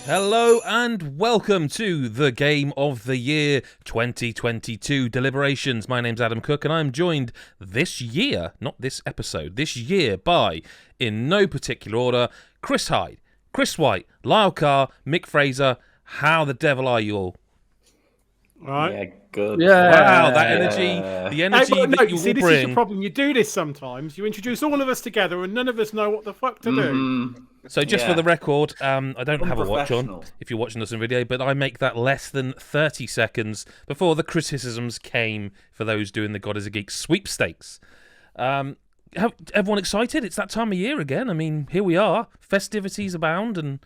Hello and welcome to the Game of the Year 2022 deliberations. My name's Adam Cook and I'm joined this year, not this episode, this year by, in no particular order, Chris Hyde, Chris White, Lyle Carr, Mick Fraser. How the devil are you all? Right. Yeah, good. Yeah. Wow, that energy, the energy that you see, will this bring. is your problem. You do this sometimes. You introduce all of us together and none of us know what the fuck to do. So just for the record, I don't have a watch on if you're watching this in video, but I make that less than 30 seconds before the criticisms came for those doing the GodisaGeek sweepstakes. Everyone excited? It's that time of year again. I mean, here we are. Festivities abound and...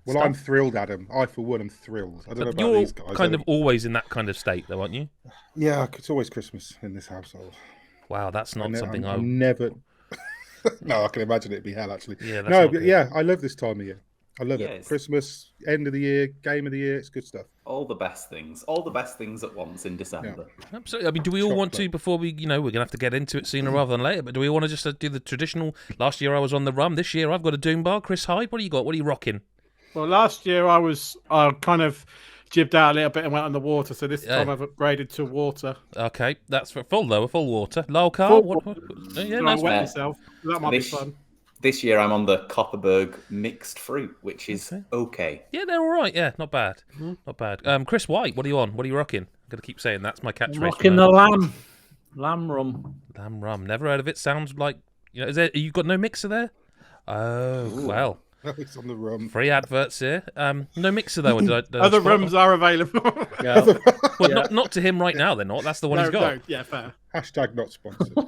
Well, I'm thrilled, Adam. I, for one, am thrilled. I don't know about you're these guys. Kind of always in that kind of state, though, aren't you? Yeah, it's always Christmas in this household. Wow, that's not something I... never... No, I can imagine it'd be hell, actually. Yeah, I love this time of year. I love it. Christmas, end of the year, game of the year, it's good stuff. All the best things at once in December. Yeah. Absolutely. I mean, do we all want to, before we, we're going to have to get into it sooner rather than later, but do we want to just do the traditional, last year I was on the rum, this year I've got a Doom Bar. Chris Hyde, what do you got? What are you rocking? Well, last year I was kind of jibbed out a little bit and went on the water, so this time I've upgraded to water. Okay, that's for full water. Lyle Carr, wet yourself. That might be fun. This year I'm on the Copperberg mixed fruit, which is okay. Yeah, they're all right. Yeah, not bad. Not bad. Chris White, what are you on? What are you rocking? I'm going to keep saying that's my catchphrase. Rocking the lamb rum. Lamb rum. Never heard of it. Sounds like, you've got no mixer there? Oh, well. It's on the rum. Free adverts here. No mixer though. Other rums are available. Yeah. Well, not to him right now. They're not. That's the one he's got. No, yeah, fair. Hashtag not sponsored.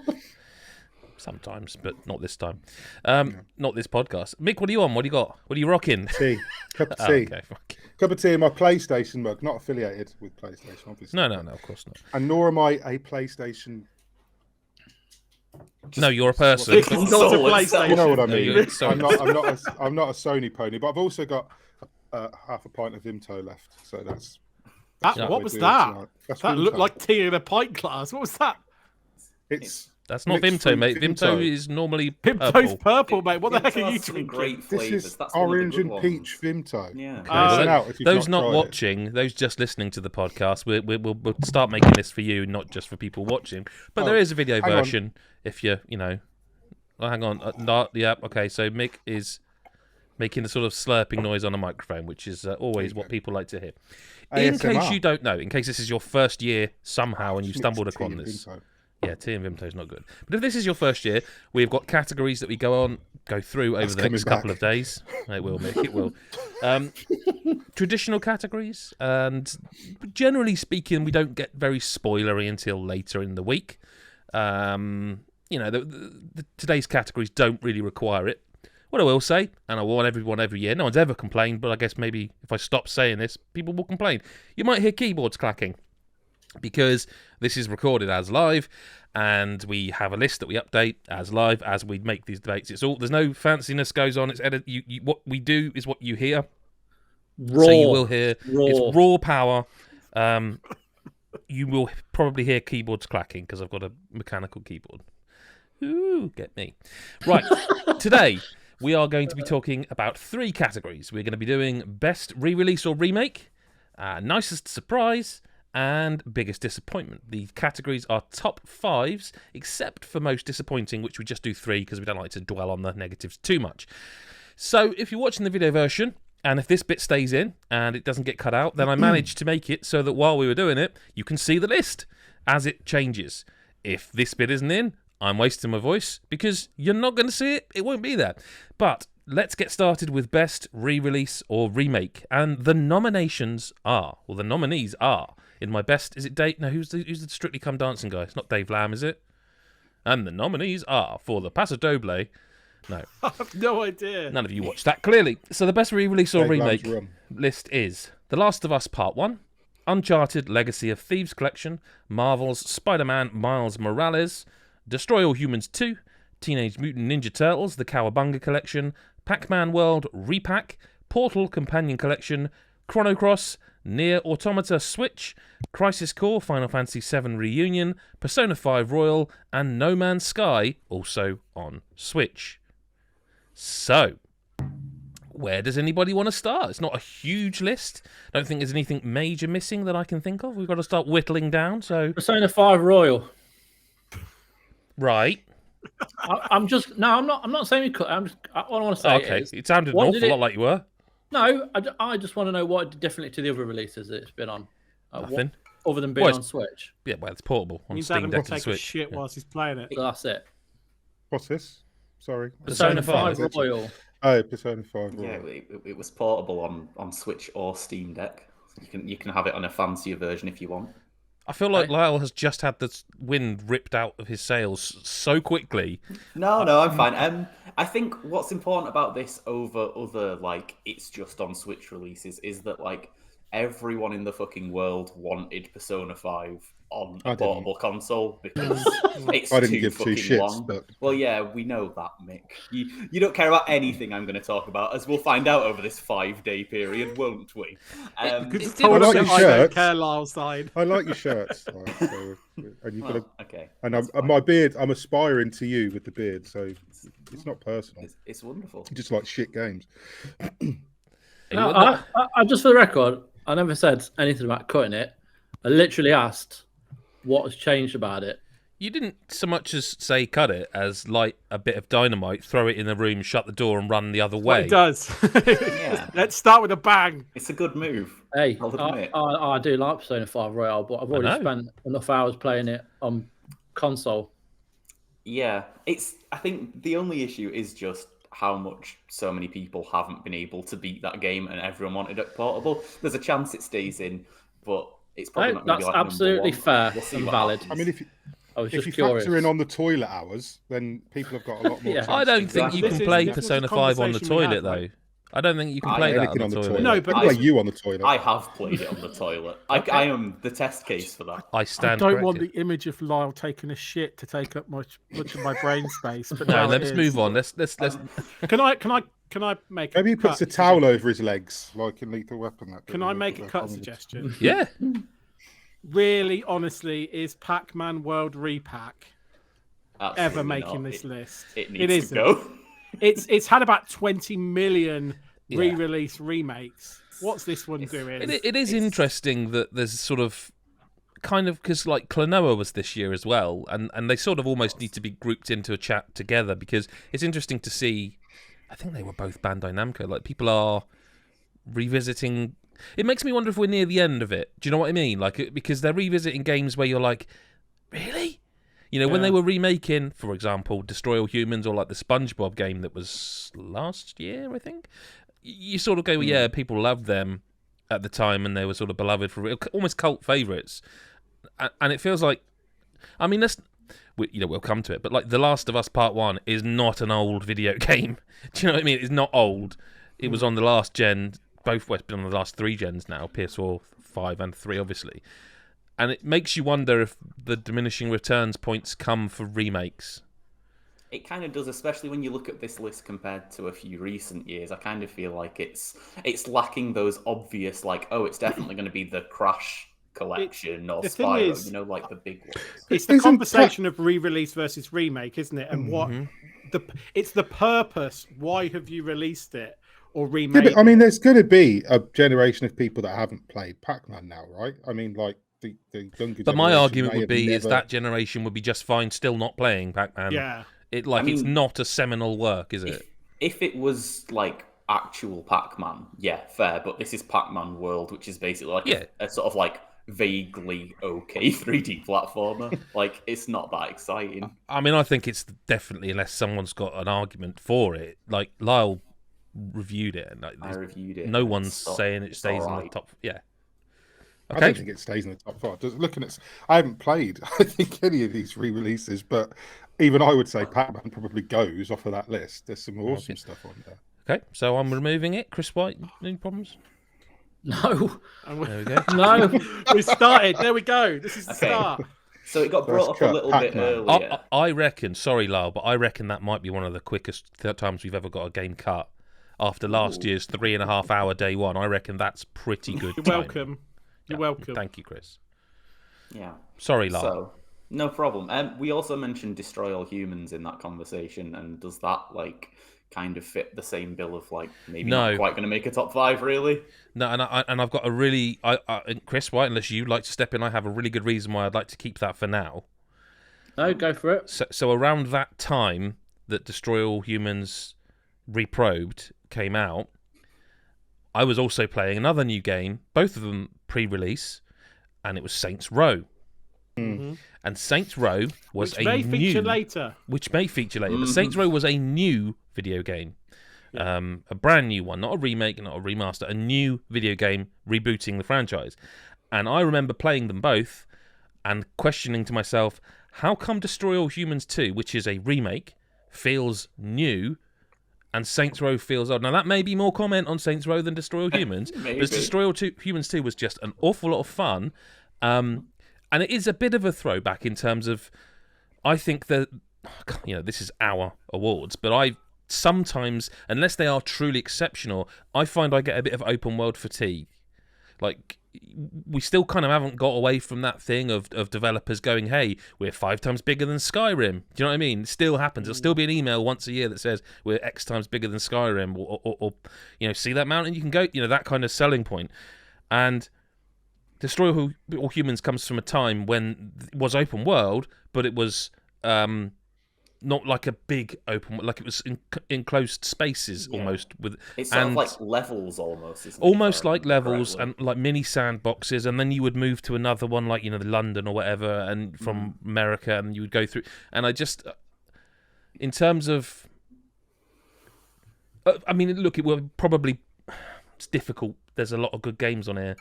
Sometimes, but not this time. Not this podcast. Mick, what are you on? What do you got? What are you rocking? Tea. Cup of tea. Okay, fuck. Cup of tea in my PlayStation mug. Not affiliated with PlayStation, obviously. No, of course not. And nor am I a PlayStation. No, you're a person. Not a PlayStation. You know what I mean. No, I'm not a Sony pony, but I've also got half a pint of Vimto left. So that's what was that? That looked Vimto. like tea in a pint glass. What was that? That's not Vimto, mate. Vimto is normally Vimto's purple, mate. What the heck Vimto are you has some drinking? great This flavours. is That's one of the orange good and ones. peach Vimto. Yeah. Listen out if you've Those not not tried watching, those just listening to the podcast, we'll start making this for you, not just for people watching. But there is a video version if you're, Oh, hang on. Okay, so Mick is making a sort of slurping noise on a microphone, which is always what people like to hear. In case you don't know, in case this is your first year somehow and you've stumbled upon this. Yeah, tea and Vimto is not good. But if this is your first year, we've got categories that we go through over the next couple of days. It will, Mick, it will. Traditional categories, and generally speaking, we don't get very spoilery until later in the week. Today's categories don't really require it. What I will say, and I warn everyone every year, no one's ever complained, but I guess maybe if I stop saying this, people will complain. You might hear keyboards clacking, because this is recorded as live, and we have a list that we update as live as we make these debates. There's no fanciness goes on. It's what we do is what you hear. Raw. So you will hear it's raw power. You will probably hear keyboards clacking because I've got a mechanical keyboard. Ooh, get me. Right, today we are going to be talking about 3 categories. We're going to be doing best re-release or remake, nicest surprise, and biggest disappointment. The categories are top 5s, except for most disappointing, which we just do 3 because we don't like to dwell on the negatives too much. So if you're watching the video version, and if this bit stays in and it doesn't get cut out, then I managed to make it so that while we were doing it, you can see the list as it changes. If this bit isn't in, I'm wasting my voice because you're not going to see it. It won't be there. But let's get started with best re-release or remake. And the nominees are, in my best, is it Dave? No, who's the Strictly Come Dancing guy? It's not Dave Lamb, is it? And the nominees are for the Paso Doble. No. I have no idea. None of you watched that, clearly. So the best re-release or remake list is The Last of Us Part 1, Uncharted Legacy of Thieves Collection, Marvel's Spider-Man Miles Morales, Destroy All Humans 2, Teenage Mutant Ninja Turtles The Cowabunga Collection, Pac-Man World Repack, Portal Companion Collection, Chrono Cross, Nier Automata Switch, Crisis Core Final Fantasy VII Reunion, Persona 5 Royal, and No Man's Sky, also on Switch. So, where does anybody want to start? It's not a huge list. I don't think there's anything major missing that I can think of. We've got to start whittling down. So Persona 5 Royal. right. I'm not saying we could. All I want to say is, It sounded an awful lot like you were. No, I just want to know what it did differently to the other releases that it's been on. Nothing. Other than being on Switch. Yeah, well, it's portable on Means Steam Adam Deck will and take a Switch. shit whilst he's playing it. So that's it. What's this? Sorry. Persona 5 Royal. Oh, Persona 5 Yeah, Royal. it was portable on Switch or Steam Deck. You can have it on a fancier version if you want. I feel like Lyle has just had the wind ripped out of his sails so quickly. No, I'm fine. I think what's important about this over other, like, it's just on Switch releases is that, like, everyone in the fucking world wanted Persona 5 on a portable console because it's I didn't too give fucking two shits, long. but... Well, yeah, we know that, Mick. You don't care about anything I'm going to talk about, as we'll find out over this 5-day period, won't we? Because it's I like told your us I don't shirts. care, Lyle's side. I like your shirts. So, and you've got a, okay. And my beard, I'm aspiring to you with the beard, so it's not personal. It's wonderful. You just like shit games. No, I just for the record, I never said anything about cutting it. I literally asked what has changed about it. You didn't so much as say cut it as light a bit of dynamite, throw it in the room, shut the door, and run the other way. What it does. Yeah. Let's start with a bang. It's a good move. Hey, I'll admit. I do like Persona 5 Royal, but I've already spent enough hours playing it on console. Yeah, I think the only issue is just how much so many people haven't been able to beat that game, and everyone wanted it portable. There's a chance it stays in, but it's probably not going to be like absolutely number fair one. We'll see and what valid. happens. I mean, if you curious. factor in on the toilet hours, then people have got a lot more. Yeah. I don't think you This can is- play this was a Persona 5 on the conversation we had, toilet, though. right? I don't think you can play that Anything on the toilet. No, No, but but I play you on the toilet. I have played it on the toilet. I am the test case for that. I I stand don't want corrected. the image of Lyle taking a shit to take up much of my brain space. But No, now let's it is. move on. Let's. Can I make? Maybe he a puts a cut towel over his legs, like in Lethal Weapon. That Can I make a cut suggestion? Yeah. Really, honestly, is Pac-Man World Repack ever Absolutely making not. this list? It needs to isn't. go. It's had about 20 million Yeah. re-release remakes. What's this one doing? It is interesting that there's sort of kind of because like Klonoa was this year as well, and they sort of almost need to be grouped into a chat together because it's interesting to see. I think they were both Bandai Namco. Like people are revisiting. It makes me wonder if we're near the end of it. Do you know what I mean? Like because they're revisiting games where you're like, really? You know, when they were remaking, for example, Destroy All Humans or like the SpongeBob game that was last year, I think. You sort of go, well, yeah, people loved them at the time and they were sort of beloved for real, almost cult favourites. And it feels like, I mean, we'll come to it, but like The Last of Us Part 1 is not an old video game. Do you know what I mean? It's not old. It was on the last gen, both it's been on the last 3 gens now, PS4, 5 and 3 obviously. And it makes you wonder if the diminishing returns points come for remakes. It kind of does, especially when you look at this list compared to a few recent years. I kind of feel like it's lacking those obvious, like, oh, it's definitely going to be the Crash collection or the thing Spyro, is- like the big ones. It's the Isn't conversation of re-release versus remake, isn't it? And what Mm-hmm. it's the purpose. Why have you released it or Yeah, remade but, I mean, it? there's going to be a generation of people that haven't played Pac-Man now, right? I mean, like the younger. But my generation argument may would have be is never- that generation would be just fine still not playing Pac-Man. Yeah. It's mean, not a seminal work, is it? If it was like actual Pac-Man, yeah, fair. But this is Pac-Man World, which is basically like a sort of like vaguely okay 3D platformer. Like it's not that exciting. I mean, I think it's definitely, unless someone's got an argument for it. Like Lyle reviewed it, and like, I reviewed it. no one's It's saying it it's stays in the alright. top. Yeah. I Okay. don't think it stays in the top 5. Just looking at, I haven't played, I think, any of these re-releases, but even I would say Pac-Man probably goes off of that list. There's some awesome stuff on there. Okay, so I'm removing it. Chris White, any problems? No, There we go. no. We started. There we go. This is the Okay. start. So it got brought up a cut, little bit Pac-Man. earlier. I reckon, sorry, Lyle, but I reckon that might be one of the quickest times we've ever got a game cut. After last year's 3.5 hour day one, I reckon that's pretty good. You're timing. welcome. You're Yeah, welcome. Thank you, Chris. Yeah. Sorry, Lyle. So no problem. We also mentioned Destroy All Humans in that conversation, and does that like kind of fit the same bill of like maybe not quite going to make a top 5 really. No, and I've got a really Chris White, unless you'd like to step in, I have a really good reason why I'd like to keep that for now. No, go for it. So around that time that Destroy All Humans Reprobed came out, I was also playing another new game, both of them pre-release, and it was Saints Row. Mm-hmm. And Saints Row was which may feature later. But Saints Row was a new video game. A brand new one, not a remake, not a remaster, a new video game rebooting the franchise. And I remember playing them both and questioning to myself, how come Destroy All Humans 2, which is a remake, feels new, and Saints Row feels old? Now, that may be more comment on Saints Row than Destroy All Humans, but Destroy All Humans 2 was just an awful lot of fun. And it is a bit of a throwback in terms of, I think that, this is our awards, but I sometimes, unless they are truly exceptional, I find I get a bit of open world fatigue. Like, we still kind of haven't got away from that thing of developers going, hey, we're 5 times bigger than Skyrim. Do you know what I mean? It still happens. There'll still be an email once a year that says we're X times bigger than Skyrim, or see that mountain? You can go, that kind of selling point. And Destroy All Humans comes from a time when it was open world, but it was not like a big open, like it was enclosed spaces almost. It's sort of like levels almost, isn't it? Almost like levels and like mini sandboxes, and then you would move to another one, like London or whatever, and from America, and you would go through. And I just, in terms of, look, it will probably, it's difficult. There's a lot of good games on here,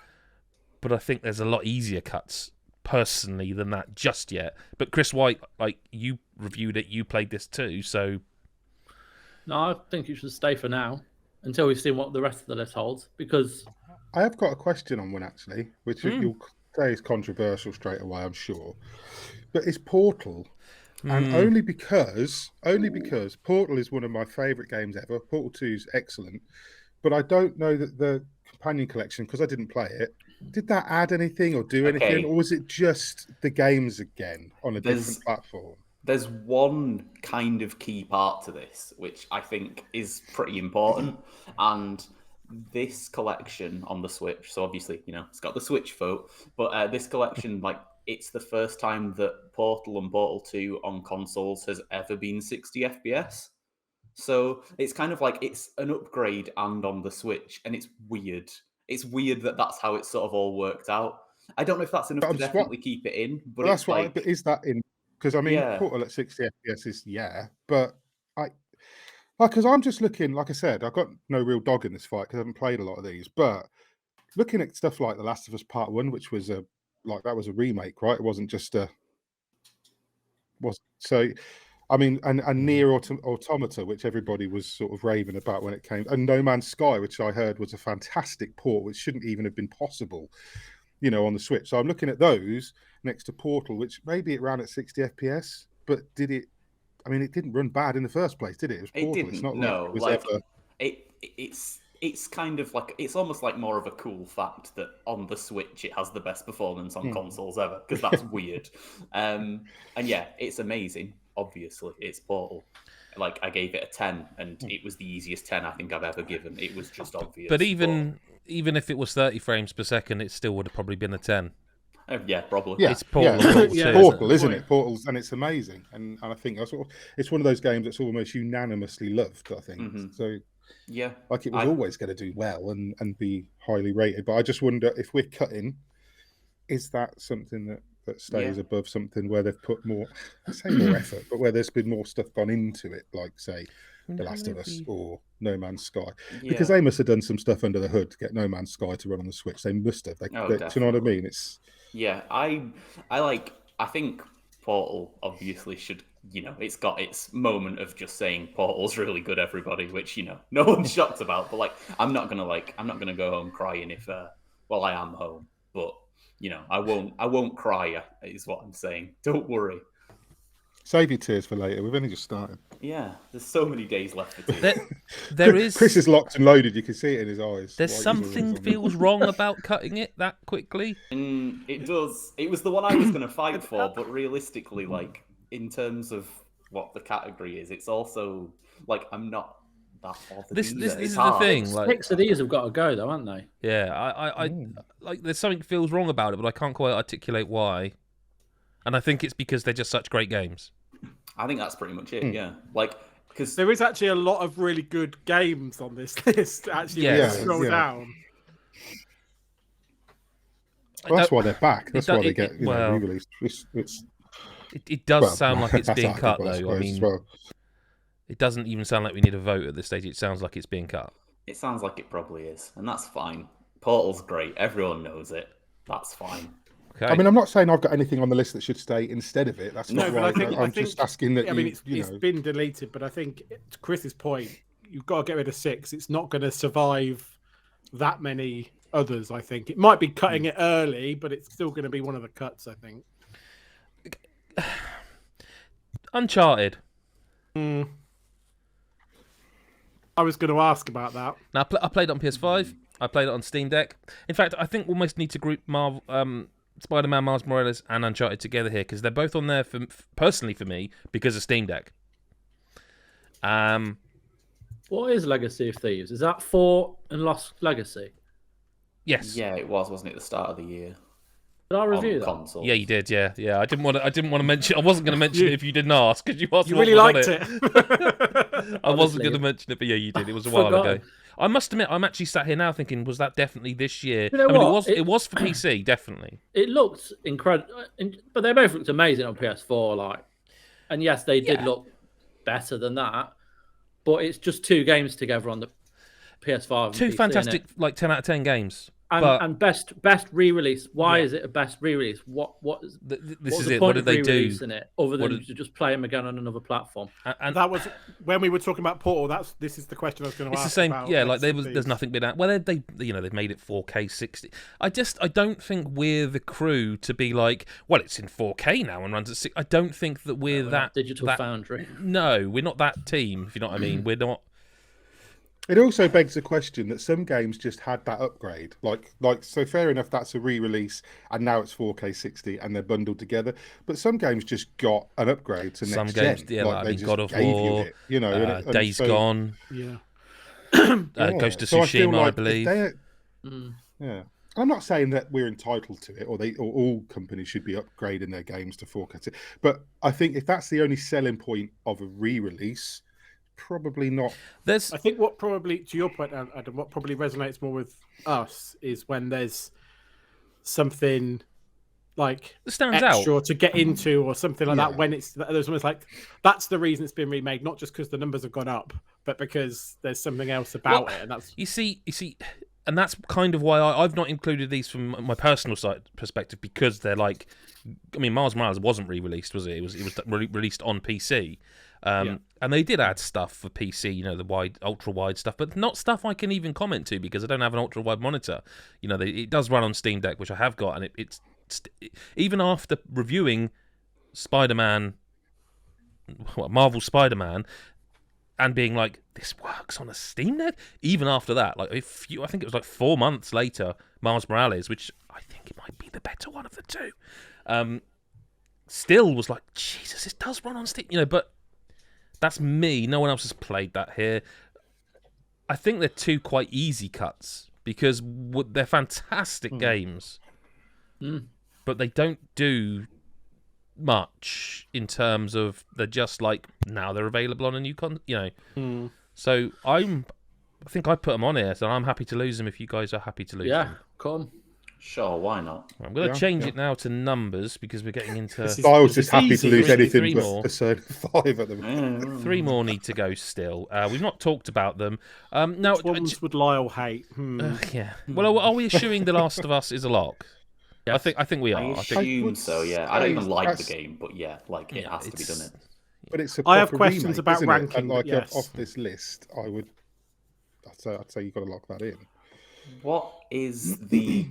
but I think there's a lot easier cuts personally than that just yet. But Chris White, like, you reviewed it, you played this too, so no, I think it should stay for now until we've seen what the rest of the list holds. Because I have got a question on one actually, which you'll say is controversial straight away, I'm sure, but it's Portal. And only because Portal is one of my favourite games ever. Portal 2 is excellent, but I don't know that the companion collection, because I didn't play it, did that add anything or do anything, or was it just the games again on a different platform? There's one kind of key part to this, which I think is pretty important, and this collection on the Switch, so obviously, it's got the Switch vote, but this collection, like, it's the first time that Portal and Portal 2 on consoles has ever been 60 FPS. So it's kind of like it's an upgrade and on the Switch, and it's weird. It's weird that that's how it sort of all worked out. I don't know if that's enough to definitely keep it in, but that's why. But is that in? Because Portal at 60 FPS is but because I'm just looking. Like I said, I've got no real dog in this fight because I haven't played a lot of these. But looking at stuff like The Last of Us Part 1, which was that was a remake, right? It wasn't just and Nier Automata, which everybody was sort of raving about when it came, and No Man's Sky, which I heard was a fantastic port, which shouldn't even have been possible, on the Switch. So I'm looking at those next to Portal, which maybe it ran at 60 FPS, but did it? It didn't run bad in the first place, did it? It was Portal. It didn't. It's not no, like it was it's kind of like, it's almost like more of a cool fact that on the Switch it has the best performance on consoles ever, because that's weird. And yeah, it's amazing. Obviously, it's Portal. Like, I gave it a 10, and it was the easiest 10 I think I've ever given. It was just obvious. But even if it was 30 frames per second, it still would have probably been a 10. Yeah, probably. Yeah, it's Portal. Portal, isn't it? Portal's, and it's amazing. And I think it's one of those games that's almost unanimously loved, I think. So, yeah, like, it was always going to do well and be highly rated. But I just wonder if we're cutting, is that something that stays above something where they've put more, I say more effort, but where there's been more stuff gone into it, like, say, The Last of Us or No Man's Sky? Because they must have done some stuff under the hood to get No Man's Sky to run on the Switch. They must have. Do you know what I mean? I think Portal obviously should, it's got its moment of just saying Portal's really good, everybody, which, no one's shocked about. But, like, I'm not gonna go home crying if, I am home, but I won't cry, is what I'm saying. Don't worry. Save your tears for later. We've only just started. Yeah, there's so many days left for tears. There is. Chris is locked and loaded. You can see it in his eyes. There's something feels wrong about cutting it that quickly. It does. It was the one I was going to fight for, but realistically, like, in terms of what the category is, it's also, like, I'm not that bothered This either. is It's the hard. thing. Like, 6 of these have got to go, though, haven't they? yeah, I like. There's something feels wrong about it, but I can't quite articulate why. And I think it's because they're just such great games. I think that's pretty much it. Yeah, like because There is actually a lot of really good games on this list. Actually, when you scroll down. Well, that's why they're back. That's why they get re-released. It does sound like it's being cut, though. I mean, it doesn't even sound like we need a vote at this stage. It sounds like it's being cut. it sounds like it probably is, and that's fine. Portal's great. Everyone knows it. That's fine. Okay. I mean, I'm not saying I've got anything on the list that should stay instead of it. That's not right. I'm just asking that. I mean, it's been deleted, but I think to Chris's point, you've got to get rid of 6. It's not going to survive that many others. I think it might be cutting it early, but it's still going to be one of the cuts. I think. Uncharted. I was going to ask about that. Now, I played it on PS5. I played it on Steam Deck. In fact, I think we almost need to group Spider-Man, Miles Morales, and Uncharted together here because they're both on there personally for me because of Steam Deck. What is Legacy of Thieves? Is that 4 and Lost Legacy? Yes. Yeah, it wasn't it, at the start of the year? Did I review that? Console. Yeah, you did. Yeah. I didn't want to mention. I wasn't going to mention it if you didn't ask because you asked. You really liked it. I wasn't going to mention it, but yeah, you did. It was a while ago. I must admit, I'm actually sat here now thinking, was that definitely this year? You know what? It was for PC, definitely. It looked incredible, but they both looked amazing on PS4. Like, and yes, they did look better than that. But it's just 2 games together on the PS5. And 2 PC, fantastic, like 10 out of 10 games. And best re-release. Why is it a best re-release? What is this is the it? point What did of they do? re-releasing it other than to just play them again on another platform? And that was when we were talking about Portal. This is the question I was going to ask. It's the same. About Like there's nothing been out. Well, they've made it 4K 60. I don't think we're the crew to be like, well, it's in 4K now and runs at 6. I don't think that we're that Digital Foundry. No, we're not that team. If you know what I mean, we're not. It also begs the question that some games just had that upgrade. Like so fair enough, that's a re-release and now it's 4K 60 and they're bundled together. But some games just got an upgrade to Some next games, gen. yeah, Like I mean, God of War, Days Gone, Yeah. Ghost of Tsushima, I believe. Yeah. I'm not saying that we're entitled to it, or all companies should be upgrading their games to 4K. But I think if that's the only selling point of a re-release, probably not. I think what probably, to your point, Adam, what probably resonates more with us is when there's something like stands extra out to get into or something like that. When there's almost like that's the reason it's been remade, not just because the numbers have gone up, but because there's something else about it. And that's you see, and that's kind of why I've not included these from my personal side perspective because they're like, I mean, Miles Morales wasn't re-released, was it? It was released on PC. And they did add stuff for PC, the ultra wide stuff, but not stuff I can even comment to because I don't have an ultra wide monitor. It does run on Steam Deck, which I have got, and it's even after reviewing Marvel Spider-Man, and being like, this works on a Steam Deck. Even after that, I think it was like 4 months later, Miles Morales, which I think it might be the better one of the 2, still was like, Jesus, it does run on Steam, but. That's me. No one else has played that here. I think they're 2 quite easy cuts because they're fantastic games, but they don't do much in terms of they're just like now they're available on a new So I think I put them on here, so I'm happy to lose them if you guys are happy to lose them. Yeah, come. Sure, why not? I'm going to change it now to numbers because we're getting into. I was just happy to lose anything but a certain 5 at the moment. 3 more need to go still. We've not talked about them. Now, which ones would Lyle hate? Yeah. Well, are we assuming The Last of Us is a lock? Yes. I think we are. I assume so. Yeah, I don't even like the game, but yeah, it has to be done. But it's a I have proper questions remake, about isn't it? ranking. And Yes. off this list, I'd say you've got to lock that in. What is the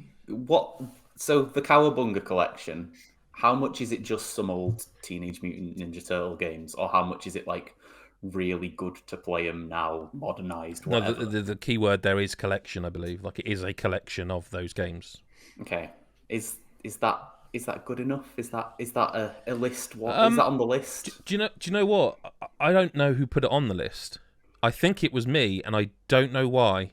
So the Cowabunga collection, how much is it just some old Teenage Mutant Ninja Turtle games, or how much is it like really good to play them now, modernized? Whatever? No, the key word there is collection, I believe. Like it is a collection of those games. Okay, is that good enough? Is that a list? What is that on the list? Do you know what? I don't know who put it on the list. I think it was me, and I don't know why.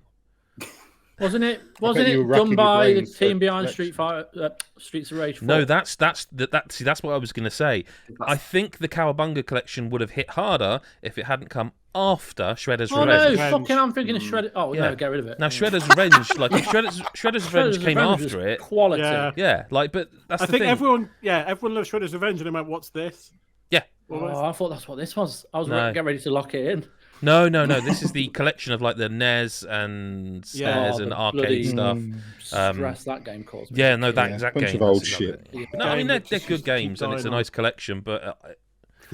Wasn't it you were done racking by your the brains team for behind collection. Streets of Rage 4? No, that's what I was going to say. I think the Cowabunga collection would have hit harder if it hadn't come after Shredder's Oh Revenge. no, fucking! I'm thinking of Shredder. Oh Yeah. no, get rid of it. Now Shredder's Revenge, like if Shredder's Revenge came Revenge after was it, quality. Yeah. but that's I the think thing. everyone loves Shredder's Revenge, and they went, "What's this?" Yeah. Oh, I thought that's what this was. I was No. getting ready to lock it in. No. This is the collection of like the NES and SNES and the arcade bloody stuff. Stress that game caused me. Yeah, no, that exact bunch game. of old that's shit. exactly it. No, I mean they're good games and it's a nice collection, but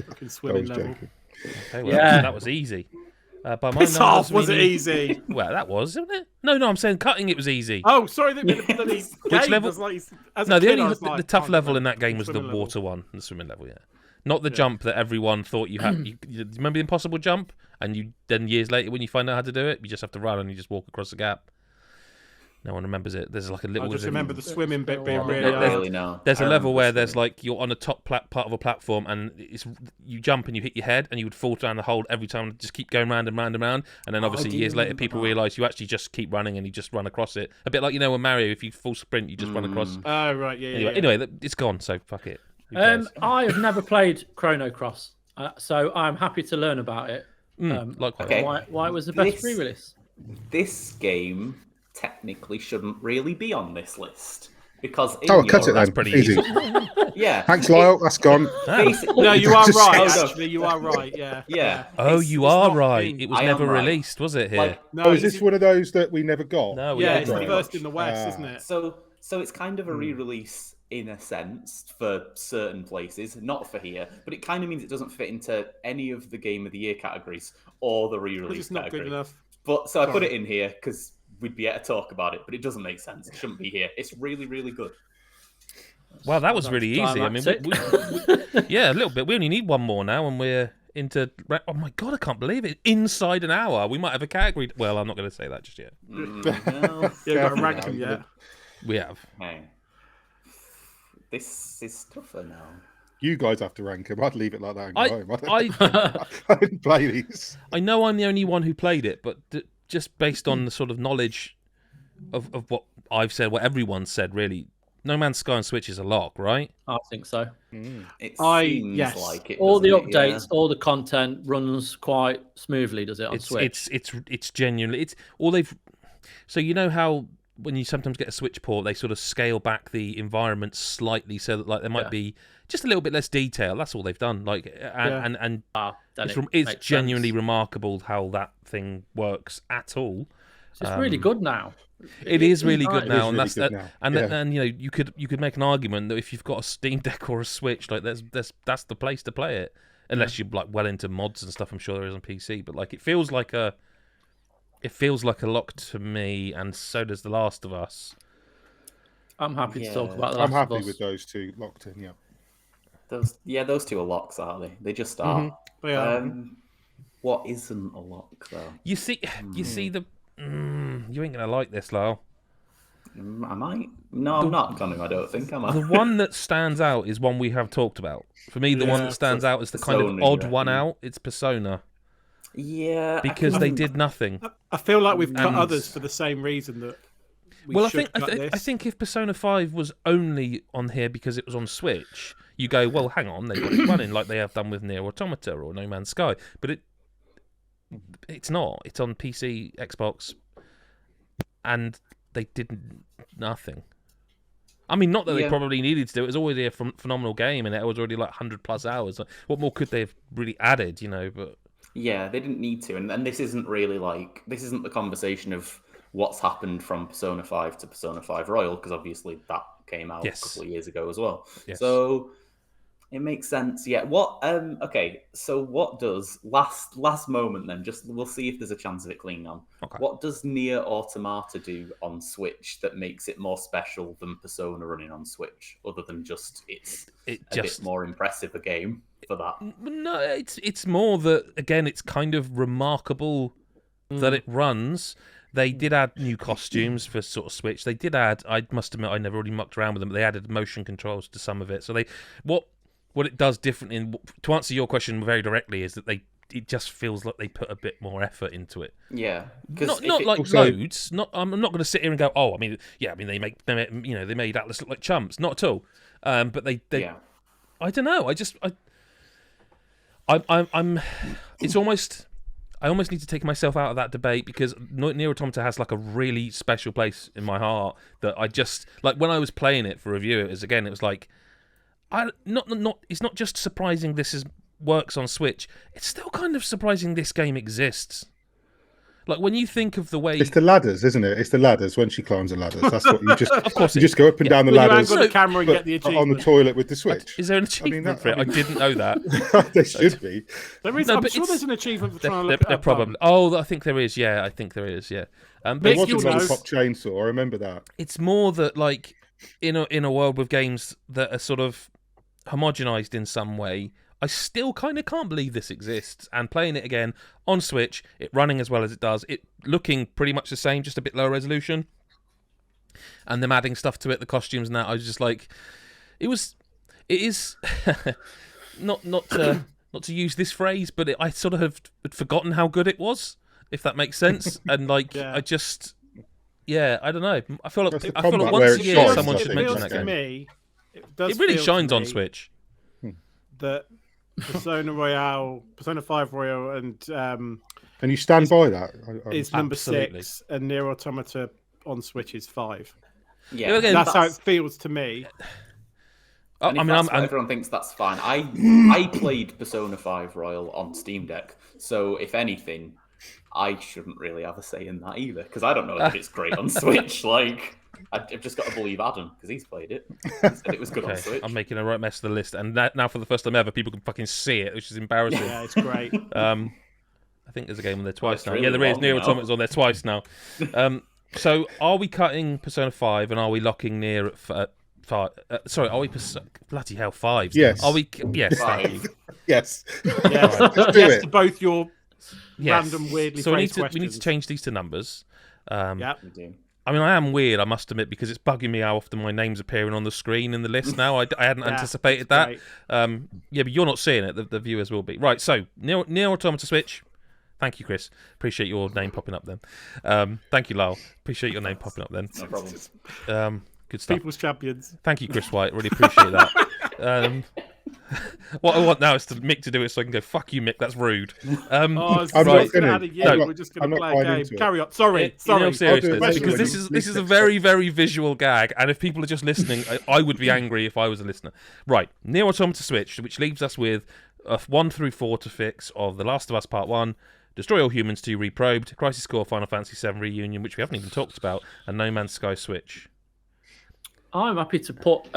Fucking I swimming was level. joking. okay, well, Yeah. that was easy. By my Piss numbers, off! Was it meaning- easy? Well, that was, isn't it? No, I'm saying cutting it was easy. Oh, sorry. The bloody game level? was like, as a No, kid, I was like, the tough oh, level in that game was the swimming level. water one, the swimming level, yeah. Not the jump that everyone thought you had. You remember the impossible jump? And then years later, when you find out how to do it, you just have to run and you just walk across the gap. No one remembers it. There's like a little. I just remember the swimming bit being I really don't hard. really know. There's I a level remember where this there's one. like you're on a top part of a platform and you jump and you hit your head and you would fall down the hole every time and just keep going round and round and round. And then obviously do years later remember people that. realise you actually just keep running and you just run across it. A bit like when Mario, if you full sprint, you just run across. Oh right, yeah. Anyway, it's gone. So fuck it. Who cares? I have never played Chrono Cross, so I'm happy to learn about it. Likewise. okay. Why it was the best This- re-release? This game technically shouldn't really be on this list because Oh, cut it that's then. pretty Easy. Yeah. Thanks, Lyle. That's gone. Basically, No, you are Just- right. Oh, no. Actually, you are right. Yeah. Yeah. Oh, It's- you it's are not right. in- It was I am never right. released, was it? Here. Like, No, Oh, is this one of those that we never got? No, Yeah, yeah, it's the pretty first much. in the West, isn't it? So it's kind of a re-release in a sense for certain places, not for here, but it kind of means it doesn't fit into any of the Game of the Year categories or the Because re-release it's not category. good enough. But so I put Sorry. it in here because we'd be able to talk about it, but it doesn't make sense. It shouldn't be here. It's really, really good. Well, that was really easy. I mean, yeah, a little bit. We only need one more now, and we're into. Oh my god, I can't believe it! Inside an hour, we might have a category. Well, I'm not going to say that just yet. Well, Yeah, you got to rank them yet. We have. hey. This is tougher now. You guys have to rank them. I'd leave it like that and go I, home. I, I didn't play these. I know I'm the only one who played it, but just based on the sort of knowledge of what I've said, what everyone's said, really, No Man's Sky on Switch is a lock, right? I think so. It seems yes. like it. All the doesn't it? updates, all the content runs quite smoothly. Does it on It's Switch? it's genuinely it's all they've. So you know how when you sometimes get a Switch port, they sort of scale back the environment slightly so that like there might be just a little bit less detail. That's all they've done. Like and Then it's, it it's makes genuinely sense. remarkable how that thing works at all. It's really good now. It is really nice. good now, It and is really that's good now. Yeah. and you know you could make an argument that if you've got a Steam Deck or a Switch, like that's the place to play it, unless you're like well into mods and stuff. I'm sure there is on PC, but like it feels like a lock to me, and so does The Last of Us. I'm happy to talk Yeah. about that. I'm happy with those two locked in. Yeah. Those two are locks, aren't they? They just are. They are. What isn't a lock though? You see the. You ain't gonna like this, Lyle. I might. No, I'm not gonna. I don't think I'm. The one that stands out is one we have talked about. For me, the one that stands out is the kind of Persona, you odd one reckon? out. It's Persona Yeah, because they did nothing. I feel like we've cut And- others for the same reason that. Well, I should think cut this. I think if Persona 5 was only on here because it was on Switch, you go, well, hang on, they've got it running like they have done with Nier Automata or No Man's Sky, but it's not. It's on PC, Xbox, and they did nothing. I mean, not that they probably needed to do it. It was already a phenomenal game, and it was already like 100+ hours. What more could they have really added, you know? But yeah, they didn't need to, and this isn't really like this isn't the conversation of what's happened from Persona 5 to Persona 5 Royal, because obviously that came out a couple of years ago as well. Yes. So it makes sense. Yeah. What? Okay. So what does last moment then? Just we'll see if there's a chance of it clinging on. Okay. What does Nier Automata do on Switch that makes it more special than Persona running on Switch, other than just it's a bit more impressive a game for that? No, it's more that again, it's kind of remarkable that it runs. They did add new costumes for sort of Switch. They did add. I must admit, I never really mucked around with them. But they added motion controls to some of it. So what it does differently, to answer your question very directly, is that they it just feels like they put a bit more effort into it. Yeah, Not like loads. I'm not going to sit here and go, oh, I mean, they made Atlas look like chumps. Not at all. But they I don't know. I'm. It's almost. I almost need to take myself out of that debate because Nier Automata has like a really special place in my heart that I just like when I was playing it for review. It was like, it's not just surprising this works on Switch. It's still kind of surprising this game exists. Like when you think of the way it's the ladders, isn't it? It's the ladders when she climbs the ladders. That's what you just. Of course, you just go up and down the ladders. You angle the camera and get the achievement on the toilet with the Switch. Is there an achievement for it? I didn't know that. There should be. There is. I'm sure there's an achievement for trying to look it up. Probably. Oh, I think there is. Yeah, I think there is. Yeah. There was a lollipop chainsaw. I remember that. It's more that like in a world with games that are sort of homogenized in some way. I still kind of can't believe this exists. And playing it again on Switch, it running as well as it does, it looking pretty much the same, just a bit lower resolution, and them adding stuff to it, the costumes and that. I was just like, it is not to use this phrase, but I sort of have forgotten how good it was, if that makes sense. And like, I don't know. I feel like once a year someone should mention that game. It really shines on Switch. That Persona 5 Royal, and you stand by that. Is number 6, and Nier Automata on Switch is 5. Yeah, again, that's how it feels to me. Everyone thinks that's fine. I played Persona 5 Royal on Steam Deck, so if anything, I shouldn't really have a say in that either because I don't know if it's great on Switch. Like. I've just got to believe Adam because he's played it. He said it was good on Switch. I'm making a right mess of the list, and now for the first time ever, people can fucking see it, which is embarrassing. Yeah, it's great. I think there's a game on there twice now. Really there is. Nier Automata's on there twice now. So are we cutting Persona 5 and are we locking Nier at 5? Sorry, are we bloody hell 5? Yes. Are we? Yes. Thank you. Yes. Yes. Yes to both your random weirdly phrased questions. We need to change these to numbers. Yeah. I mean, I am weird, I must admit, because it's bugging me how often my name's appearing on the screen in the list now. I hadn't anticipated that. But you're not seeing it. The viewers will be. Right, so, Nier Automata Switch. Thank you, Chris. Appreciate your name popping up then. Thank you, Lyle. Appreciate your name popping up then. No problem. Good stuff. People's champions. Thank you, Chris White. Really appreciate that. What I want now is to Mick to do it so I can go, fuck you, Mick, that's rude. I'm not going to. We're just going to play a game. Carry on. Sorry. In all seriousness, because this is a very, very visual gag, and if people are just listening, I would be angry if I was a listener. Right, Nier Automata Switch, which leaves us with 1 through 4 to fix of The Last of Us Part 1, Destroy All Humans 2 Reprobed, Crisis Core Final Fantasy 7 Reunion, which we haven't even talked about, and No Man's Sky Switch. I'm happy to put...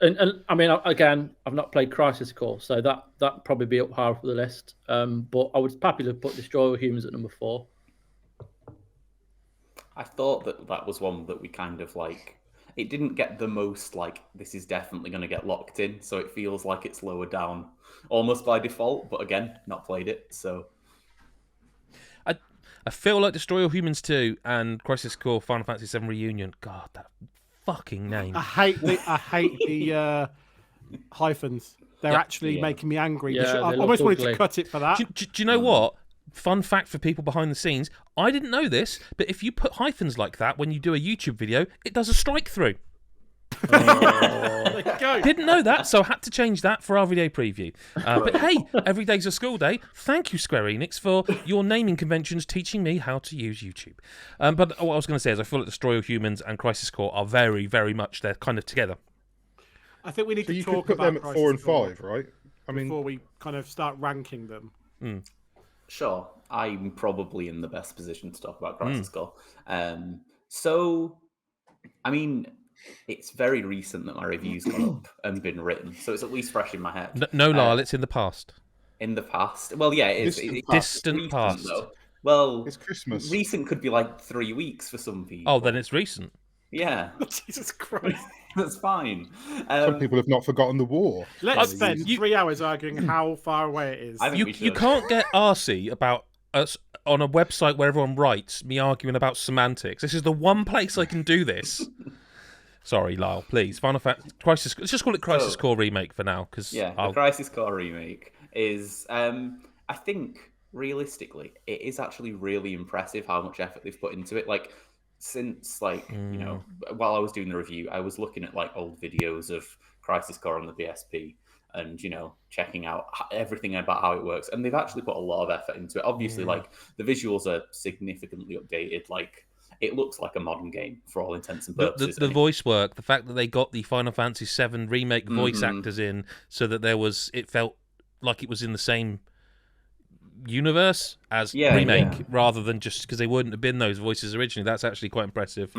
And I mean, again, I've not played Crisis Core, so that probably be up higher for the list. But I would happy to put Destroy All Humans at number 4. I thought that was one that we kind of like. It didn't get the most like this is definitely going to get locked in, so it feels like it's lower down almost by default. But again, not played it, so. I feel like Destroy All Humans 2 and Crisis Core Final Fantasy 7 Reunion. God, that fucking name. I hate the hyphens. They're actually making me angry. Yeah, I almost wanted to cut it for that. Do you know what? Fun fact for people behind the scenes. I didn't know this, but if you put hyphens like that when you do a YouTube video, it does a strike through. Didn't know that, so I had to change that for our video preview. But hey, every day's a school day. Thank you, Square Enix, for your naming conventions teaching me how to use YouTube. But what I was going to say is I feel like Destroy All Humans and Crisis Core are very, very much, they're kind of together. I think we need to talk put about them at 4 and 5, right? I mean, before we kind of start ranking them. Sure, I'm probably in the best position to talk about Crisis Core. So, I mean, it's very recent that my review's gone up and been written, so it's at least fresh in my head. No, Lyle, it's in the past. In the past? Well, yeah, it is. Distant past. Though. Well, it's Christmas. Recent could be like 3 weeks for some people. Oh, then it's recent. Yeah. Jesus Christ. That's fine. Some people have not forgotten the war. Let's spend 3 hours arguing how far away it is. You can't get arsey about us on a website where everyone writes me arguing about semantics. This is the one place I can do this. Sorry, Lyle, please. Final Fantasy Crisis. Let's just call it Crisis Core Remake for now, because the Crisis Core Remake is. I I think realistically, it is actually really impressive how much effort they've put into it. Like, since while I was doing the review, I was looking at like old videos of Crisis Core on the PSP and checking out everything about how it works, and they've actually put a lot of effort into it. Obviously, like the visuals are significantly updated. Like, it looks like a modern game for all intents and purposes. The voice work, the fact that they got the Final Fantasy VII remake voice actors in, so that it felt like it was in the same universe as remake, rather than just because they wouldn't have been those voices originally. That's actually quite impressive.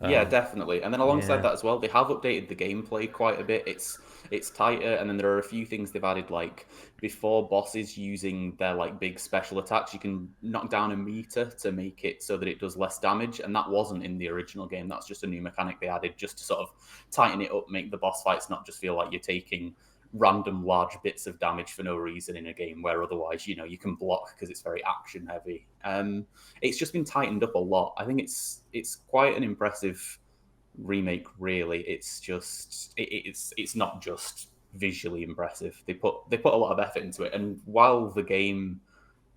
Yeah, definitely. And then alongside that as well, they have updated the gameplay quite a bit. It's tighter, and then there are a few things they've added, like before bosses using their like big special attacks, you can knock down a meter to make it so that it does less damage, and that wasn't in the original game. That's just a new mechanic they added just to sort of tighten it up, make the boss fights not just feel like you're taking random large bits of damage for no reason in a game where otherwise you can block because it's very action heavy. It's just been tightened up a lot. I think it's quite an impressive remake, really. It's just it's not just visually impressive. They put a lot of effort into it, and while the game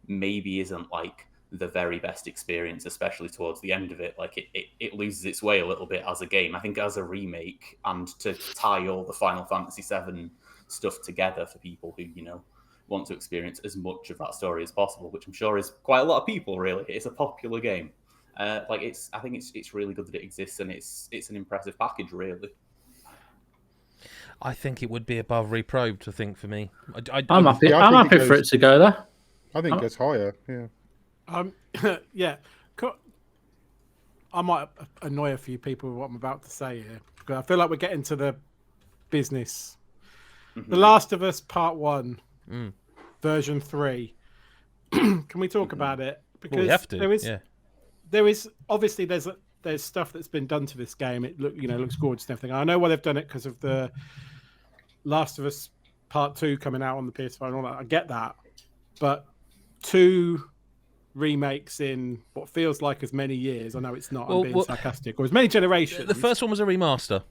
maybe isn't like the very best experience, especially towards the end of it, like it loses its way a little bit as a game. I think as a remake, and to tie all the Final Fantasy VII stuff together for people who want to experience as much of that story as possible, which I'm sure is quite a lot of people. Really, it's a popular game. I think it's really good that it exists, and it's an impressive package, really. I think it would be above Reprobed. I think for me, I'm happy. I'm happy for it to go there. I think it goes higher. Yeah. Yeah. I might annoy a few people with what I'm about to say here, because I feel like we're getting to the business. The Last of Us Part 1, version 3. Can we talk about it? Because we have to. There is obviously there's stuff that's been done to this game. It looks gorgeous and everything. I know why they've done it because of the Last of Us Part 2 coming out on the PS5 and all that. I get that, but 2 remakes in what feels like as many years. I know it's not. I'm being sarcastic. Or as many generations. The first one was a remaster.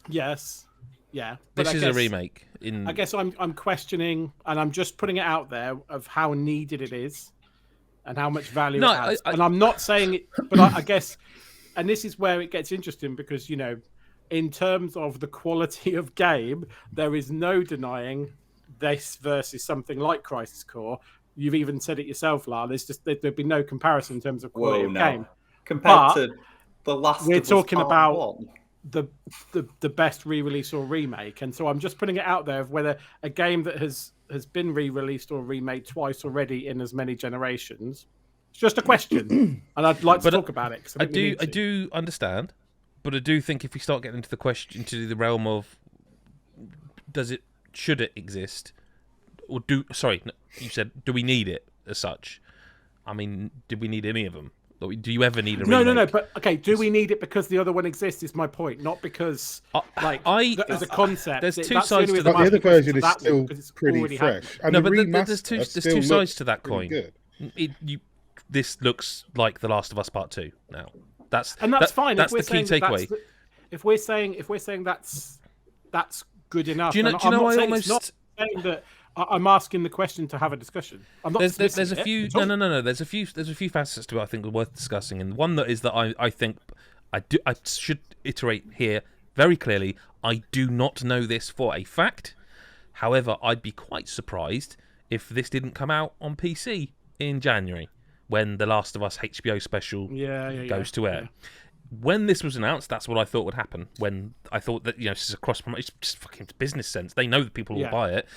Yes. Yeah. This is a remake. I guess I'm questioning, and I'm just putting it out there of how needed it is and how much value it has. And I'm not saying it, but I guess, and this is where it gets interesting, because in terms of the quality of game, there is no denying this versus something like Crisis Core. You've even said it yourself, Lar. There'd be no comparison in terms of quality of game compared to the last. We're talking about the best re-release or remake, and so I'm just putting it out there of whether a game that has been re-released or remade twice already in as many generations. It's just a question, and I'd like to talk about it. I do understand, but I do think if we start getting into the question, into the realm of should it exist, or you said, do we need it as such? I mean, did we need any of them? Do you ever need a remake? No. But okay, do we need it because the other one exists? Is my point, not because as a concept. There's two sides to the other version is still pretty fresh. And no, but there's two sides to that coin. This looks like The Last of Us Part 2 now. That's fine. That's the key takeaway. If we're saying that's good enough, do you know? It's not saying that. I'm asking the question to have a discussion. I'm not. There's a few. No. There's a few facets to it I think are worth discussing, and one that is that I think I should iterate here very clearly. I do not know this for a fact. However, I'd be quite surprised if this didn't come out on PC in January, when the Last of Us HBO special goes to air. Yeah. When this was announced, that's what I thought would happen. When I thought that this is a cross promotion, it's just fucking business sense. They know that people will buy it.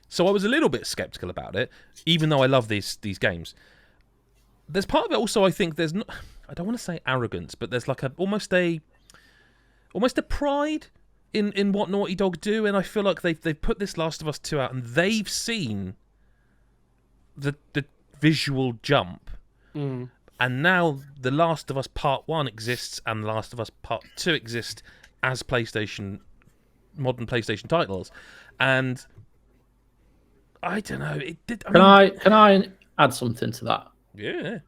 So I was a little bit skeptical about it, even though I love these games. There's part of it also. I think there's not. I don't want to say arrogance, but there's like almost a pride in what Naughty Dog do, and I feel like they've put this Last of Us 2 out, and they've seen the visual jump. And now The Last of Us Part 1 exists and The Last of Us Part 2 exist as modern PlayStation titles. And I don't know. Can I add something to that? Yeah.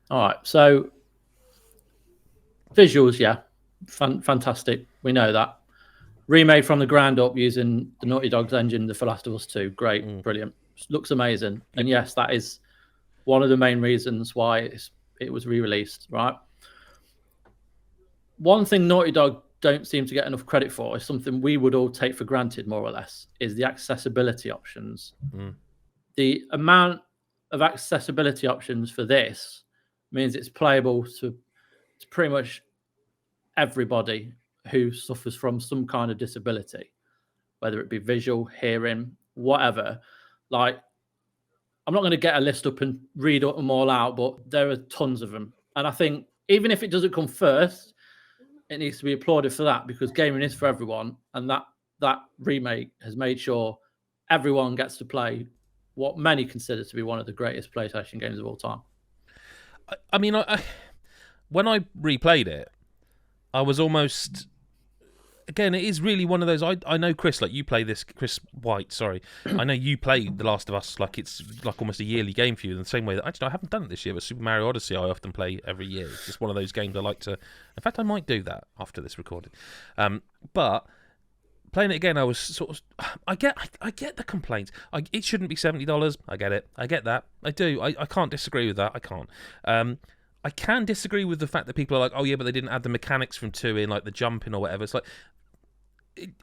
All right. So visuals, fantastic. We know that. Remade from the ground up using the Naughty Dog's engine, The Last of Us 2. Great, brilliant. looks amazing. And yes, that is one of the main reasons why it was re-released, right? One thing Naughty Dog don't seem to get enough credit for is something we would all take for granted, more or less, is the accessibility options. The amount of accessibility options for this means it's playable to pretty much everybody who suffers from some kind of disability, whether it be visual, hearing, whatever. Like, I'm not going to get a list up and read them all out, but there are tons of them. And I think even if it doesn't come first, it needs to be applauded for that, because gaming is for everyone, and that remake has made sure everyone gets to play what many consider to be one of the greatest PlayStation games of all time. I mean, when I replayed it, I was almost... Again, it is really one of those... I know, Chris, like, you play this... Chris White, sorry. I know you play The Last of Us like it's like almost a yearly game for you, in the same way that... Actually, I haven't done it this year, but Super Mario Odyssey I often play every year. It's just one of those games I like to... In fact, I might do that after this recording. But playing it again, I was sort of... I get the complaints. It shouldn't be $70. I get it. I get that. I do. I can't disagree with that. I can't. I can disagree with the fact that people are like, oh yeah, but they didn't add the mechanics from 2 in, like the jumping or whatever. It's like...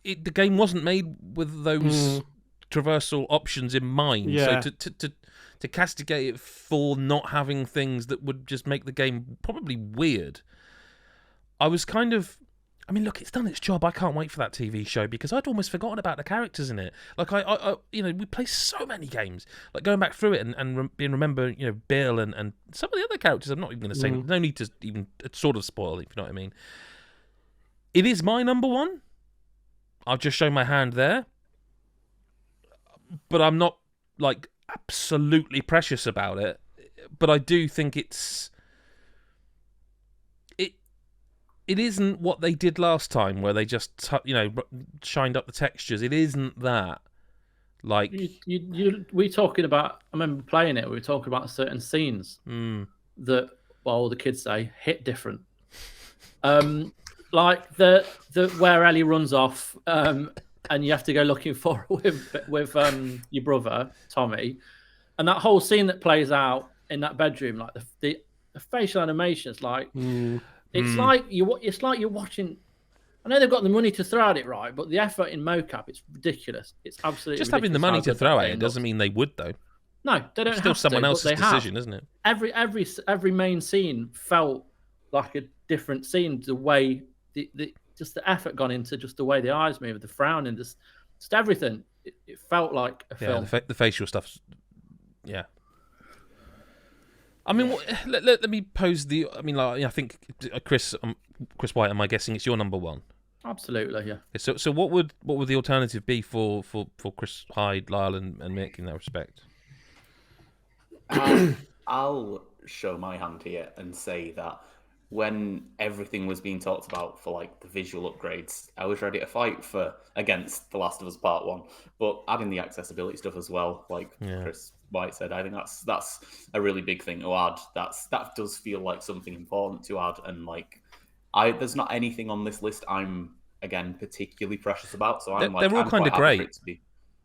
the game wasn't made with those traversal options in mind. Yeah. So to castigate it for not having things that would just make the game probably weird. I was kind of... I mean, look, it's done its job. I can't wait for that TV show, because I'd almost forgotten about the characters in it. Like, I we play so many games. Like, going back through it and remember, Bill and some of the other characters. I'm not even going to say... No need to even sort of spoil it, if you know what I mean. It is my number one. I've just shown my hand there. But I'm not, like, absolutely precious about it. But I do think it isn't what they did last time, where they just, shined up the textures. It isn't that. Like... we talking about... I remember playing it, we were talking about certain scenes that, well, the kids say, hit different. Like the where Ellie runs off, and you have to go looking for her with your brother Tommy, and that whole scene that plays out in that bedroom, like the facial animations, like it's like you're watching. I know they've got the money to throw at it, right? But the effort in mocap, it's ridiculous. It's absolutely just having the money to throw at it doesn't mean they would, though. No, they don't. It's still someone else's decision, isn't it? Every main scene felt like a different scene. The way just the effort gone into just the way the eyes move, the frowning, just everything. It felt like a film. The facial stuff. Yeah. I mean, let me pose the... I mean, like, I think Chris White, am I guessing it's your number one? Absolutely, yeah. So what would the alternative be for Chris Hyde, Lyle, and Mick in that respect? I'll show my hand here and say that when everything was being talked about for like the visual upgrades, I was ready to fight against The Last of Us Part 1, but adding the accessibility stuff as well, like Chris White said, I think that's a really big thing to add. That does feel like something important to add, and like there's not anything on this list I'm again particularly precious about, so they're all kind of great.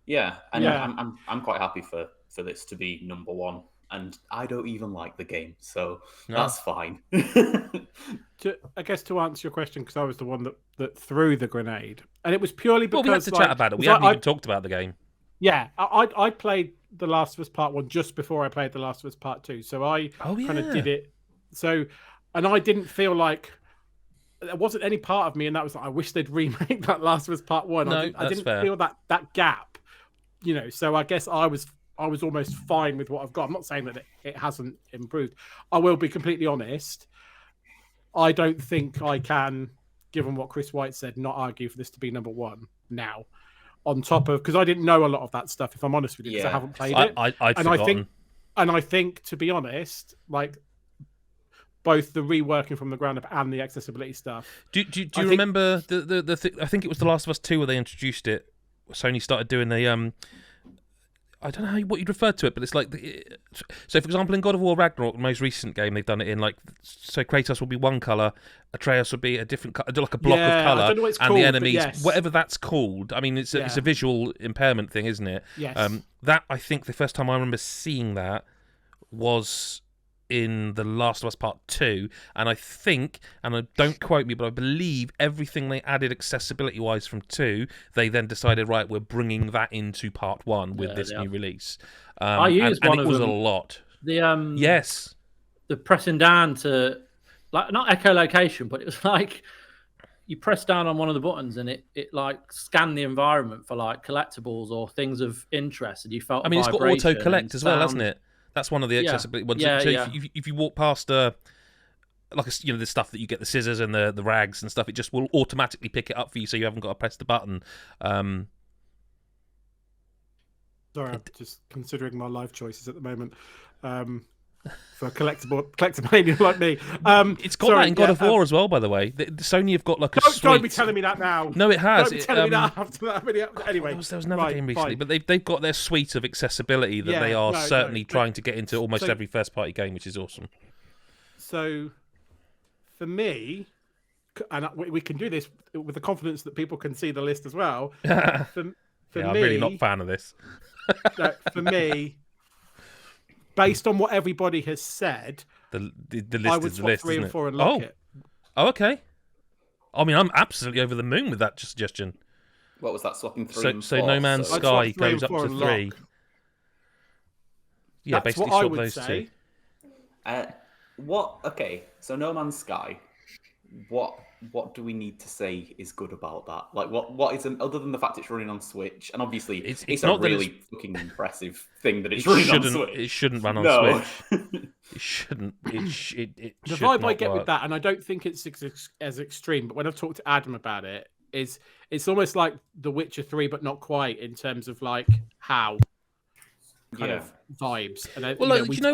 I'm quite happy for this to be number one. And I don't even like the game, so that's fine. I guess to answer your question, because I was the one that threw the grenade, and it was purely because... Well, we had to chat about it. We haven't even talked about the game. Yeah, I played The Last of Us Part 1 just before I played The Last of Us Part 2, so I kind of did it. So, and I didn't feel like... There wasn't any part of me, and that was like, I wish they'd remake that Last of Us Part 1. No, I didn't feel that gap, so I guess I was almost fine with what I've got. I'm not saying that it hasn't improved. I will be completely honest. I don't think I can, given what Chris White said, not argue for this to be number one now. On top of, because I didn't know a lot of that stuff, if I'm honest with you, because I haven't played it. I'd forgotten. I think, to be honest, like both the reworking from the ground up and the accessibility stuff. Do you remember the I think it was The Last of Us 2 where they introduced it. Sony started doing the I don't know what you'd refer to it, but it's like so. For example, in God of War Ragnarok, the most recent game, they've done it in like so Kratos will be one color, Atreus will be a different color, like a block of color, I don't know what it's and called, the enemies, yes. whatever that's called. I mean, it's a visual impairment thing, isn't it? Yes. That I think the first time I remember seeing that was in The Last of Us Part 2, and I think, and don't quote me, but I believe everything they added accessibility-wise from 2, they then decided, right, we're bringing that into Part 1 with this new release. I used one and of it was them. a lot. Yes. The pressing down to, like, not echolocation, but it was like you press down on one of the buttons and it like scanned the environment for like collectibles or things of interest, and you felt. I mean, it's got auto collect as well, hasn't it? That's one of the accessibility ones. Yeah, so if you walk past the stuff that you get, the scissors and the rags and stuff, it just will automatically pick it up for you, so you haven't got to press the button. Sorry, I'm just considering my life choices at the moment. For a collectible like me. It's got that in God of War as well, by the way. Sony have got like a Don't be telling me that now. No, it has. Don't be telling me that after that. Anyway. There was another game recently, but they've got their suite of accessibility that they are certainly trying to get into almost every first-party game, which is awesome. So, for me, and we can do this with the confidence that people can see the list as well. For me, I'm really not a fan of this. For me, based on what everybody has said, the list I would is the list, 3 isn't and it? 4 and lock it. Oh, okay. I mean, I'm absolutely over the moon with that suggestion. What was that, swapping 3 and 4? So No Man's Sky goes up to 3. Yeah, That's basically what I swap would those say. two. Okay, so No Man's Sky, what do we need to say is good about that? Like, what is other than the fact it's running on Switch, and obviously it's a really fucking impressive thing that it's running on Switch. It shouldn't run on Switch. It shouldn't. The vibe I get with that, and I don't think it's as extreme, but when I've talked to Adam about it, is it's almost like The Witcher 3, but not quite in terms of like how kind of vibes. And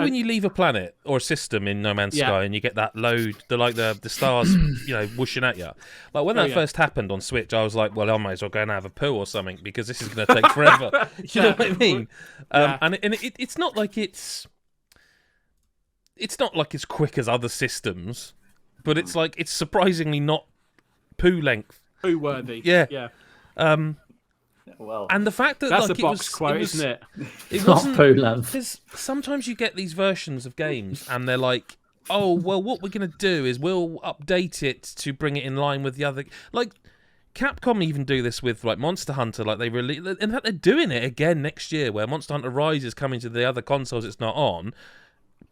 when you leave a planet or a system in No Man's Sky and you get that load, the stars, whooshing at you. Like when that first happened on Switch, I was like, well, I might as well go and have a poo or something because this is going to take forever. You know what I mean? And it's not like it's not like it's quick as other systems, but it's like it's surprisingly not poo length. Poo worthy. Yeah. Well, and the fact that that's a box quote, isn't it? It wasn't poo length. Because sometimes you get these versions of games, and they're like, "Oh, well, what we're going to do is we'll update it to bring it in line with the other." Like Capcom even do this with like Monster Hunter. Like they release, in fact, they're doing it again next year, where Monster Hunter Rise is coming to the other consoles it's not on.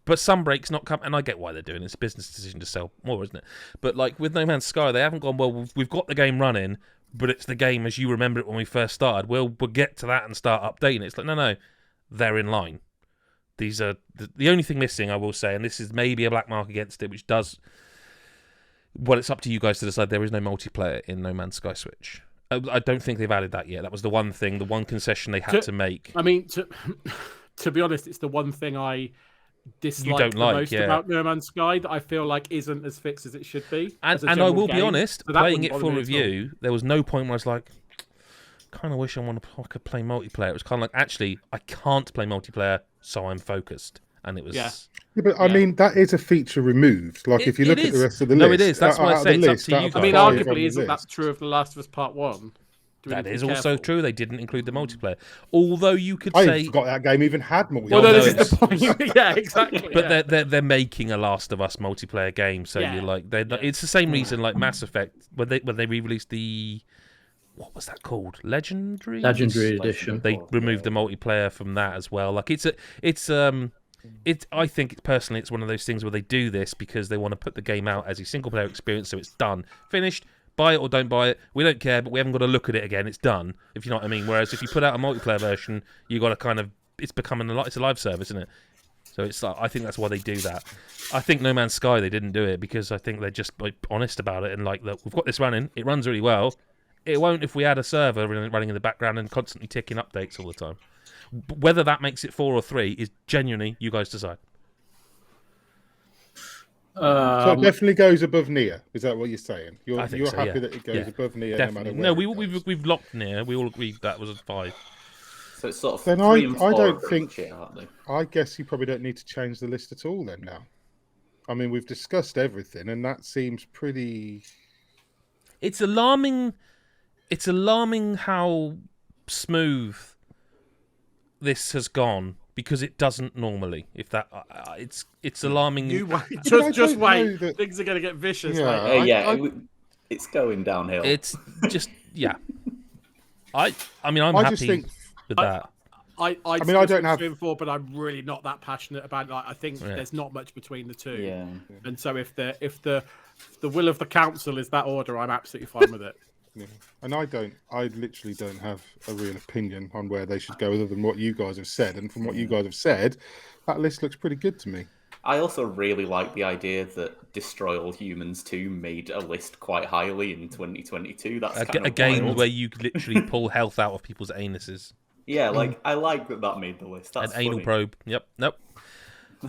But Sunbreak's not come, and I get why they're doing it. It's a business decision to sell more, isn't it? But like with No Man's Sky, they haven't gone, well, we've got the game running, but it's the game as you remember it when we first started. We'll get to that and start updating it. It's like, no, they're in line. These are the only thing missing, I will say, and this is maybe a black mark against it, which does. Well, it's up to you guys to decide. There is no multiplayer in No Man's Sky Switch. I don't think they've added that yet. That was the one thing, the one concession they had to make. I mean, to be honest, it's the one thing I dislike the most about No Man's Sky that I feel like isn't as fixed as it should be. And I will be honest, playing it for review, there was no point where I was like, kind of wish I could play multiplayer. It was kind of like, actually, I can't play multiplayer, so I'm focused. And it was... Yeah, but I mean, that is a feature removed. Like, if you look at the rest of the list... No, it is. That's why I say it's up to you. I mean, arguably, isn't that true of The Last of Us Part 1? That is also true. They didn't include the multiplayer. Although you could say... I forgot that game even had multiplayer. Well, no, this is the point. Yeah, exactly. But they're making a Last of Us multiplayer game, so you're like... It's the same reason like Mass Effect, when they re-released the... What was that called? Legendary Edition. They removed the multiplayer from that as well. Like I think personally it's one of those things where they do this because they want to put the game out as a single player experience, so it's done, finished. Buy it or don't buy it, we don't care, but we haven't got to look at it again. It's done, if you know what I mean. Whereas if you put out a multiplayer version, you got to kind of, it's becoming it's a live service, isn't it? So it's like, I think that's why they do that. I think No Man's Sky, they didn't do it because I think they're just like honest about it and like, look, we've got this running, it runs really well. It won't if we add a server running in the background and constantly ticking updates all the time. Whether that makes it 4 or 3 is genuinely you guys decide. So it definitely goes above Nier. Is that what you're saying? You're happy that it goes above Nier, definitely. no matter where. No, we've locked Nier. We all agreed that was a 5. So it's sort of Then 3 and 4 I don't are pretty think. shit, aren't they? I guess you probably don't need to change the list at all then now. I mean, we've discussed everything, and that seems pretty. It's alarming. It's alarming how smooth this has gone because it doesn't normally. If that, it's alarming. You wait, I just don't wait. know that- Things are going to get vicious. Yeah, later. It's going downhill. It's just I mean, I'm I just happy think. with that. I mean, I don't have. 3 and 4, but I'm really not that passionate about it. Like, I think Yeah. there's not much between the two. Yeah. And so if the will of the council is that order, I'm absolutely fine with it. Yeah. And I literally don't have a real opinion on where they should go other than what you guys have said. And from what you guys have said, that list looks pretty good to me. I also really like the idea that Destroy All Humans 2 made a list quite highly in 2022. That's kind of A game wild. where you could literally pull health out of people's anuses. Yeah, like I like that made the list. That's An anal funny. probe. Yep. Nope.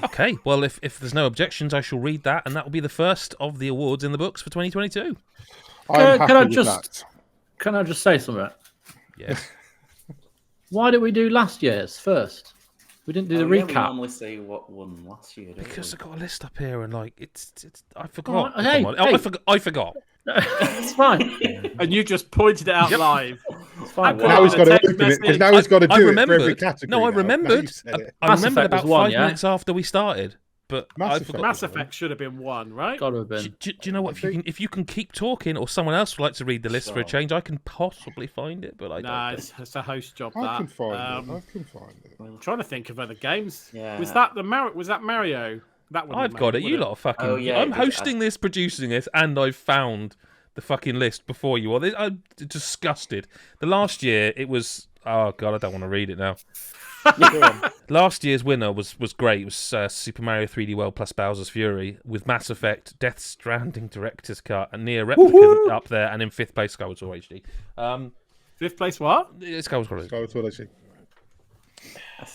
Okay. Well, if there's no objections, I shall read that, and that will be the first of the awards in the books for 2022. I'm happy can I with just that. can I just say something? Yes. Why did we do last year's first? We didn't do the We recap. normally say what won last year. Don't Because we? I got a list up here, and like it's I forgot. Oh, hey, Come on. hey. I forgot. It's fine. And you just pointed it out live. It's fine. Wow. Now he's got to Text open it because message. now he's got to I do it for remembered. every category. No, I now. remembered. Now you said it. I Mass remembered Effect about was one, 5 yeah? minutes after we started, but Mass I Effect forgot. Mass Effect should have been 1, right? Got to have been. Do you know what? If you can keep talking, or someone else would like to read the list for a Sure. change, I can possibly find it, but I Nah, don't. it's a host job. I that. can find it. I can find it. I'm trying to think of other games. Yeah. Was that Mario? That one. I've got it. You lot are fucking. Oh, yeah, I'm it did. hosting this, producing this, and I've found the fucking list before you are. I'm disgusted. The last year it was. Oh god, I don't want to read it now. Last year's winner was great. It was Super Mario 3D World plus Bowser's Fury with Mass Effect, Death Stranding Director's Cut, and Near Replicant up there, and in 5th place Skyward Sword HD. 5th place what? Skyward Sword. So that's what I see.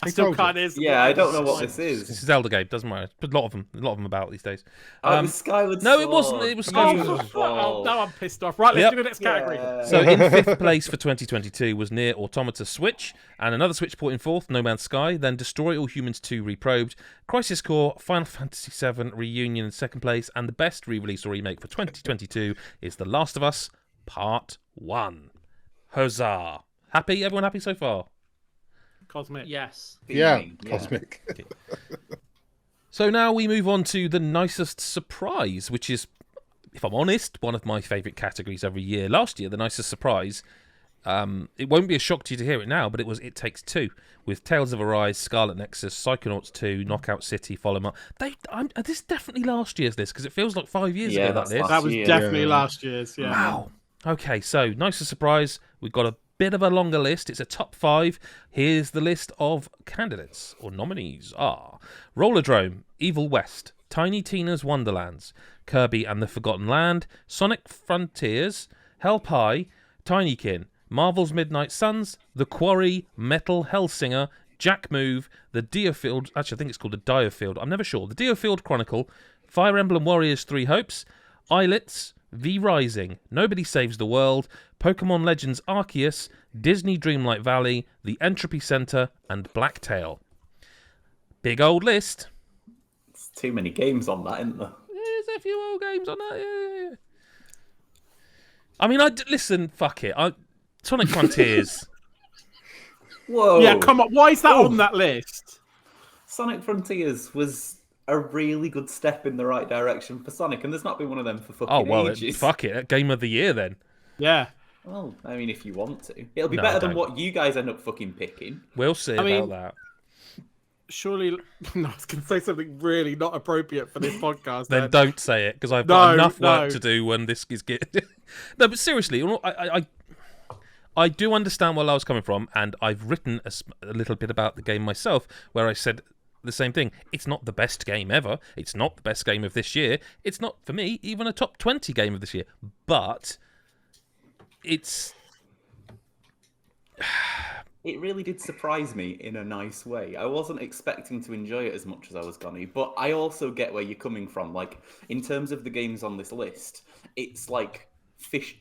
I still can't is. Yeah, I don't know what this This is. is Zelda game. Doesn't matter. But a lot of them about these days. Oh, it was Skyward no, Sword. it wasn't. It was Skyward Oh, Sword. oh, now I'm pissed off. Right, let's Yep. do the next category. So in 5th place for 2022 was Near Automata Switch, and another Switch port in 4th, No Man's Sky, then Destroy All Humans 2 Reprobed, Crisis Core, Final Fantasy VII Reunion in 2nd place, and the best re-release or remake for 2022 is The Last of Us Part 1. Huzzah. Happy? Everyone happy so far? Cosmic. Yes. Yeah, Beaming, cosmic. So now we move on to the nicest surprise, which is, if I'm honest, one of my favourite categories every year. Last year, the nicest surprise, it won't be a shock to you to hear it now, but it was It Takes Two, with Tales of Arise, Scarlet Nexus, Psychonauts 2, Knockout City, Follow Up. This is definitely last year's list, because it feels like 5 years Yeah, ago, that that's list. last That was Yeah. definitely last year's. Yeah. Wow. Okay, so nicest surprise. We've got a bit of a longer list. It's a top 5. Here's the list of candidates or nominees are Rollerdrome, Evil West, Tiny Tina's Wonderlands, Kirby and the Forgotten Land, Sonic Frontiers, Hell Pie, Tinykin, Marvel's Midnight Suns, The Quarry, Metal Hellsinger, Jack Move, The Deerfield. Actually, I think it's called the Diofield. I'm never sure. The Deerfield Chronicle, Fire Emblem Warriors 3 Hopes, Islets, V Rising, Nobody Saves the World, Pokemon Legends Arceus, Disney Dreamlight Valley, The Entropy Center, and Blacktail. Big old list. It's too many games on that, isn't there? There's a few old games on that. Yeah. I mean, listen. Fuck it. Sonic Frontiers. Whoa. Yeah, come on. Why is that on that list? Sonic Frontiers was a really good step in the right direction for Sonic, and there's not been one of them for fucking ages. Fuck it. Game of the year then. Yeah. Well, I mean, if you want to. It'll be No, better I than don't. what you guys end up fucking picking. We'll see mean- about that. Surely, no, I was going to say something really not appropriate for this podcast. Then don't say it, because I've got No, enough work no. to do when this is getting... No, but seriously, I do understand where I was coming from, and I've written a little bit about the game myself, where I said the same thing. It's not the best game ever. It's not the best game of this year. It's not, for me, even a top 20 game of this year. But it's... It really did surprise me in a nice way. I wasn't expecting to enjoy it as much as I was gonna, but I also get where you're coming from. Like, in terms of the games on this list, it's like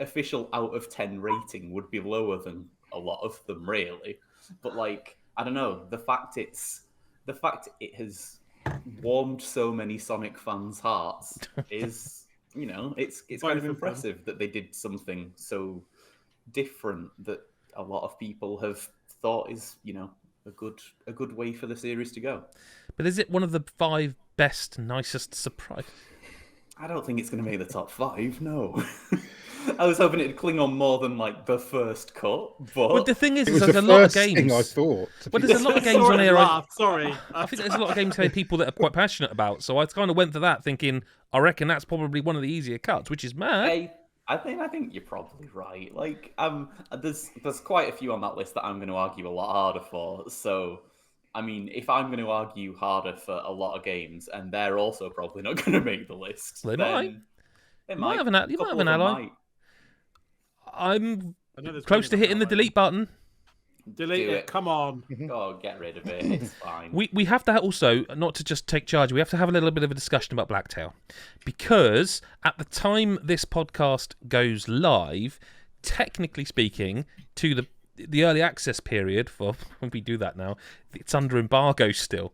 official out of 10 rating would be lower than a lot of them, really. But like, I don't know, the fact it has warmed so many Sonic fans' hearts is, it's kind of impressive that they did something so different that a lot of people have thought is, a good way for the series to go. But is it one of the 5 best, nicest surprise? I don't think it's going to make the top 5. No. I was hoping it'd cling on more than like the first cut, but the thing is, it was there's the a lot of first games. thing I thought. Well, there's a lot of games on here. Sorry, I think there's a lot of games here people that are quite passionate about. So I kind of went for that, thinking I reckon that's probably one of the easier cuts, which is mad. I think you're probably right. Like, there's quite a few on that list that I'm going to argue a lot harder for. So, I mean, if I'm going to argue harder for a lot of games, and they're also probably not going to make the list, They might. You might have an ally. Might. I'm close to hitting the delete button. Delete it. Come on. Oh, get rid of it. It's fine. We have to also, not to just take charge, we have to have a little bit of a discussion about Blacktail. Because at the time this podcast goes live, technically speaking, to the early access period, for when we do that now, it's under embargo still.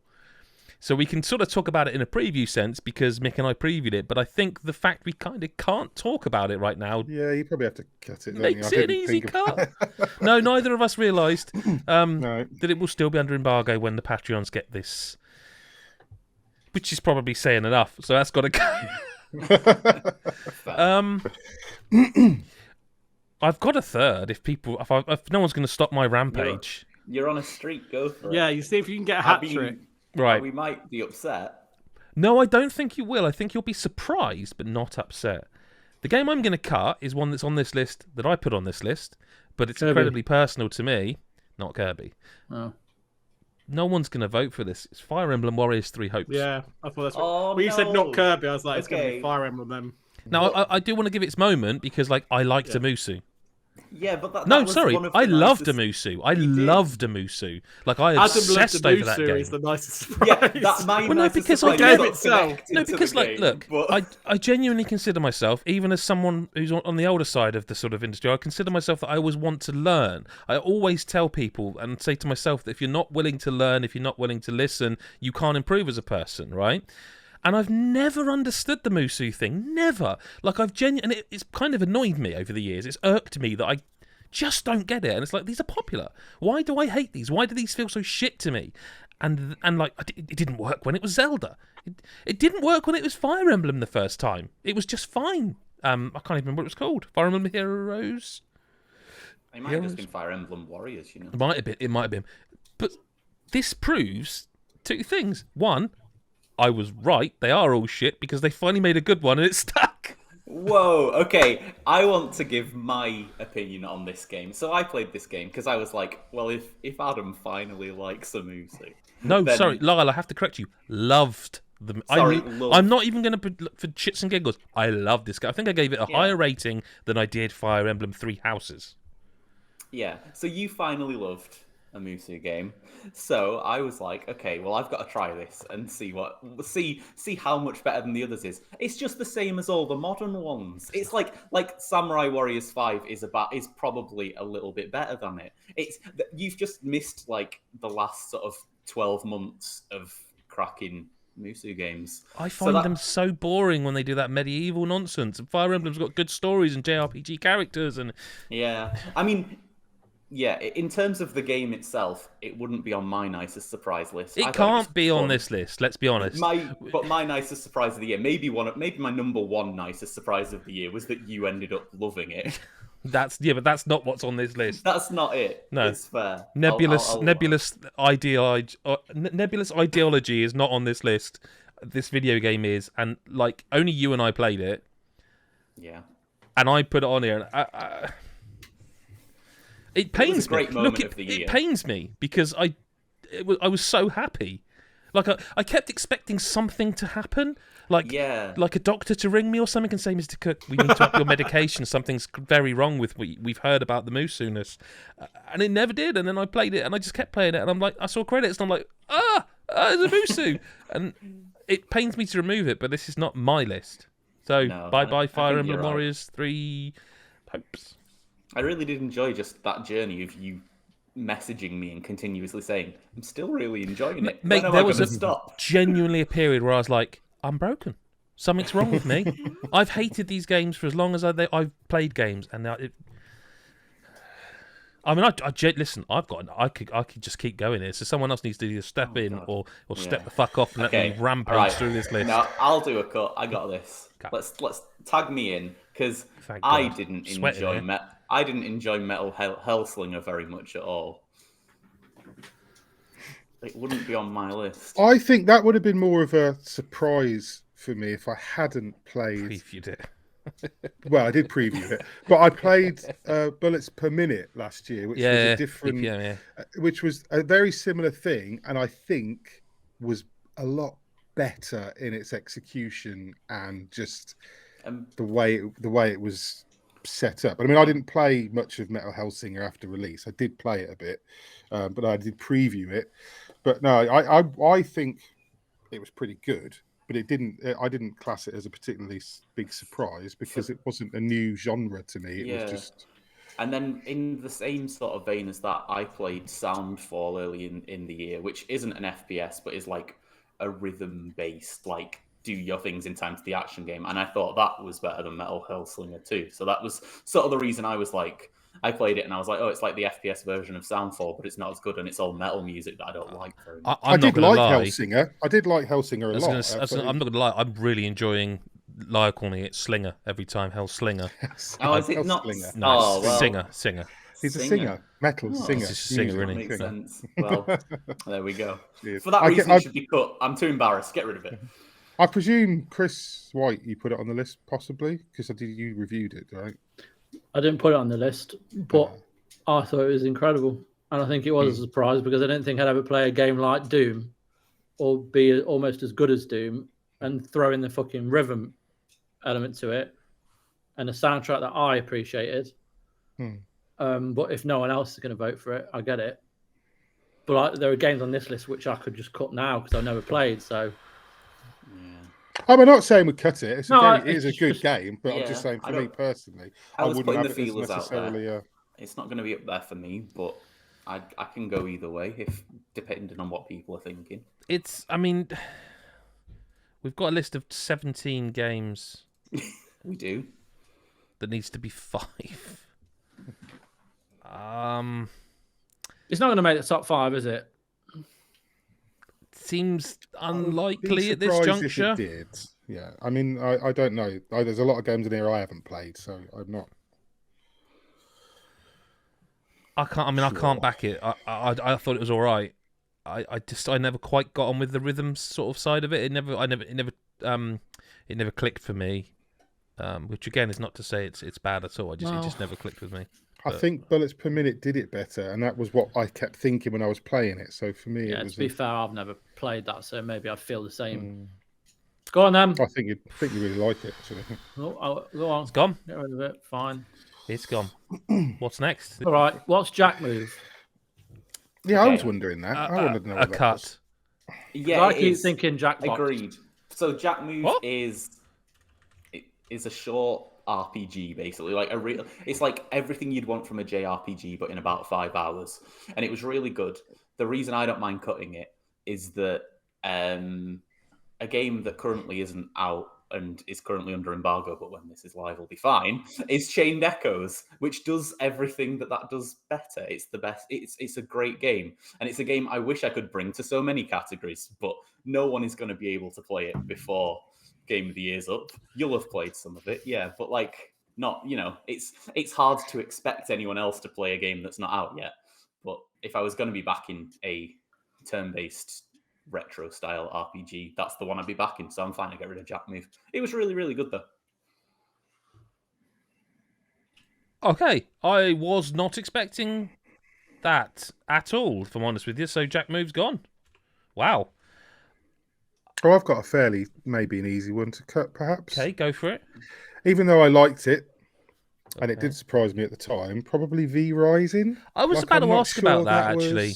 So we can sort of talk about it in a preview sense because Mick and I previewed it, but I think the fact we kind of can't talk about it right now... Yeah, you probably have to cut it. Makes it an easy cut. No, neither of us realised that it will still be under embargo when the Patreons get this. Which is probably saying enough, so that's got to go. I've got a third if no one's going to stop my rampage. You're on a streak, go for it. Yeah, you see if you can get a hat trick. Right. We might be upset. No, I don't think you will. I think you'll be surprised, but not upset. The game I'm going to cut is one that's on this list that I put on this list, but it's incredibly personal to me. Not Kirby. Oh. No one's going to vote for this. It's Fire Emblem Warriors 3 Hopes. Yeah, I thought that's what... When you said not Kirby, I was like, it's going to be Fire Emblem then. Now, I do want to give it its moment because, like, I liked Amusu. Yeah, but that no, was sorry, one of I the loved nicest... Amusu. I loved Amusu. Like, I obsessed over that game. Is the nicest surprise. Yeah, that's my because I gave itself. No, because like, look, but... I genuinely consider myself, even as someone who's on the older side of the sort of industry, I consider myself that I always want to learn. I always tell people and say to myself that if you're not willing to learn, if you're not willing to listen, you can't improve as a person, right? And I've never understood the Musu thing. Never. Like, and it's kind of annoyed me over the years. It's irked me that I just don't get it. And it's like, these are popular. Why do I hate these? Why do these feel so shit to me? And like, it didn't work when it was Zelda. It didn't work when it was Fire Emblem the first time. It was just fine. I can't even remember what it was called. Fire Emblem Heroes? It might have just been Fire Emblem Warriors, you know. It might have been. But this proves two things. One, I was right. They are all shit because they finally made a good one and it stuck. Whoa, okay. I want to give my opinion on this game. So I played this game because I was like, well, if Adam finally likes Amusu. No, then... sorry, Lyle, I have to correct you. Loved the... I'm not even going to... For shits and giggles, I love this game. I think I gave it a higher rating than I did Fire Emblem 3 Houses. Yeah, so you finally loved a Musu game. So I was like, okay, well, I've got to try this and see how much better than the others is. It's just the same as all the modern ones. It's like Samurai Warriors 5 is probably a little bit better than it. You've just missed like the last sort of 12 months of cracking Musu games. I find them so boring when they do that medieval nonsense. And Fire Emblem's got good stories and JRPG characters and I mean. Yeah, in terms of the game itself, it wouldn't be on my nicest surprise list. It can't be on this list, let's be honest. But my nicest surprise of the year, maybe my number one nicest surprise of the year was that you ended up loving it. But that's not what's on this list. That's not it. No, it's fair. Nebulous ideology is not on this list. This video game is, and like only you and I played it. Yeah. And I put it on here. And it pains me. Look, it pains me because I was so happy. Like I kept expecting something to happen, like a doctor to ring me or something and say, "Mr. Cook, we need to up your medication. Something's very wrong with we've heard about the Musu-ness," and it never did. And then I played it, and I just kept playing it, and I'm like, I saw credits, and I'm like, it's a Musu, and it pains me to remove it, but this is not my list. So bye Fire Emblem Warriors 3 Hopes. I really did enjoy just that journey of you messaging me and continuously saying, "I'm still really enjoying it. Mate, When am there I was going to a stop?" genuinely a period where I was like, I'm broken. Something's wrong with me. I've hated these games for as long as I've played games, and now listen. I could just keep going here. So someone else needs to either step in or step the fuck off and let me rampage through this list. Now I'll do a cut. I got this. Okay. Let's tag me in because Thank I God. didn't Sweating enjoy here. I didn't enjoy Metal Hellslinger very much at all. It wouldn't be on my list. I think that would have been more of a surprise for me if I hadn't played. Previewed it. Well, I did preview it, but I played Bullets Per Minute last year, which was a different, which was a very similar thing, and I think was a lot better in its execution and just the way it was set up. I mean, I didn't play much of Metal Hellsinger after release. I did play it a bit, but I did preview it. But no, I think it was pretty good. But I didn't class it as a particularly big surprise because it wasn't a new genre to me. It was just. And then in the same sort of vein as that, I played Soundfall early in the year, which isn't an FPS, but is like a rhythm-based, like, do your things in time to the action game. And I thought that was better than Metal Hellslinger too. So that was sort of the reason I was like, I played it and I was like, oh, it's like the FPS version of Soundfall, but it's not as good and it's all metal music that I don't like very much. I did like Hellsinger. I did like Hellsinger a lot. I'm not going to lie. I'm really enjoying Lyle calling it Slinger every time. Hellslinger. Oh, is it not? Slinger. No, oh, well, Singer. He's a singer. Metal singer. He's just a singer, isn't he? Makes sense. Well, there we go. Cheers. For that reason, it should be cut. I'm too embarrassed. Get rid of it. I presume, Chris White, you put it on the list, possibly? Because you reviewed it, right? I didn't put it on the list, but I thought it was incredible. And I think it was a surprise because I didn't think I'd ever play a game like Doom or be almost as good as Doom and throw in the fucking rhythm element to it and a soundtrack that I appreciated. But if no one else is going to vote for it, I get it. But there are games on this list which I could just cut now because I've never played, so... I'm not saying we cut it. It is a good game, but I'm just saying for me personally, I wouldn't have it as necessarily. It's not going to be up there for me, but I can go either way if depending on what people are thinking. I mean, we've got a list of 17 games. We do. That needs to be 5. It's not going to make the top 5, is it? Seems unlikely at this juncture. If it did. Yeah, I mean, I don't know. There's a lot of games in here I haven't played, so I'm not. I can't back it. I thought it was all right. I never quite got on with the rhythm sort of side of it. It never clicked for me. Which again is not to say it's bad at all. It just never clicked with me. I think Bullets Per Minute did it better, and that was what I kept thinking when I was playing it. So for me, it was. To be fair, I've never played that, so maybe I'd feel the same. Go on, then. I think you really like it. Actually. Go on. It's gone. Get rid of it. Fine. It's gone. What's next? All right. What's Jack move? Yeah, I was wondering that. I wanted to know. A cut. Yeah, I keep thinking Jackbox. Agreed. So Jack Move is a short RPG, basically, like it's like everything you'd want from a JRPG, but in about 5 hours, and it was really good. The reason I don't mind cutting it is that a game that currently isn't out and is currently under embargo, but when this is live will be fine, is Chained Echoes, which does everything that does better. It's the best. It's a great game, and it's a game I wish I could bring to so many categories, but no one is going to be able to play it before Game of the Year's up. You'll have played some of it, yeah, but like not, it's hard to expect anyone else to play a game that's not out yet. But if I was going to be backing a turn-based retro style RPG, that's the one I'd be backing. So I'm fine to get rid of Jack Move. It was really, really good though. Okay, I was not expecting that at all, if I'm honest with you. So Jack Move's gone. Wow. Oh, I've got maybe an easy one to cut, perhaps. Okay, go for it. Even though I liked it, and it did surprise me at the time, probably V-Rising. I was about to ask about that, actually.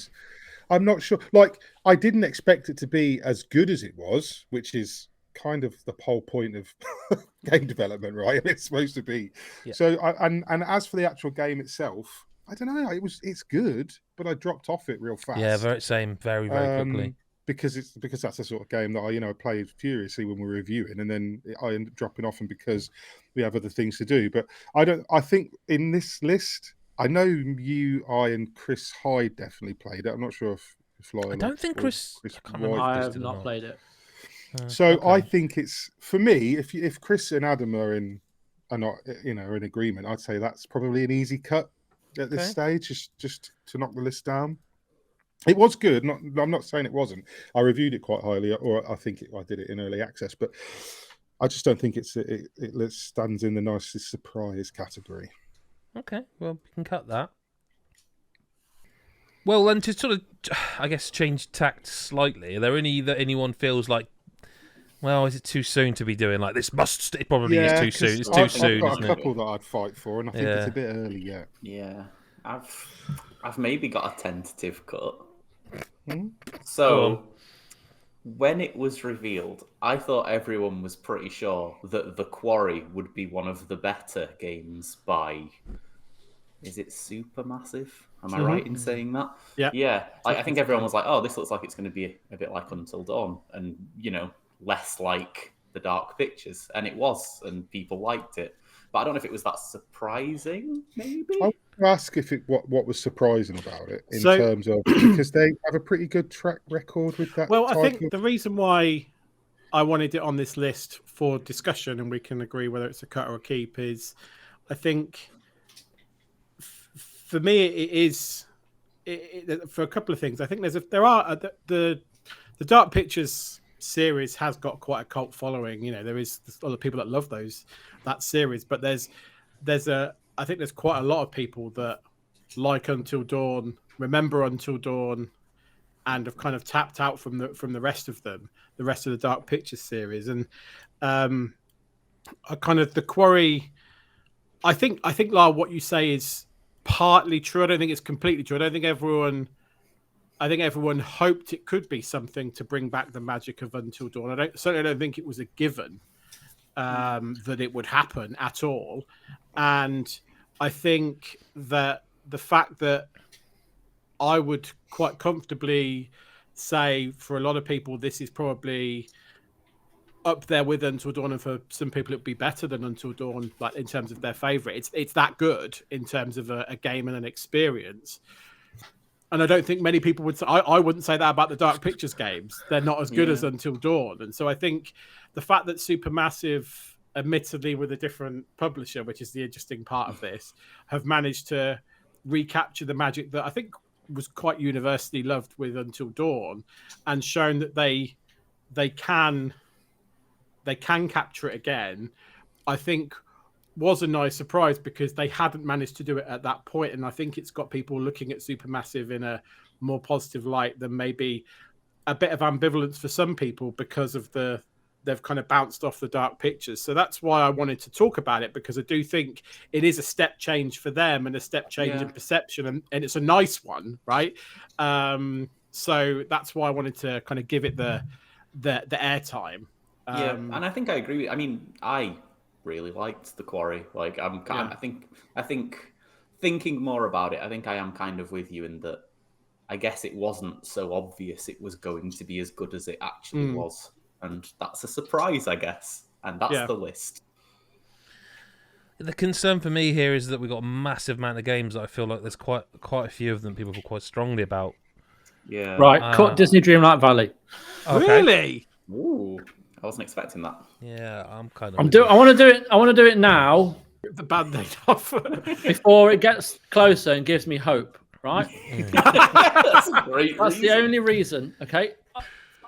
I'm not sure. Like, I didn't expect it to be as good as it was, which is kind of the whole point of game development, right? It's supposed to be. Yeah. So, and as for the actual game itself, I don't know. It's good, but I dropped off it real fast. Yeah, very quickly. Because that's the sort of game that I played furiously when we were reviewing, and then I end up dropping off, and because we have other things to do. But I think in this list, I know you, I, and Chris Hyde definitely played it. I'm not sure if Lyle. I don't think Chris. I have not played it. So okay. I think it's, for me, if Chris and Adam are in agreement, I'd say that's probably an easy cut at this stage, just to knock the list down. It was good. I'm not saying it wasn't. I reviewed it quite highly, or I think I did it in early access, but I just don't think it stands in the nicest surprise category. Okay, well, we can cut that. Well, then to sort of, I guess, change tact slightly, are there any that anyone feels like, well, is it too soon to be doing like this? It probably is too soon. It's too soon. I've got a couple that I'd fight for, and I think it's a bit early yet. Yeah, I've maybe got a tentative cut. So, when it was revealed, I thought everyone was pretty sure that The Quarry would be one of the better games by... Is it Supermassive? Am I right in saying that? Yeah. Yeah. I think everyone was like, oh, this looks like it's going to be a bit like Until Dawn and, less like The Dark Pictures. And it was, and people liked it. But I don't know if it was that surprising, maybe? I would ask what was surprising about it in terms of, because they have a pretty good track record with that. Well, I think the reason why I wanted it on this list for discussion, and we can agree whether it's a cut or a keep, is I think for me it is for a couple of things. I think the Dark Pictures series has got quite a cult following. There is a lot of people that love that series, but I think there's quite a lot of people that like Until Dawn, remember Until Dawn, and have kind of tapped out from the rest of them, the rest of the Dark Pictures series. And I kind of, The Quarry, I think Lyle, what you say is partly true. I don't think it's completely true. I think everyone hoped it could be something to bring back the magic of Until Dawn. I certainly don't think it was a given that it would happen at all. And I think that the fact that I would quite comfortably say for a lot of people, this is probably up there with Until Dawn, and for some people it'd be better than Until Dawn, like in terms of their favorite. It's that good in terms of a game and an experience. And I don't think many people would say, I wouldn't say that about the Dark Pictures games. They're not as good as Until Dawn. And so I think the fact that Supermassive, admittedly with a different publisher, which is the interesting part of this, have managed to recapture the magic that I think was quite universally loved with Until Dawn, and shown that they can capture it again, I think was a nice surprise, because they hadn't managed to do it at that point. And I think it's got people looking at Supermassive in a more positive light than maybe a bit of ambivalence for some people, because of they've kind of bounced off the Dark Pictures. So that's why I wanted to talk about it, because I do think it is a step change for them and a step change in perception, and it's a nice one, right? So that's why I wanted to kind of give it the airtime. And I think I agree. I mean, I really liked The Quarry. Like, I think thinking more about it, I think I am kind of with you in that. I guess it wasn't so obvious it was going to be as good as it actually was. And that's a surprise, I guess. And that's the list. The concern for me here is that we've got a massive amount of games that I feel like there's quite a few of them people feel quite strongly about. Yeah. Right, cut Disney Dreamlight Valley. Okay. Really? Ooh, I wasn't expecting that. Yeah, I'm kind of... I want to do it now. The Band-Aid off. Before it gets closer and gives me hope, right? That's a great That's reason. the only reason, okay?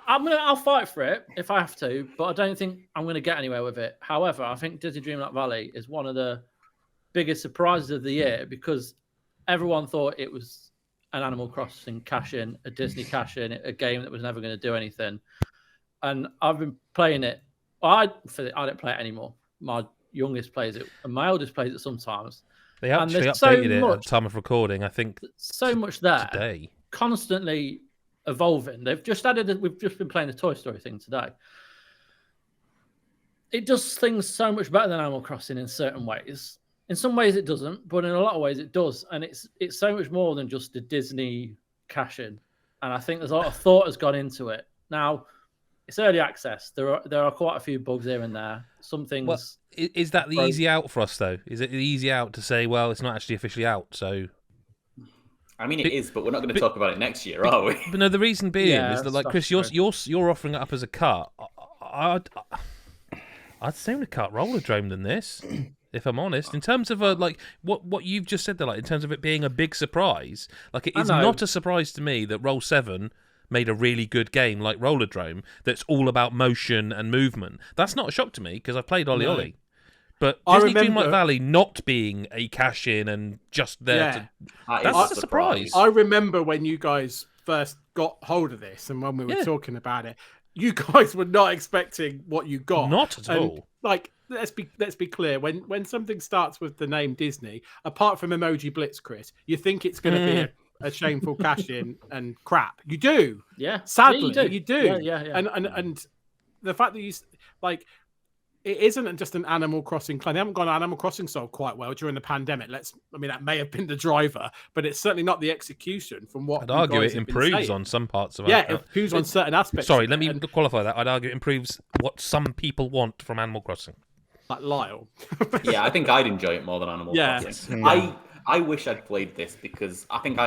I'll fight for it if I have to, but I don't think I'm going to get anywhere with it. However, I think Disney Dreamlight Valley is one of the biggest surprises of the year, because everyone thought it was an Animal Crossing cash-in, a Disney cash-in, a game that was never going to do anything. And I've been playing it. I don't play it anymore. My youngest plays it, and my oldest plays it sometimes. They actually updated it at the time of recording, I think. So much there. Today. Constantly evolving. They've just added. We've just been playing the Toy Story thing today. It does things so much better than Animal Crossing in certain ways. in some ways it doesn't, but in a lot of ways it does, and it's so much more than just a Disney cash-in. And I think there's a lot of thought has gone into it. Now, it's early access. There are quite a few bugs here and there. Some things. Well, is that the easy out for us though? Is it the easy out to say, well, it's not actually officially out, so? I mean, it is, but we're not going to talk about it next year, are we? But no, the reason being is that, like, Chris, you're offering it up as a cut. I'd sooner cut Rollerdrome than this, if I'm honest. In terms of like what you've just said there, like in terms of it being a big surprise, like it is not a surprise to me that Roll 7 made a really good game like Rollerdrome that's all about motion and movement. That's not a shock to me because I've played Ollie Ollie. But Disney Dreamlight Valley not being a cash-in and just there to... That's a surprise. I remember when you guys first got hold of this and when we were talking about it, you guys were not expecting what you got. Not at all. Like, let's be clear. When something starts with the name Disney, apart from Emoji Blitz, Chris, you think it's going to be a shameful cash-in and crap. You do. Yeah. Sadly, yeah, you do. Yeah. And the fact that you... like. It isn't just an Animal Crossing clan. They haven't gone Animal Crossing sold quite well during the pandemic. That may have been the driver, but it's certainly not the execution from what I'd argue it improves on some parts of it. Yeah, it improves on certain aspects. Sorry, let me qualify that. I'd argue it improves what some people want from Animal Crossing. Like Lyle. Yeah, I think I'd enjoy it more than Animal Crossing. Yeah. I wish I'd played this because I think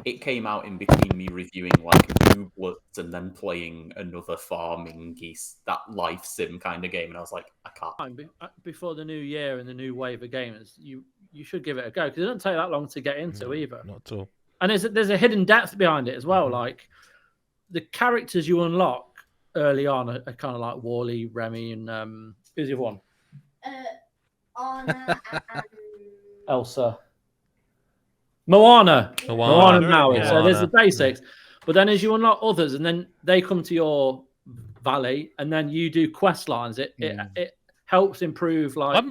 it came out in between me reviewing like nebulous and then playing another farming geese, that life sim kind of game, and I was like, I can't. Before the new year and the new wave of gamers, you should give it a go because it doesn't take that long to get into either. Not at all. And there's a hidden depth behind it as well. Like the characters you unlock early on are kind of like Wally, Remy, and who's the other one? Anna and Elsa. Moana Maui. Yeah. So there's the basics. But then as you unlock others and then they come to your valley and then you do quest lines, it helps improve I'm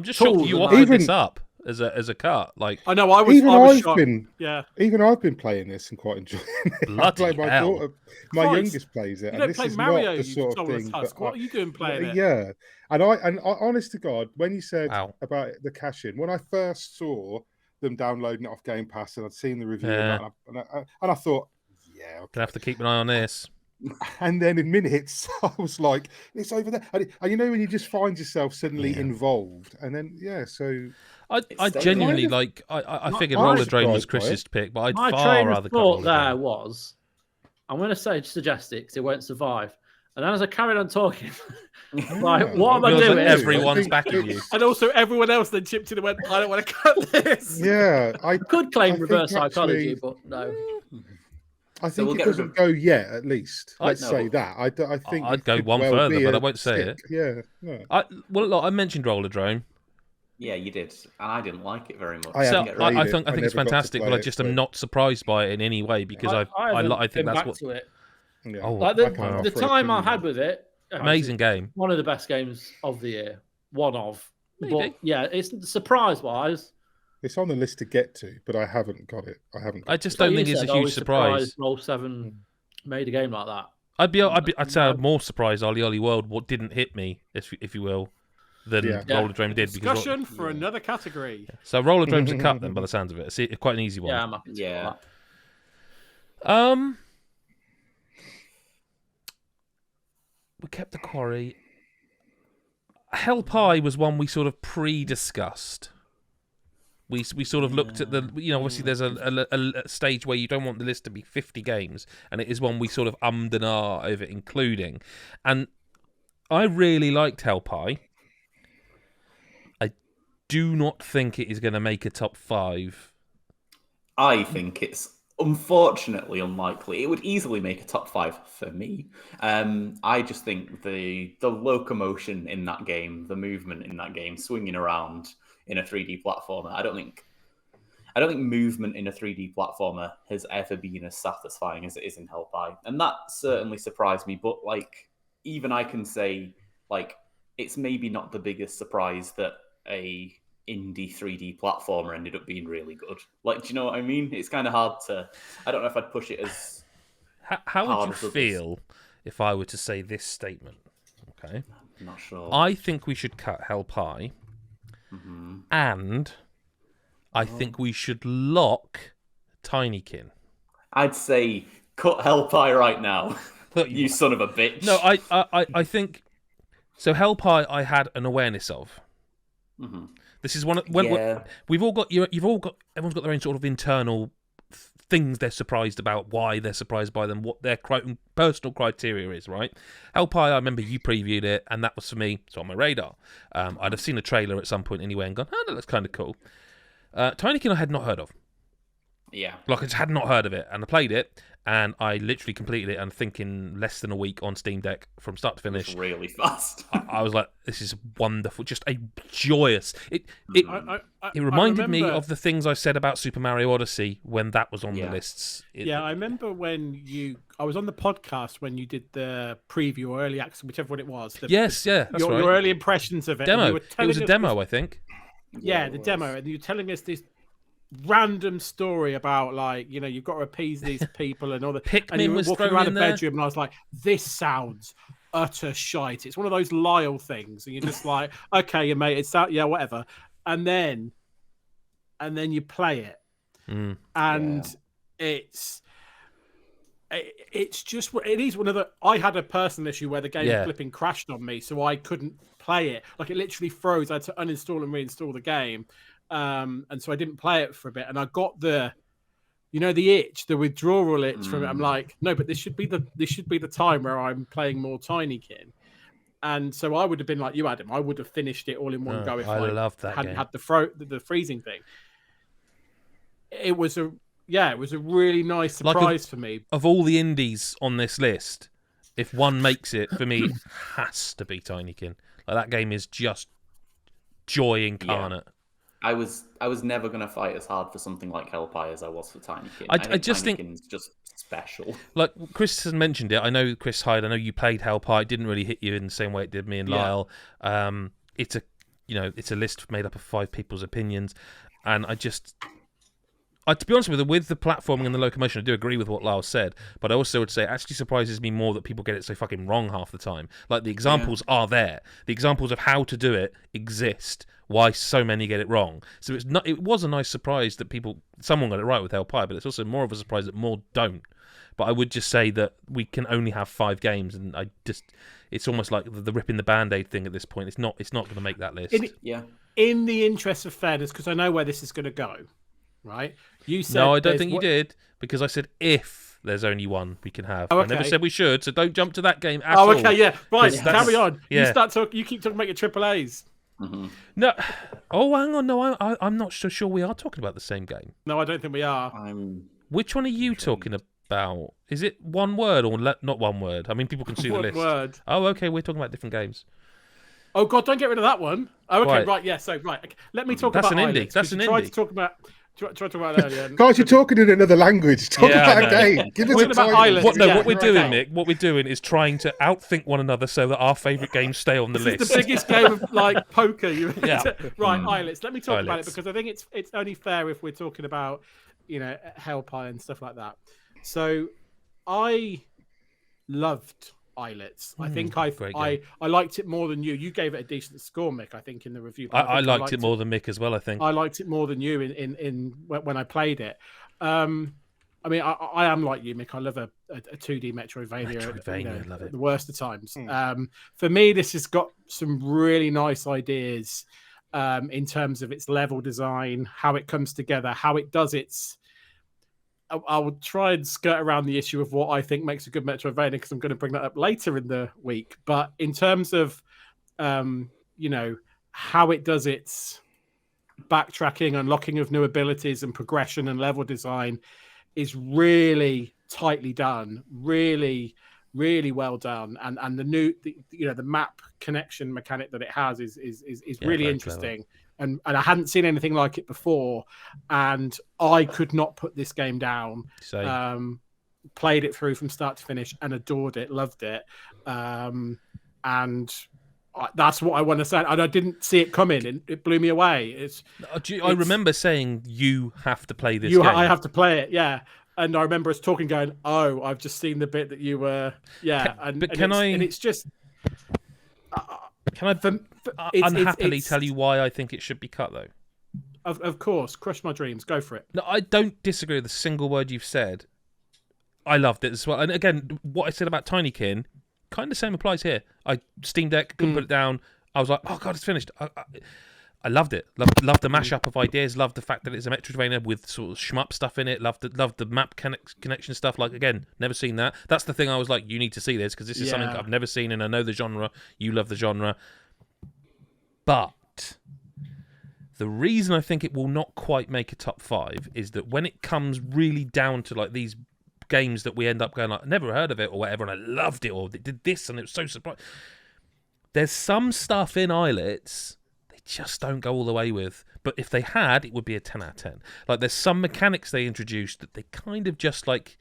just shocked you offered this up as a cut. Like I know I was shocked. Even I've been playing this and quite enjoying it. Bloody my hell. daughter, my youngest plays it. You don't play Mario, not the sort of thing. What are you doing playing it? Yeah. And I honest to God, when you said about the cash-in, when I first saw them downloading it off Game Pass and I'd seen the review and I thought, gonna have to keep an eye on this. And then in minutes, I was like, it's over there. And you know when you just find yourself suddenly involved, and then so I genuinely like. I figured Rollerdrome was Chris's pick, but I'd far rather. My thought there was, I'm going to suggest it because it won't survive. And then as I carried on talking, like, what am I doing? Everyone's backing you. And also everyone else then chipped in and went, I don't want to cut this. Yeah, I could claim reverse psychology, but no. I think it doesn't go yet, at least. Let's say that. I think I'd go one further, but I won't say it. Yeah. No. I mentioned Rollerdrome. Yeah, you did, and I didn't like it very much. I think it's fantastic, but I just am not surprised by it in any way because I think that's what. To it. Yeah. Like the time I had with it, amazing game. One of the best games of the year. One of. Maybe. But yeah, it's surprise-wise. It's on the list to get to, but I haven't got it. I just don't think it's a huge surprise. Roll 7 made a game like that. I'd say I'm more surprised Ollie Ollie World didn't hit me, if you will, than Rollerdrome did. Discussion for another category. So Rollerdrome's a cut then, by the sounds of it. It's quite an easy one. Yeah, I'm happy to that. We kept the quarry. Hell Pie was one we sort of pre-discussed. We sort of looked at the, obviously there's a stage where you don't want the list to be 50 games, and it is one we sort of ummed and ah over including. And I really liked Hell Pie. I do not think it is going to make a top 5. I think it's unfortunately unlikely. It would easily make a top 5 for me. I just think the locomotion in that game, the movement in that game, swinging around in a 3D platformer, I don't think movement in a 3D platformer has ever been as satisfying as it is in Hell Pie, and that certainly surprised me. But like, even I can say, like, it's maybe not the biggest surprise that a indie 3D platformer ended up being really good. Like, do you know what I mean? It's kind of hard to. I don't know if I'd push it as. How would you feel if I were to say this statement? Okay, I'm not sure. I think we should cut Hell Pie. Mm-hmm. And I think we should lock Tinykin. I'd say cut Hellpie right now. Look, You son of a bitch. No, I think so. Hellpie, I had an awareness of. Mm-hmm. This is one of we've all got everyone's got their own sort of internal things they're surprised about, why they're surprised by them, what their personal criteria is, right? Hellpie, I remember you previewed it, and that was for me. It's on my radar. I'd have seen a trailer at some point anyway and gone, oh, that looks kind of cool. Tinykin I had not heard of. Yeah. Like, I just had not heard of it, and I played it, and I literally completed it, and I think in less than a week on Steam Deck from start to finish. It's really fast. I was like, this is wonderful. Just a joyous... It reminded me of the things I said about Super Mario Odyssey when that was on the lists. I remember when I was on the podcast when you did the preview or early access, whichever one it was. That's right. Your early impressions of it. Demo. It was a demo, I think. Yeah, the demo. And you were telling us this random story about, like, you know, you've got to appease these people and all that. Pikmin and you were was walking thrown around in the there. bedroom, and I was like, this sounds utter shite. It's one of those Lyle things, and you're just like, okay, you mate, it's that, yeah, whatever. And then you play it, and it's just, it is one of the. I had a personal issue where the game flipping crashed on me, so I couldn't play it. Like, it literally froze. I had to uninstall and reinstall the game. And so I didn't play it for a bit, and I got the itch, the withdrawal itch from it. I'm like, no, but this should be the time where I'm playing more Tinykin. And so I would have been like you, Adam. I would have finished it all in one go if I hadn't had the freezing thing. It was a really nice surprise for me. Of all the indies on this list, if one makes it, for me, it has to be Tinykin. Like, that game is just joy incarnate. Yeah. I was never going to fight as hard for something like Hellpie as I was for Tinykin. I just think Tinykin's just special. Like Chris has mentioned it. I know, Chris Hyde, I know you played Hellpie. It didn't really hit you in the same way it did me and Lyle. It's a list made up of 5 people's opinions, and to be honest with the platforming and the locomotion, I do agree with what Lyle said, but I also would say it actually surprises me more that people get it so fucking wrong half the time. Like, the examples are there. The examples of how to do it exist. Why so many get it wrong. So it was a nice surprise that someone got it right with Hellpie, but it's also more of a surprise that more don't. But I would just say that we can only have 5 games, and it's almost like the ripping the Band-Aid thing at this point. It's not going to make that list. In the interest of fairness, because I know where this is going to go, right? You said no, I don't think you did, because I said if there's only one we can have. I never said we should, so don't jump to that game at all. Okay, yeah, right. Carry on. Yeah. You keep talking about your triple A's. Mm-hmm. No, hang on. No, I'm not so sure we are talking about the same game. No, I don't think we are. Which one are you talking about? Is it one word or not one word? I mean, people can see the list. Word. Oh, okay. We're talking about different games. Oh God, don't get rid of that one. Oh, okay, right. Yeah. So right. Okay. Let me talk about an indie. That's an indie. Tried to talk about. Try to talk about earlier. Guys, you're talking in another language. Talk about a game. Give us a title. What we're doing, Nick, what we're doing is trying to outthink one another so that our favourite games stay on the list. It's the biggest game of, like, poker. Right, Islets. Let me talk about it, because I think it's only fair if we're talking about, Hellpie and stuff like that. So, I loved Islets. I think I liked it more than you. You gave it a decent score, Mick, I think, in the review. I liked it more than Mick as well, I think. I liked it more than you in when I played it. I mean, I am like you, Mick. I love a 2D Metroidvania. I love it. The worst of times. For me, this has got some really nice ideas in terms of its level design, how it comes together, how it does its... I will try and skirt around the issue of what I think makes a good Metroidvania, because I'm going to bring that up later in the week. But in terms of, how it does its backtracking, unlocking of new abilities, and progression and level design is really tightly done, really, really well done. And the map connection mechanic that it has is really interesting. Clever. And I hadn't seen anything like it before, and I could not put this game down. Played it through from start to finish and adored it, loved it, and that's what I want to say. And I didn't see it coming, and it blew me away. I remember saying you have to play this game. I have to play it, yeah. And I remember us talking, going, "Oh, I've just seen the bit that you were, yeah." And it's just. Can I unhappily tell you why I think it should be cut, though? Of course, crush my dreams. Go for it. No, I don't disagree with a single word you've said. I loved it as well. And again, what I said about Tinykin, kind of same applies here. Steam Deck, couldn't put it down. I was like, oh god, it's finished. I loved it. Loved the mashup of ideas. Loved the fact that it's a Metroidvania with sort of shmup stuff in it. Loved the map connection stuff. Like, again, never seen that. That's the thing I was like, you need to see this because this is something I've never seen and I know the genre. You love the genre. But the reason I think it will not quite make a top 5 is that when it comes really down to like these games that we end up going like, I never heard of it or whatever, and I loved it, or they did this and it was so surprising. There's some stuff in Islets just don't go all the way with. But if they had, it would be a 10 out of 10. Like, there's some mechanics they introduced that they kind of just like...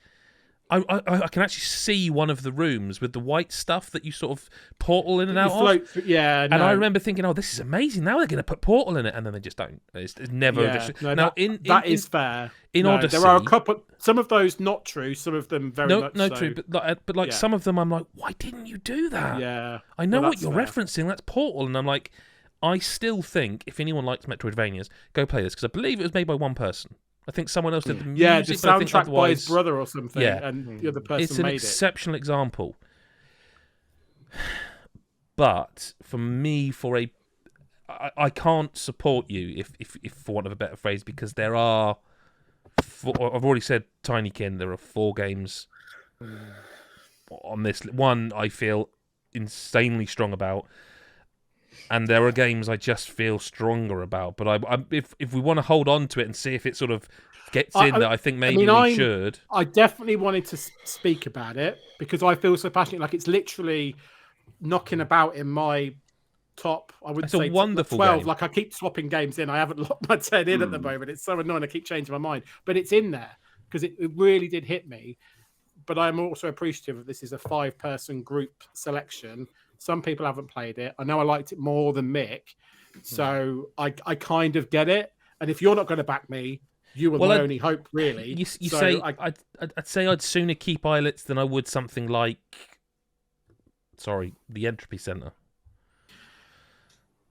I can actually see one of the rooms with the white stuff that you sort of portal in and out of. Yeah, and I remember thinking, oh, this is amazing. Now they're going to put portal in it. And then they just don't. It's never... that is fair. In Odyssey... There are a couple... Some of those not true. Some of them very much so. true. But like some of them, I'm like, why didn't you do that? Yeah. I know what you're referencing. That's portal. And I'm like... I still think if anyone likes Metroidvanias, go play this because I believe it was made by one person. I think someone else did the music. Yeah, the soundtrack by his brother or something. Yeah, and the other person made it. It's an exceptional example. But for me, I can't support you if for want of a better phrase, because there are. I've already said Tinykin. There are 4 games on this one I feel insanely strong about. And there are games I just feel stronger about. But if we want to hold on to it and see if it sort of gets in there, I think maybe we should. I definitely wanted to speak about it because I feel so passionate. Like, it's literally knocking about in my top, I would say, a wonderful 12. game. Like, I keep swapping games in. I haven't locked my 10 in at the moment. It's so annoying. I keep changing my mind. But it's in there because it really did hit me. But I'm also appreciative of this is a 5-person group selection. Some people haven't played it. I know I liked it more than Mick. So I kind of get it. And if you're not going to back me, you were my only hope, really. You say I'd say I'd sooner keep Islets than I would something like, the Entropy Center.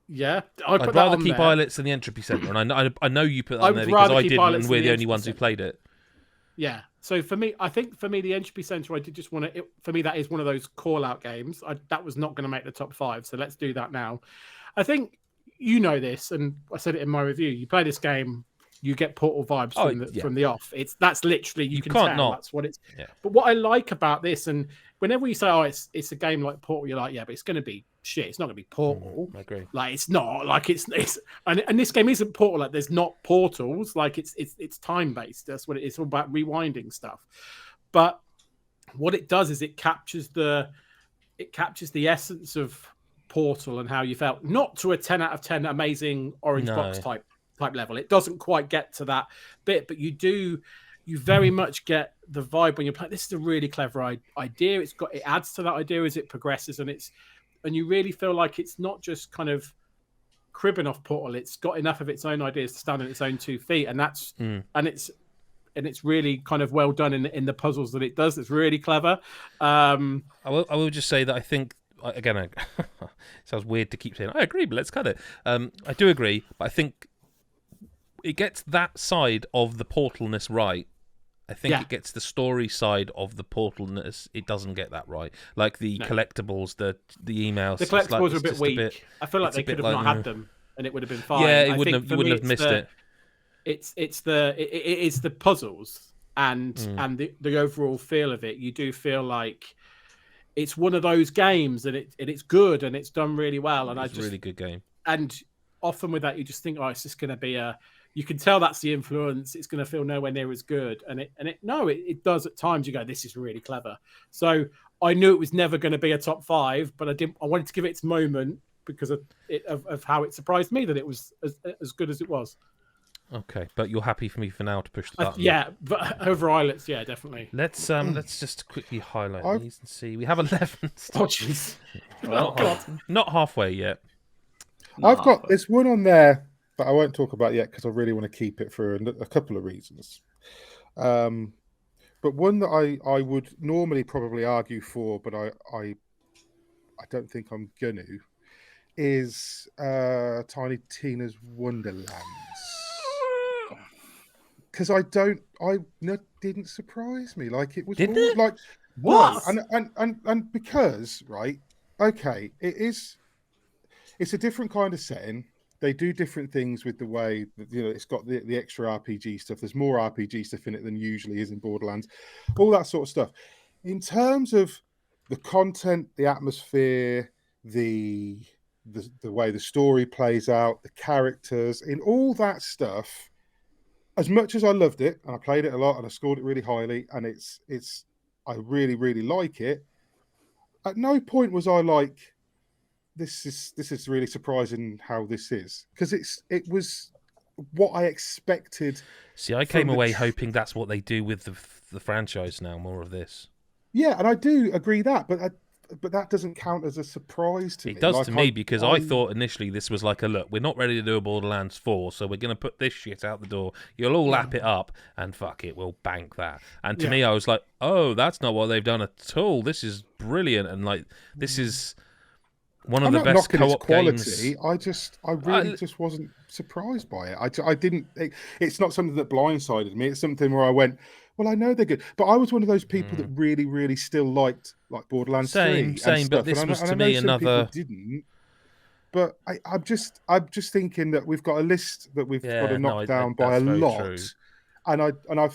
Yeah, I'd rather keep Islets than the Entropy Center, and I know you put that on there because I didn't, and we're the only ones who played it. Yeah. So for me, I think the Entropy Center, I did just want to. For me, that is one of those call-out games. That was not going to make the top 5, so let's do that now. I think you know this, and I said it in my review. You play this game, you get Portal vibes from the off. That's literally you can can't tell not. That's what it's. Yeah. But what I like about this, and whenever you say, "Oh, it's a game like Portal," you're like, "Yeah, but it's going to be shit. It's not going to be Portal." I agree. Like, it's not like it's and this game isn't Portal. Like, there's not portals. Like, it's time based. That's what it's all about, rewinding stuff. But what it does is it captures the essence of Portal and how you felt. Not to a 10 out of 10 amazing orange box type level. It doesn't quite get to that bit, but you very much get the vibe when you're playing. This is a really clever idea. It adds to that idea as it progresses, and you really feel like it's not just kind of cribbing off Portal. It's got enough of its own ideas to stand on its own 2 feet, and it's really kind of well done in the puzzles that it does. It's really clever. I will just say that I think, again, it sounds weird to keep saying I agree, but let's cut it. I do agree, but I think it gets that side of the Portalness right. I think it gets the story side of the Portalness. It doesn't get that right. Like the collectibles, the emails. The collectibles are a bit weak. I feel like they could have not had them, and it would have been fine. Yeah, you wouldn't have missed it. It is the puzzles and the overall feel of it. You do feel like it's one of those games, and it's good and it's done really well. And it's a really good game. And often with that, you just think, oh, it's just going to be a. You can tell that's the influence. It's going to feel nowhere near as good, and it does at times. You go, this is really clever. So I knew it was never going to be a top 5, but I wanted to give it its moment because of how it surprised me that it was as good as it was. Okay, but you're happy for me for now to push the button. Yeah, but over Islets, yeah, definitely. Let's just quickly highlight these and see. We have 11. Oh, jeez. Well, not halfway yet. I've got this one on there that I won't talk about yet because I really want to keep it for a couple of reasons. But one that I would normally probably argue for, but I don't think I'm gonna, is Tiny Tina's Wonderlands. because didn't surprise me. Like it was Didn't all it? like What? no, and because right, okay, it's a different kind of setting. They do different things with the way that, it's got the extra RPG stuff. There's more RPG stuff in it than usually is in Borderlands, all that sort of stuff. In terms of the content, the atmosphere, the way the story plays out, the characters, in all that stuff, as much as I loved it and I played it a lot and I scored it really highly, and it's I really, really like it. At no point was I like, this is really surprising how this is, because it was what I expected. See, I came away hoping that's what they do with the franchise now, more of this. Yeah, and I do agree that, but that doesn't count as a surprise to me. It does to me, because I thought initially this was like look, we're not ready to do a Borderlands 4, so we're going to put this shit out the door. You'll all lap it up, and fuck it, we'll bank that. And to me, I was like, oh, that's not what they've done at all. This is brilliant, and like this is one of the best co-op games. I really just wasn't surprised by it. I didn't. It's not something that blindsided me. It's something where I went, well, I know they're good, but I was one of those people that really, really still liked like Borderlands 3. Same. But this was to me another. Didn't. But I'm just thinking that we've got a list that we've got to knock down by a lot, true. and I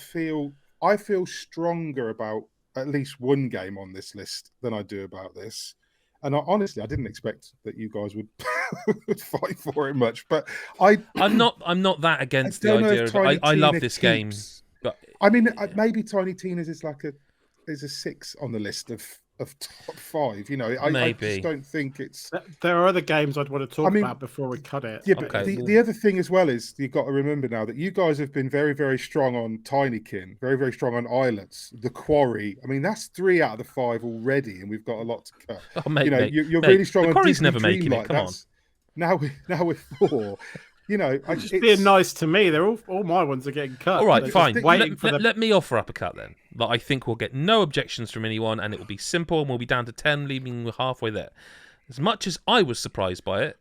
feel stronger about at least one game on this list than I do about this. And honestly, I didn't expect that you guys would fight for it much. But I'm not that against the idea of it. I love this game. But I mean, maybe Tiny Tina's is like a 6 on the list of top 5. I just don't think it's. There are other games I'd want to talk about before we cut it. Yeah, but the other thing as well is you've got to remember now that you guys have been very, very strong on Tinykin, very, very strong on Islets, The Quarry. I mean, that's 3 out of the 5 already, and we've got a lot to cut. Oh, mate, you're really strong on Quarry's never making it. Come on. Now we're 4. Just being nice to me. They're all my ones are getting cut. All right, fine. Let me offer up a cut then. That I think we'll get no objections from anyone, and it will be simple, and we'll be down to 10, leaving halfway there. As much as I was surprised by it,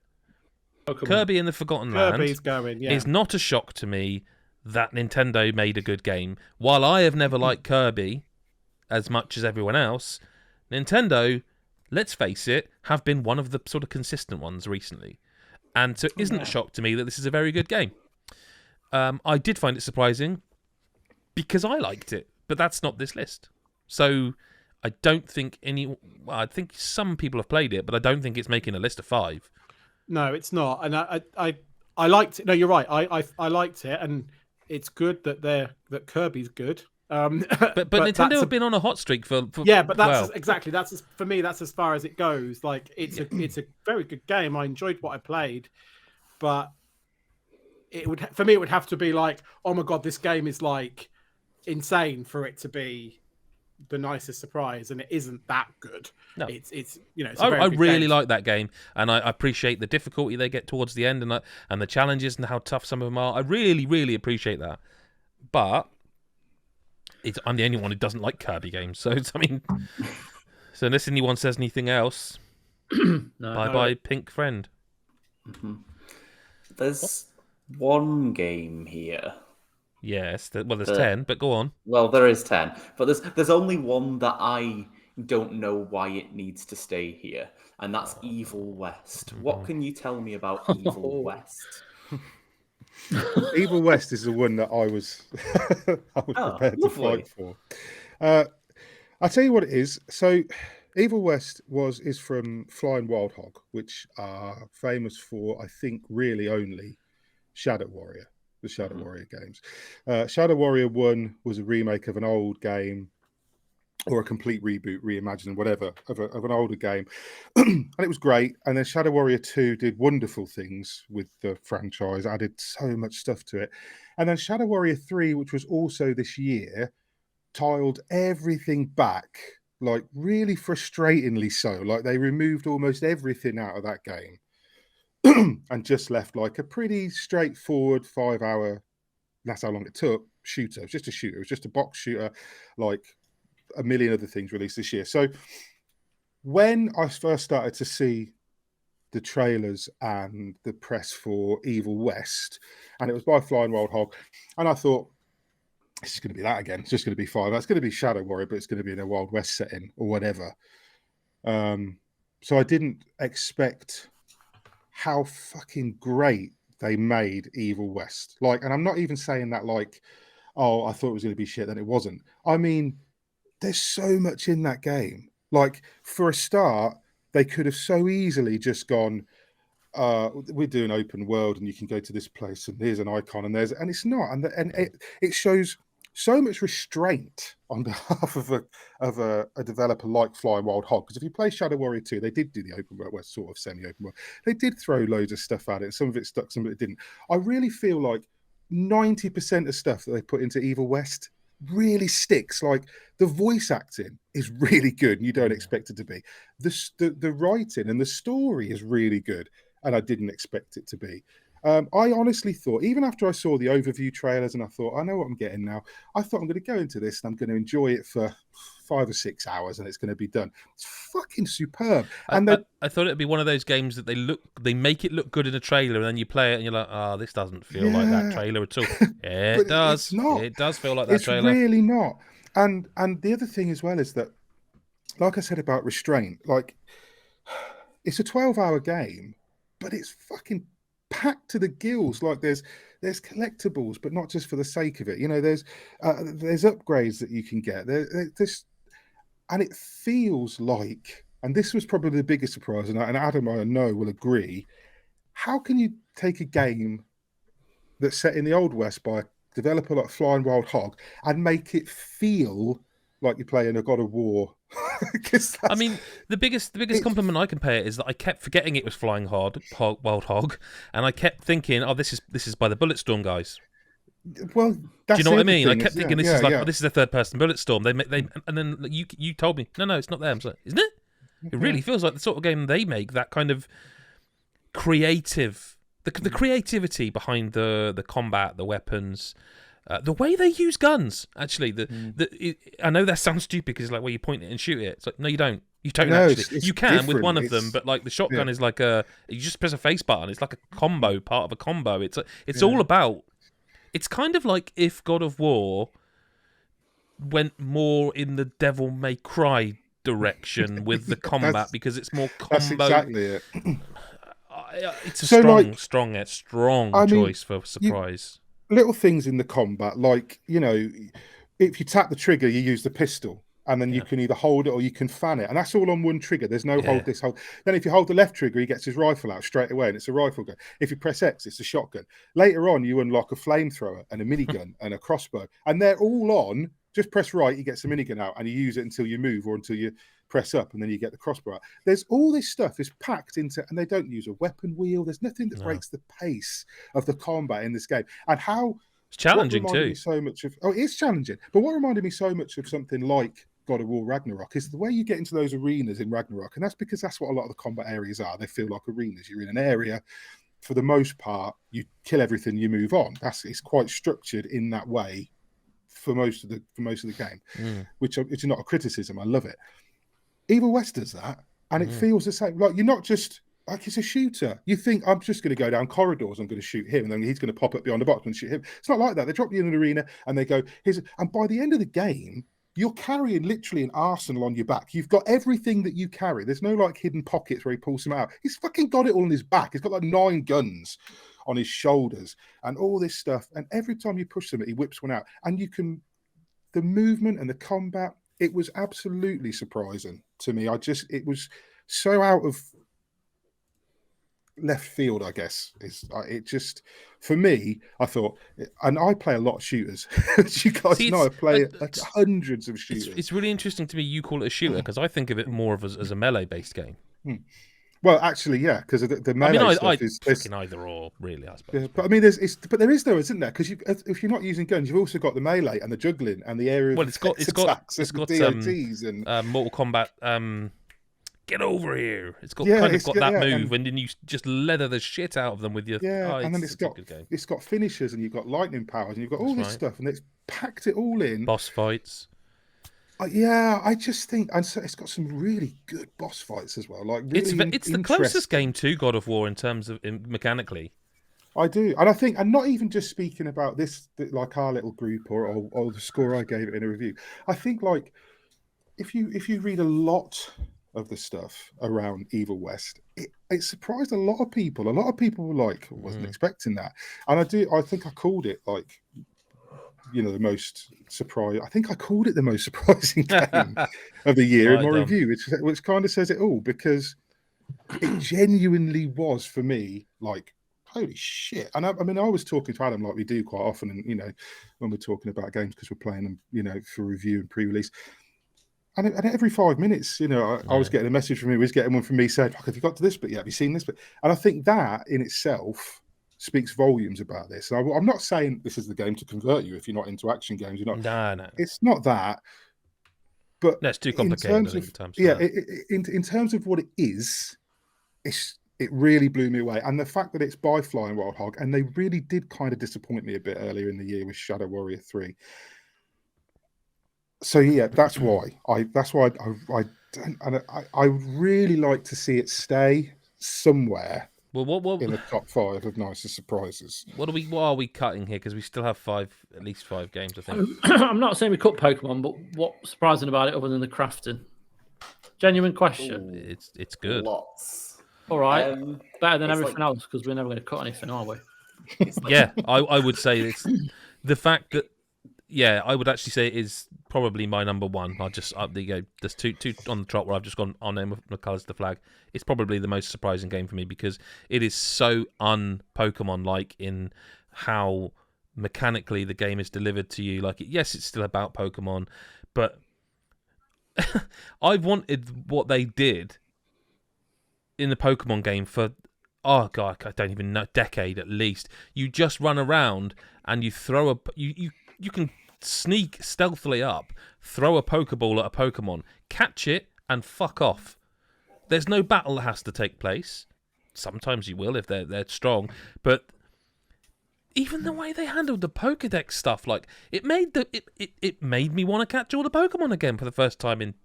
Kirby and the Forgotten Land is not a shock to me that Nintendo made a good game. While I have never liked Kirby as much as everyone else, Nintendo, let's face it, have been one of the sort of consistent ones recently. And so it isn't a shock to me that this is a very good game. I did find it surprising because I liked it, but that's not this list. So I don't think I think some people have played it, but I don't think it's making a list of 5. No, it's not. And I liked it. No, you're right. I liked it, and it's good that Kirby's good. But Nintendo have been on a hot streak for but that's exactly for me. That's as far as it goes. Like it's a very good game. I enjoyed what I played, but it would have to be like, oh my god, this game is like insane for it to be the nicest surprise, and it isn't that good. No, it's I really like that game, and I appreciate the difficulty they get towards the end, and the challenges and how tough some of them are. I really, really appreciate that, but. I'm the only one who doesn't like Kirby games, so so unless anyone says anything else, bye, pink friend. Mm-hmm. There's one game here. Yes, there's 10, but go on. Well, there is 10, but there's only one that I don't know why it needs to stay here, and that's Evil West. Mm-hmm. What can you tell me about Evil West? Evil West is the one that I was prepared to fight for. I'll tell you what it is. So Evil West is from Flying Wild Hog, which are famous for, I think, really only Shadow Warrior, the Shadow Warrior games. Shadow Warrior 1 was a remake of an old game, or a complete reboot, reimagining, whatever, of an older game. And it was great. And then Shadow Warrior 2 did wonderful things with the franchise, added so much stuff to it. And then Shadow Warrior 3, which was also this year, tiled everything back, like really frustratingly so. Like they removed almost everything out of that game and just left like a pretty straightforward 5-hour, that's how long it took, shooter. It was just a shooter. It was just a box shooter, like a million other things released this year. So when I first started to see the trailers and the press for Evil West, and it was by Flying Wild Hog, and I thought, it's just going to be that again. It's just going to be 5. It's going to be Shadow Warrior, but it's going to be in a Wild West setting or whatever. So I didn't expect how fucking great they made Evil West. Like, and I'm not even saying that like, oh, I thought it was going to be shit, then it wasn't. I mean, there's so much in that game. Like, for a start, they could have so easily just gone, we're doing open world and you can go to this place and here's an icon and it's not. And it shows so much restraint on behalf of a developer like Flying Wild Hog. Because if you play Shadow Warrior 2, they did do the open world, well, sort of semi-open world. They did throw loads of stuff at it. Some of it stuck, some of it didn't. I really feel like 90% of stuff that they put into Evil West really sticks. Like, the voice acting is really good and you don't expect it to be. The writing and the story is really good, and I didn't expect it to be. I honestly thought, even after I saw the overview trailers and I thought, I know what I'm getting now, I thought I'm going to go into this and I'm going to enjoy it for 5 or 6 hours and it's going to be done. It's fucking superb. And I thought it'd be one of those games that they make it look good in a trailer and then you play it and you're like, oh, this doesn't feel like that trailer at all. Yeah, it does. It's not. It does feel like that trailer. It's really not. And the other thing as well is that, like I said about restraint, like, it's a 12-hour game, but it's fucking packed to the gills. Like, there's collectibles, but not just for the sake of it. You know, there's upgrades that you can get. There's and it feels like, and this was probably the biggest surprise, and Adam, I know, will agree. How can you take a game that's set in the Old West by a developer like Flying Wild Hog and make it feel like you're playing a God of War? I mean, the biggest compliment I can pay it is that I kept forgetting it was Flying Wild Hog, and I kept thinking, oh, this is by the Bulletstorm guys. Well, do you know what I mean? I kept thinking this is like, oh, this is a third-person Bulletstorm. They and then you told me, no, it's not them. So, isn't it? It really feels like the sort of game they make. That kind of creative, the creativity behind the combat, the weapons. The way they use guns, actually, I know that sounds stupid because it's like, well, you point it and shoot it. It's like, no, you don't. You don't actually. You can different. With one of them, but like the shotgun is like you just press a face button. It's like a combo, part of a combo. It's all about. It's kind of like if God of War went more in the Devil May Cry direction with the combat because it's more combo. That's exactly it. It's a strong choice for surprise. Little things in the combat, like, you know, if you tap the trigger, you use the pistol, and then you can either hold it or you can fan it, and that's all on one trigger. There's no hold this, hold. Then if you hold the left trigger, he gets his rifle out straight away, and it's a rifle gun. If you press X, it's a shotgun. Later on, you unlock a flamethrower and a minigun and a crossbow, and they're all on. Just press right, he gets the minigun out, and you use it until you move or until you press up, and then you get the crossbow out. There's all this stuff is packed into, and they don't use a weapon wheel. There's nothing that breaks the pace of the combat in this game. And how it's challenging too. So much of it is challenging. But what reminded me so much of something like God of War Ragnarok is the way you get into those arenas in Ragnarok, and that's because that's what a lot of the combat areas are. They feel like arenas. You're in an area. For the most part, you kill everything, you move on. It's quite structured in that way for most of the game, which is not a criticism. I love it. Evil West does that, and it feels the same. Like, you're not just like, it's a shooter. You think, I'm just going to go down corridors, I'm going to shoot him, and then he's going to pop up behind the box and shoot him. It's not like that. They drop you in an arena and they go, and by the end of the game, you're carrying literally an arsenal on your back. You've got everything that you carry. There's no like hidden pockets where he pulls them out. He's fucking got it all on his back. He's got like 9 guns on his shoulders and all this stuff. And every time you push them, he whips one out. And the movement and the combat, it was absolutely surprising to me. It was so out of left field, I guess. It just, for me, I thought, and I play a lot of shooters. As you guys know, I play hundreds of shooters. It's really interesting to me you call it a shooter, because I think of it more of as a melee-based game. Well, actually, yeah, because the melee stuff is fucking either or, really, I suppose. Yeah, but I mean, there is though, isn't there? Because if you're not using guns, you've also got the melee and the juggling and the area. Well, it's got DOTs and Mortal Kombat. Get over here! It's got that move, and then you just leather the shit out of them with your. Yeah, and then it's got finishers, and you've got lightning powers, and you've got all this stuff, and it's packed it all in. Boss fights. Yeah, I just think, and so it's got some really good boss fights as well. Like, really it's the closest game to God of War in terms of mechanically. I do, and I think, and not even just speaking about this, like our little group or the score I gave it in a review. I think like if you read a lot of the stuff around Evil West, it surprised a lot of people. A lot of people were like, I wasn't expecting that, and I think I called it like, the most surprise. I think I called it the most surprising game of the year in my review, which kind of says it all, because it genuinely was for me like, holy shit. And I mean, I was talking to Adam like we do quite often, and when we're talking about games, because we're playing them, for review and pre-release. And every 5 minutes, I was getting a message from him, he was getting one from me saying, have you got to this bit yet? Have you seen this bit? And I think that in itself speaks volumes about this. And I'm not saying this is the game to convert you if you're not into action games. You're not. No. It's not that. But that's too complicated. In terms of what it is, it really blew me away. And the fact that it's by Flying Wild Hog, and they really did kind of disappoint me a bit earlier in the year with Shadow Warrior 3. So yeah, that's why I would really like to see it stay somewhere. Well, what in the top 5 of nicest surprises? What are we cutting here? Because we still have at least five games, I think. I'm not saying we cut Pokemon, but what's surprising about it other than the crafting? Genuine question. Ooh, it's good. Lots. All right, better than everything else, because we're never going to cut anything, are we? Yeah, I would say it's the fact that. Yeah, I would actually say it is probably my number one. I'll just there you go. There's two on the trot where I've just gone on name of the colours of the flag. It's probably the most surprising game for me because it is so un-Pokemon like in how mechanically the game is delivered to you. Like, yes, it's still about Pokemon, but I've wanted what they did in the Pokemon game for I don't even know, decade at least. You just run around and you throw you can sneak stealthily up, throw a Pokeball at a Pokemon, catch it, and fuck off. There's no battle that has to take place. Sometimes you will if they're strong, but even the way they handled the Pokedex stuff, like it made me want to catch all the Pokemon again for the first time in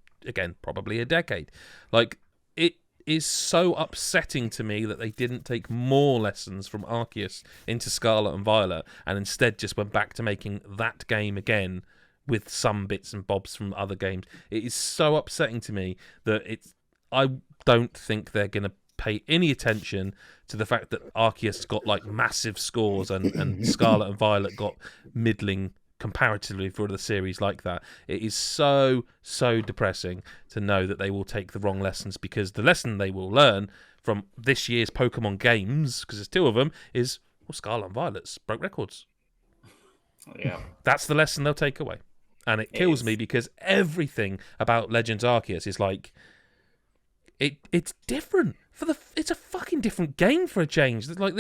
probably a decade. Like, it is so upsetting to me that they didn't take more lessons from Arceus into Scarlet and Violet and instead just went back to making that game again with some bits and bobs from other games. It is so upsetting to me that I don't think they're going to pay any attention to the fact that Arceus got like massive scores and Scarlet and Violet got middling comparatively for the series like that. It is so depressing to know that they will take the wrong lessons, because the lesson they will learn from this year's Pokemon games, because there's 2 of them, is Scarlet and Violet's broke records. Yeah, that's the lesson they'll take away, and it kills me because everything about Legends Arceus is like it's different it's a fucking different game for a change. Like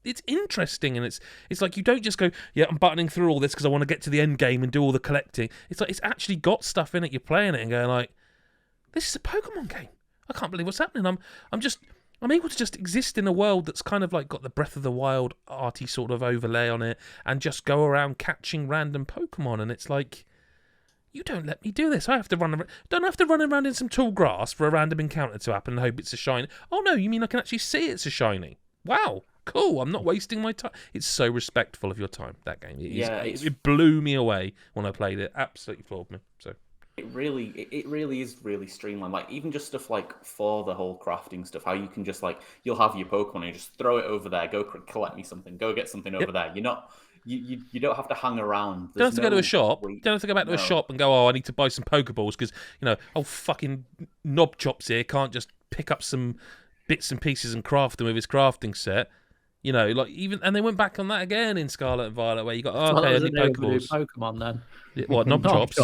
it's interesting, and it's like you don't just go, yeah, I'm buttoning through all this because I want to get to the end game and do all the collecting. It's like it's actually got stuff in it. You're playing it and going like, this is a Pokemon game. I can't believe what's happening. I'm able to just exist in a world that's kind of like got the Breath of the Wild arty sort of overlay on it, and just go around catching random Pokemon. And it's like, you don't let me do this. I have to don't have to run around in some tall grass for a random encounter to happen and hope it's a shiny. Oh no, you mean I can actually see it's a shiny? Wow. Cool, I'm not wasting my time. It's so respectful of your time, that game. It blew me away when I played it. Absolutely floored me. So it really is really streamlined. Like, even just stuff like for the whole crafting stuff, how you can just like, you'll have your Pokemon and you just throw it over there, go collect me something, go get something over there. You're not you don't have to hang around. You don't have to go to a shop. You don't have to go back to a shop and go, oh, I need to buy some Pokeballs because fucking Knob Chops here can't just pick up some bits and pieces and craft them with his crafting set. And they went back on that again in Scarlet and Violet, where you got, I need Pokeballs. Pokemon then. What, Knob Chops?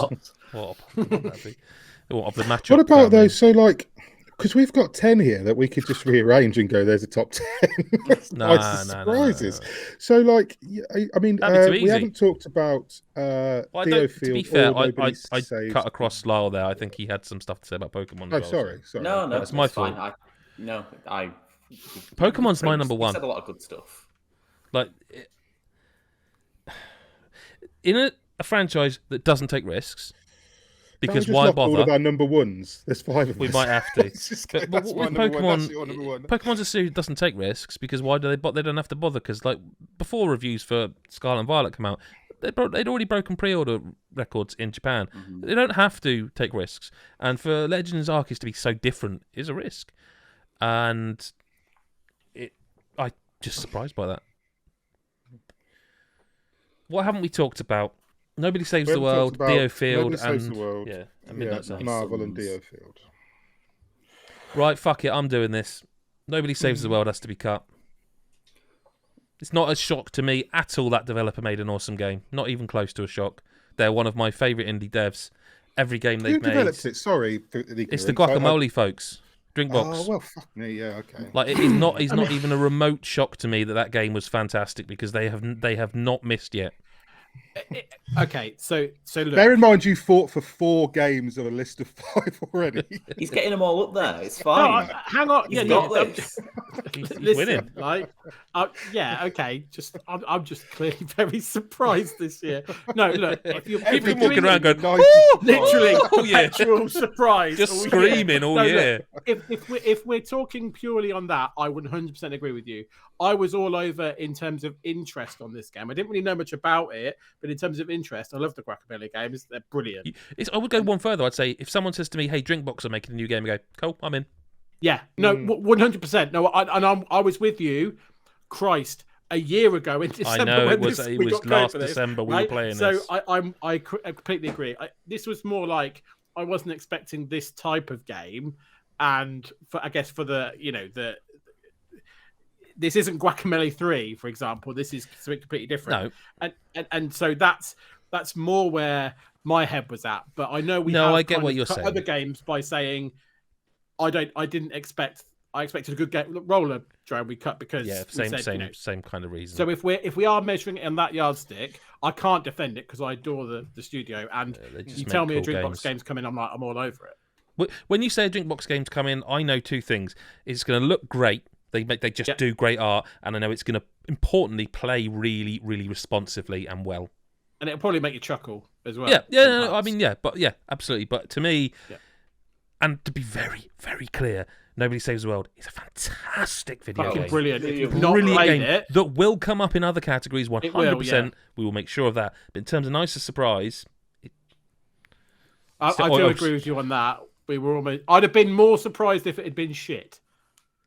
What of the matchup? What about those? So, like, because we've got 10 here that we could just rearrange and go, there's a top 10. Surprises. No. So, like, I mean, we haven't talked about Theofield. To be fair, I cut across Lyle there. I think he had some stuff to say about Pokemon. Oh, sorry. No, it's my fault. Pokemon's my number one. He said a lot of good stuff. Like, in a franchise that doesn't take risks, Because just why lock all bother? of our number ones? There's 5 of We us. might have to. But But that's with my number one. That's Pokemon, your number one. Pokemon's a series that doesn't take risks because why do they? But they don't have to bother because like before reviews for Scarlet and Violet come out, they'd already broken pre-order records in Japan. They don't have to take risks, and for Legends Arceus to be so different is a risk, and I just surprised by that. What haven't we talked about? Nobody Saves the World, Dio Field, and Midnight Suns. Marvel and Dio Field. Right, fuck it, I'm doing this. Nobody Saves the World has to be cut. It's not a shock to me at all that developer made an awesome game. Not even close to a shock. They're one of my favourite indie devs. Every game they've made. Who developed it? Sorry. It's the Guacamole folks. Drinkbox. Oh, well, fuck me. Yeah, okay. Like it is not. It's not even a remote shock to me that game was fantastic because they have not missed yet. Okay, so look. Bear in mind, you fought for 4 games of a list of 5 already. He's getting them all up there. It's fine. No, hang on. He's got this. He's Listen, winning. right? Yeah, okay. I'm just clearly very surprised this year. No, look. If you're walking around going, literally oh, yeah. petrol surprise, Just all screaming all year. Look, if we're talking purely on that, I would 100% agree with you. I was all over in terms of interest on this game. I didn't really know much about it, but in terms of interest, I love the Guacamole games. They're brilliant. I would go one further. I'd say if someone says to me, "Hey, Drinkbox are making a new game," I go, "Cool, I'm in." Yeah, no, 100%. No, I was with you. Christ, a year ago in December. I know when it was last December we were playing this. So I completely agree. This was more like I wasn't expecting this type of game, and for the this isn't Guacamole 3, for example. This is something completely different. No, and so that's more where my head was at. But I know I get what you're saying. Other games by saying I expected a good game. Roller Drone we cut because same kind of reason. So if we are measuring it in that yardstick, I can't defend it because I adore the studio. And you tell me a Drinkbox game's coming, I'm all over it. When you say a Drinkbox game's coming, I know 2 things. It's going to look great. They just do great art, and I know it's going to importantly play really, really responsively and well. And it'll probably make you chuckle as well. Absolutely. But to me, and to be very, very clear, Nobody Saves the World is a fantastic video game. Brilliant. If you've not brilliant played game it, that will come up in other categories 100%. We will make sure of that. But in terms of nicest surprise, I do agree with you on that. I'd have been more surprised if it had been shit.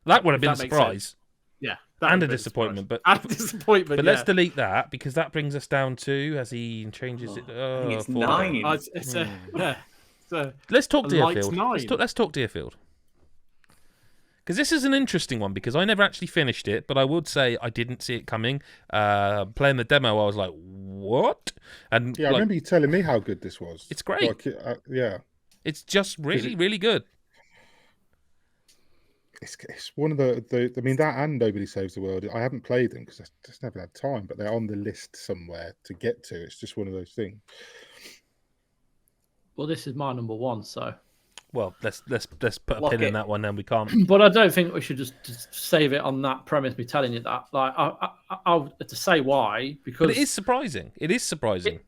That would have been a surprise. Yeah. And a disappointment. But let's delete that because that brings us down to, as he changes it. I think it's 9. Let's talk Deerfield. Let's talk Deerfield. Because this is an interesting one because I never actually finished it, but I would say I didn't see it coming. Playing the demo, I was like, what? And I remember you telling me how good this was. It's great. It's just really, really good. It's one of the I mean, that and Nobody Saves the World. I haven't played them because I just never had time, but they're on the list somewhere to get to. It's just one of those things. Well, this is my number 1, so. Well, let's put a pin in that one. Then we can't. But I don't think we should just save it on that premise. Me telling you that, like, I'll to say why because it is surprising. It is surprising.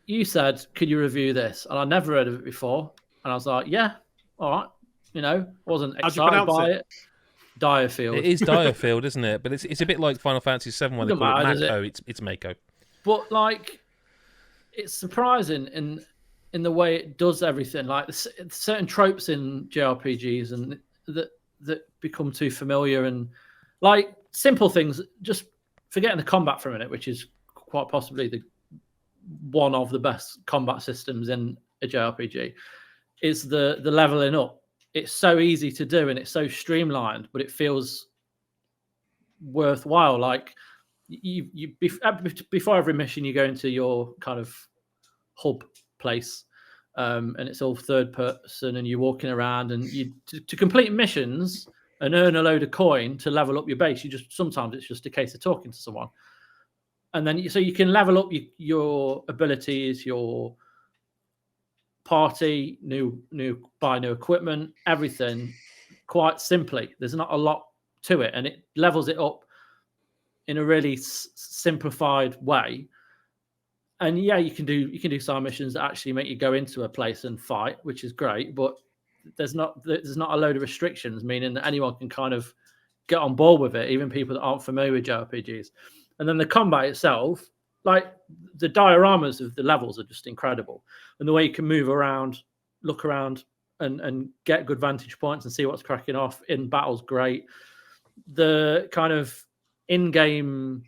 You said, "Could you review this?" And I never heard of it before, and I was like, "Yeah, all right." Wasn't excited by it. Deerfield. It is Deerfield, isn't it? But it's a bit like Final Fantasy VII when they call it Mako. It's Mako. But like, it's surprising in the way it does everything. Like certain tropes in JRPGs and that become too familiar, and like simple things. Just forgetting the combat for a minute, which is quite possibly one of the best combat systems in a JRPG, is the leveling up. It's so easy to do and it's so streamlined, but it feels worthwhile. Like before every mission, you go into your kind of hub place, and it's all third person, and you're walking around, and to complete missions and earn a load of coin to level up your base. Sometimes it's just a case of talking to someone, and then so you can level up your abilities, your party, buy new equipment, everything quite simply. There's not a lot to it, and it levels it up in a really simplified way. And yeah, you can do side missions that actually make you go into a place and fight, which is great. But there's not a load of restrictions, meaning that anyone can kind of get on board with it, even people that aren't familiar with JRPGs. And then the combat itself, like the dioramas of the levels are just incredible, and the way you can move around, look around, and get good vantage points and see what's cracking off in battle's great. The kind of in-game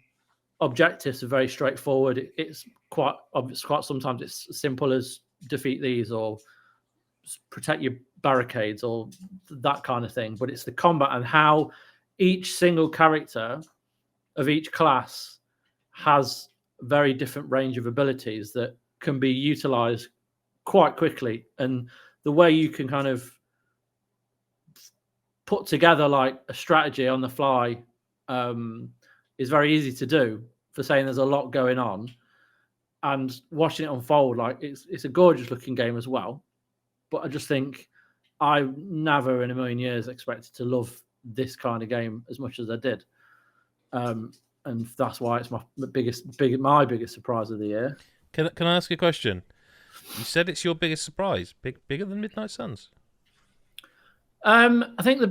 objectives are very straightforward. It's quite obvious. Quite sometimes it's as simple as defeat these or protect your barricades or that kind of thing. But it's the combat and how each single character of each class has a very different range of abilities that can be utilized quite quickly. And the way you can kind of put together like a strategy on the fly is very easy to do, for saying there's a lot going on, and watching it unfold, like it's a gorgeous looking game as well. But I just think I never in a million years expected to love this kind of game as much as I did. And that's why it's my biggest surprise of the year. Can I ask you a question? You said it's your biggest surprise. Bigger than Midnight Suns? I think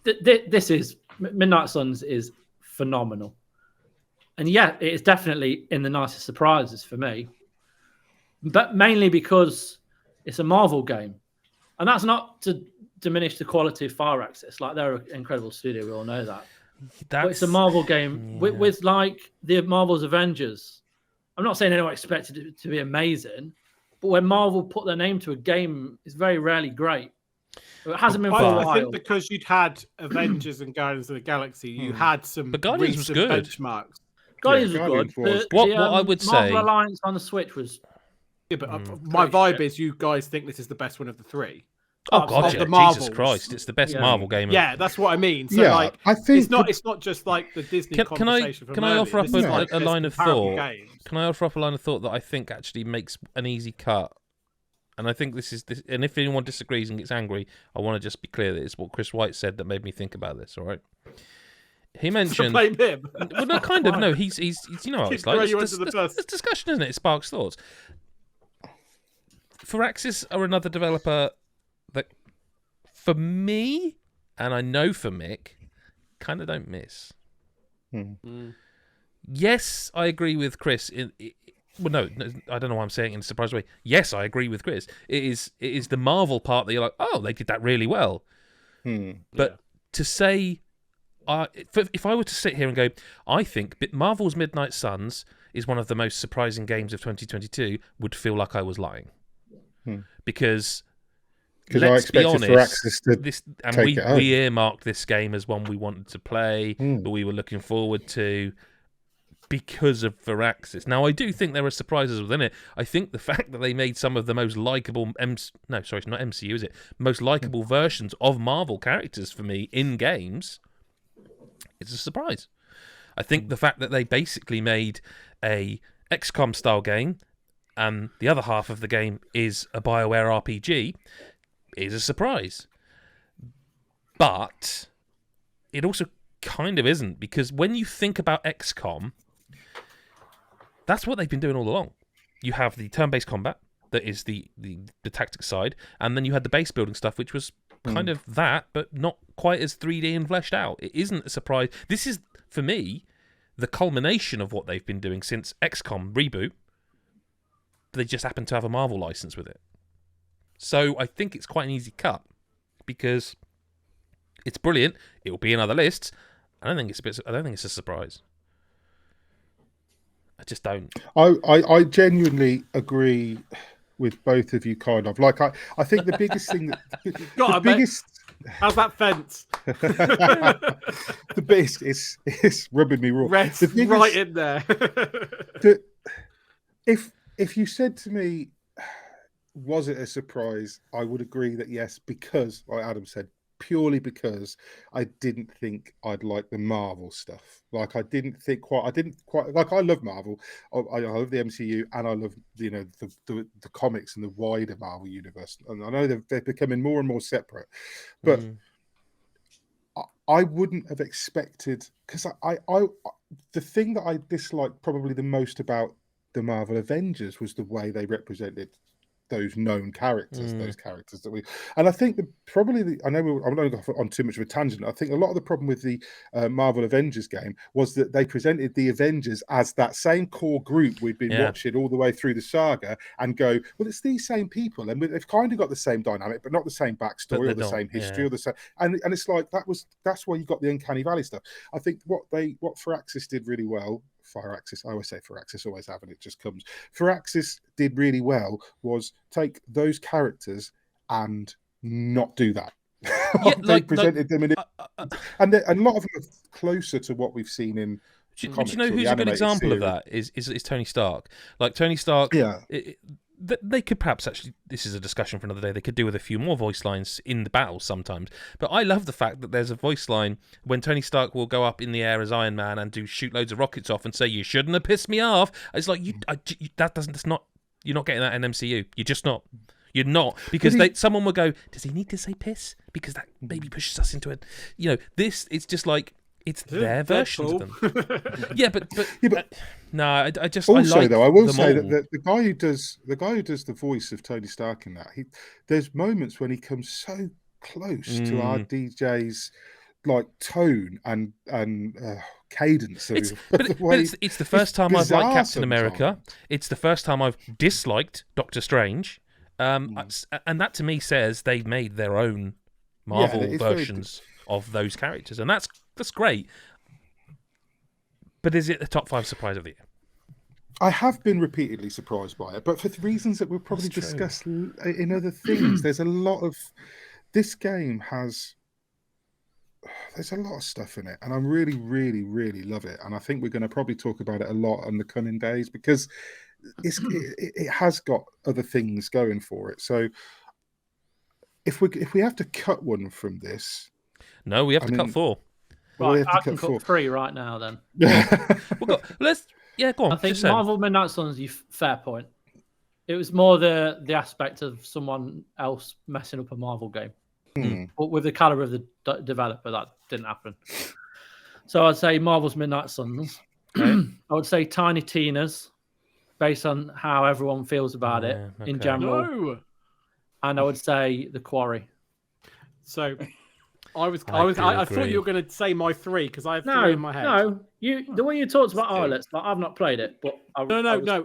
this is Midnight Suns is phenomenal. And yeah, it is definitely in the nicest surprises for me. But mainly because it's a Marvel game. And that's not to diminish the quality of Firaxis. Like, they're an incredible studio, we all know that. But it's a Marvel game with like the Marvel's Avengers. I'm not saying anyone expected it to be amazing, but when Marvel put their name to a game, it's very rarely great. It hasn't been for a while. I think because you'd had Avengers and Guardians of the Galaxy, you had some Guardians was good. benchmarks. Guardians was good. What I would say, Marvel Alliance on the Switch was. Yeah, but my vibe is you guys think this is the best one of the three. Oh God, the Jesus Christ! It's the best Marvel game. Yeah, that's what I mean. So like, I think it's not just like the Disney conversation. Can I offer up a line of thought? Games. Can I offer up a line of thought that I think actually makes an easy cut? And I think this. And if anyone disagrees and gets angry, I want to just be clear that it's what Chris White said that made me think about this. All right. He mentioned. Blame him. Well, no, kind of. No, he's you know what it's like. It's discussion, isn't it? It sparks thoughts. Firaxis are another developer that, for me, and I know for Mick, kind of don't miss. Yes, I agree with Chris. Well, no, I don't know why I'm saying it in a surprised way. Yes, I agree with Chris. It is the Marvel part that you're like, oh, they did that really well. But to say, if I were to sit here and go, I think Marvel's Midnight Suns is one of the most surprising games of 2022, would feel like I was lying. Because let's be honest, we earmarked this game as one we wanted to play, that we were looking forward to because of Firaxis. Now, I do think there are surprises within it. I think the fact that they made some of the most likable, it's not MCU, is it? Most likable versions of Marvel characters for me in games, it's a surprise. I think the fact that they basically made a XCOM style game and the other half of the game is a BioWare RPG is a surprise. But it also kind of isn't, because when you think about XCOM, that's what they've been doing all along. You have the turn-based combat that is the tactics side, and then you had the base building stuff, which was kind of that, but not quite as 3D and fleshed out. It isn't a surprise. This is, for me, the culmination of what they've been doing since XCOM Reboot. They just happen to have a Marvel license with it. So I think it's quite an easy cut, because it's brilliant. It will be in other lists. I don't think it's a surprise. I just don't. I genuinely agree with both of you, kind of. Like, I think the biggest thing how's that fence? The biggest is rubbing me raw. Red's right in there. If you said to me, was it a surprise? I would agree that yes, because, like Adam said, purely because I didn't think I'd like the Marvel stuff. Like, I didn't quite like, I love Marvel. I love the MCU, and I love, the comics and the wider Marvel universe. And I know they're becoming more and more separate, but I wouldn't have expected, because I the thing that I disliked probably the most about the Marvel Avengers was the way they represented those known characters, those characters that and I think I know I'm not going on too much of a tangent. I think a lot of the problem with the Marvel Avengers game was that they presented the Avengers as that same core group we'd been watching all the way through the saga, and go, well, it's these same people, and they've kind of got the same dynamic, but not the same backstory or the same history or the same. And it's like that's why you got the Uncanny Valley stuff. I think what Firaxis did really well. Firaxis, I always say Firaxis, always have, and it just comes. Firaxis did really well was take those characters and not do that. They presented them in, and a lot of them are closer to what we've seen in. Do you know who's a good example of that? Is Tony Stark. Like Tony Stark, they could perhaps actually. This is a discussion for another day. They could do with a few more voice lines in the battle sometimes. But I love the fact that there's a voice line when Tony Stark will go up in the air as Iron Man and shoot loads of rockets off and say, "You shouldn't have pissed me off." It's like that's not. You're not getting that in MCU. You're just not. You're not, because someone will go, "Does he need to say piss? Because that maybe pushes us into it." You know, it's just like. It's their versions of them. but no, I just also I like though I will them say all. that the guy who does the voice of Tony Stark in that, there's moments when he comes so close to our DJ's like tone and cadence. It's the first time I've liked Captain America. It's the first time I've disliked Doctor Strange, and that to me says they've made their own Marvel versions of those characters, and that's great. But is it the top 5 surprise of the year? I have been repeatedly surprised by it, but for the reasons that we'll probably discuss in other things. There's a lot of this game there's a lot of stuff in it, and I really, really, really love it. And I think we're going to probably talk about it a lot on the coming days, because it has got other things going for it. So if we have to cut one from this, no, we have to cut 4. Right, I can cut 3 right now then. Go on. I think Marvel Midnight Suns, fair point. It was more the aspect of someone else messing up a Marvel game. But with the caliber of the developer, that didn't happen. So I'd say Marvel's Midnight Suns. I would say Tiny Tina's, based on how everyone feels about it in general. No. And I would say The Quarry. So I thought you were going to say my 3, because I have 3 in my head. No, the way you talked about Islets, like, I've not played it, but no.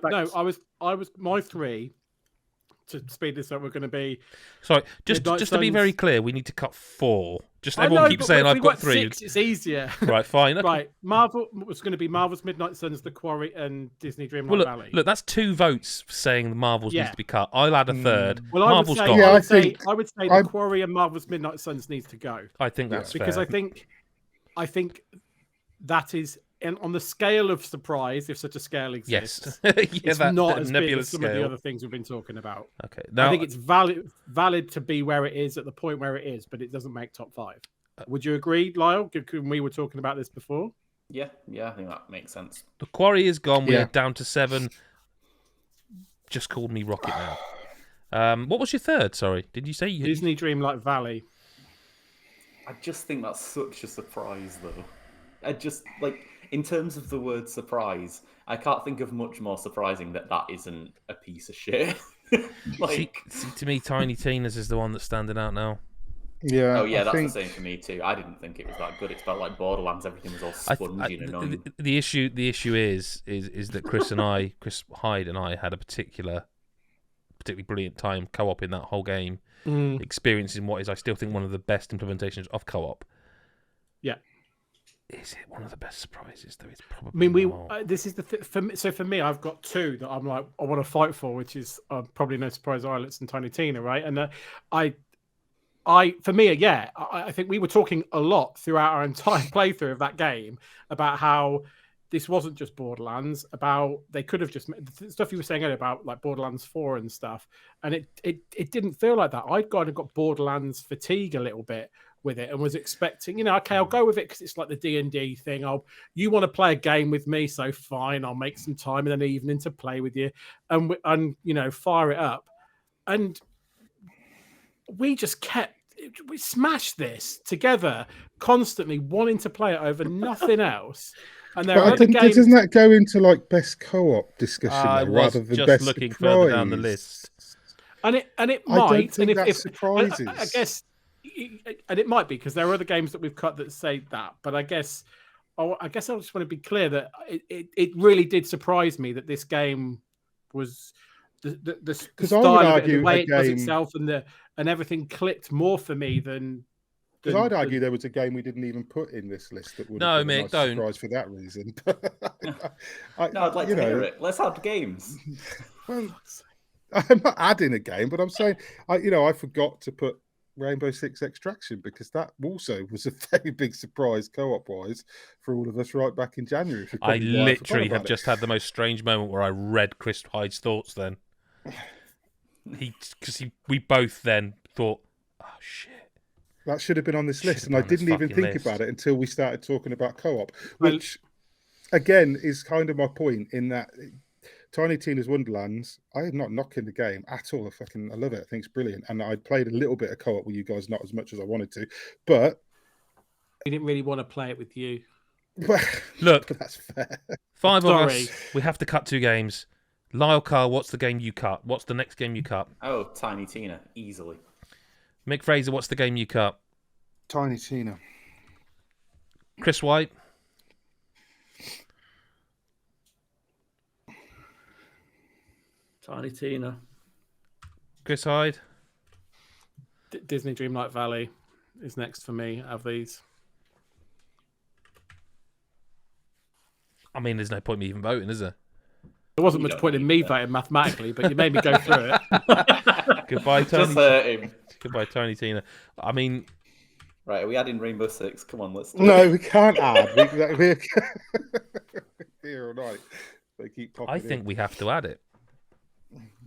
I was my 3. To speed this up, we're going to be. Sorry, just to be very clear, we need to cut 4. Just everyone keeps saying I've got 3. 6, it's easier. Right, fine. Okay. Right, Marvel was going to be Marvel's Midnight Suns, The Quarry, and Disney Dreamlight Valley. Look, that's 2 votes saying the Marvels needs to be cut. I'll add a 3rd. Well, Marvel's I would say The Quarry and Marvel's Midnight Suns needs to go. I think that's because fair. I think that is. And on the scale of surprise, if such a scale exists, it's not as big as some of the other things we've been talking about. Okay, now, I think it's valid to be where it is at the point where it is, but it doesn't make top 5. Would you agree, Lyle? We were talking about this before. Yeah, I think that makes sense. The Quarry is gone. We're down to 7. Just called me Rocket now. What was your 3rd? Sorry, did you say Disney Dreamlight Valley? I just think that's such a surprise, though. I just in terms of the word surprise, I can't think of much more surprising that isn't a piece of shit. See, to me, Tiny Tina's is the one that's standing out now. Yeah. Oh yeah, that's the same for me too. I didn't think it was that good. It felt like Borderlands. Everything was all spongy and annoying. The issue is that Chris Hyde and I had a particularly brilliant time co-op in that whole game, experiencing what is, I still think, one of the best implementations of co-op. Yeah. Is it one of the best surprises, though? It's probably. I mean, this is the for me. So for me, I've got 2 that I'm like I want to fight for, which is probably No Surprise Islets and Tiny Tina, right? And I think we were talking a lot throughout our entire playthrough of that game about how this wasn't just Borderlands. About they could have just the stuff you were saying earlier about like Borderlands 4 and stuff, and it didn't feel like that. I'd kind of got Borderlands fatigue a little bit with it and was expecting, okay, I'll go with it because it's like the D&D thing. You want to play a game with me, so fine, I'll make some time in an evening to play with you and fire it up. And we just kept we smashed this together, constantly wanting to play it over nothing else. And there are other games. Doesn't that go into like best co-op discussion I though, was rather than just best looking surprise? further down the list. And it might. I don't think and that surprises. I guess, and it might be because there are other games that we've cut that say that. But I guess I just want to be clear that it really did surprise me that this game was the style of it, and the way it does itself, and everything clicked more for me than. Because I'd argue there was a game we didn't even put in this list that would have been a nice surprise for that reason. I'd like to hear it. Let's add games. Well, I'm not adding a game, but I'm saying I forgot to put Rainbow Six Extraction because that also was a very big surprise co-op wise for all of us right back in January. I literally have just had the most strange moment where I read Chris Hyde's thoughts then. We both then thought, oh shit. That should have been on this list, and I didn't even think about it until we started talking about co-op, which, again, is kind of my point in that Tiny Tina's Wonderlands, I am not knocking the game at all. I love it. I think it's brilliant. And I played a little bit of co-op with you guys, not as much as I wanted to, but... We didn't really want to play it with you. Look, that's fair. 5 of us, we have to cut 2 games. Lyle Carl, what's the game you cut? What's the next game you cut? Oh, Tiny Tina, easily. Mick Fraser, what's the game you cut? Tiny Tina. Chris White? Tiny Tina. Chris Hyde? Disney Dreamlight Valley is next for me of these. I mean, there's no point in me even voting, is there? There wasn't much point in me voting mathematically, but you made me go through it. Goodbye, Tony. Just hurt him. Goodbye, Tony Tina. I mean... Right, are we adding Rainbow Six? Come on, let's do it. We can't add. We're here all night. They keep popping I think we have to add it.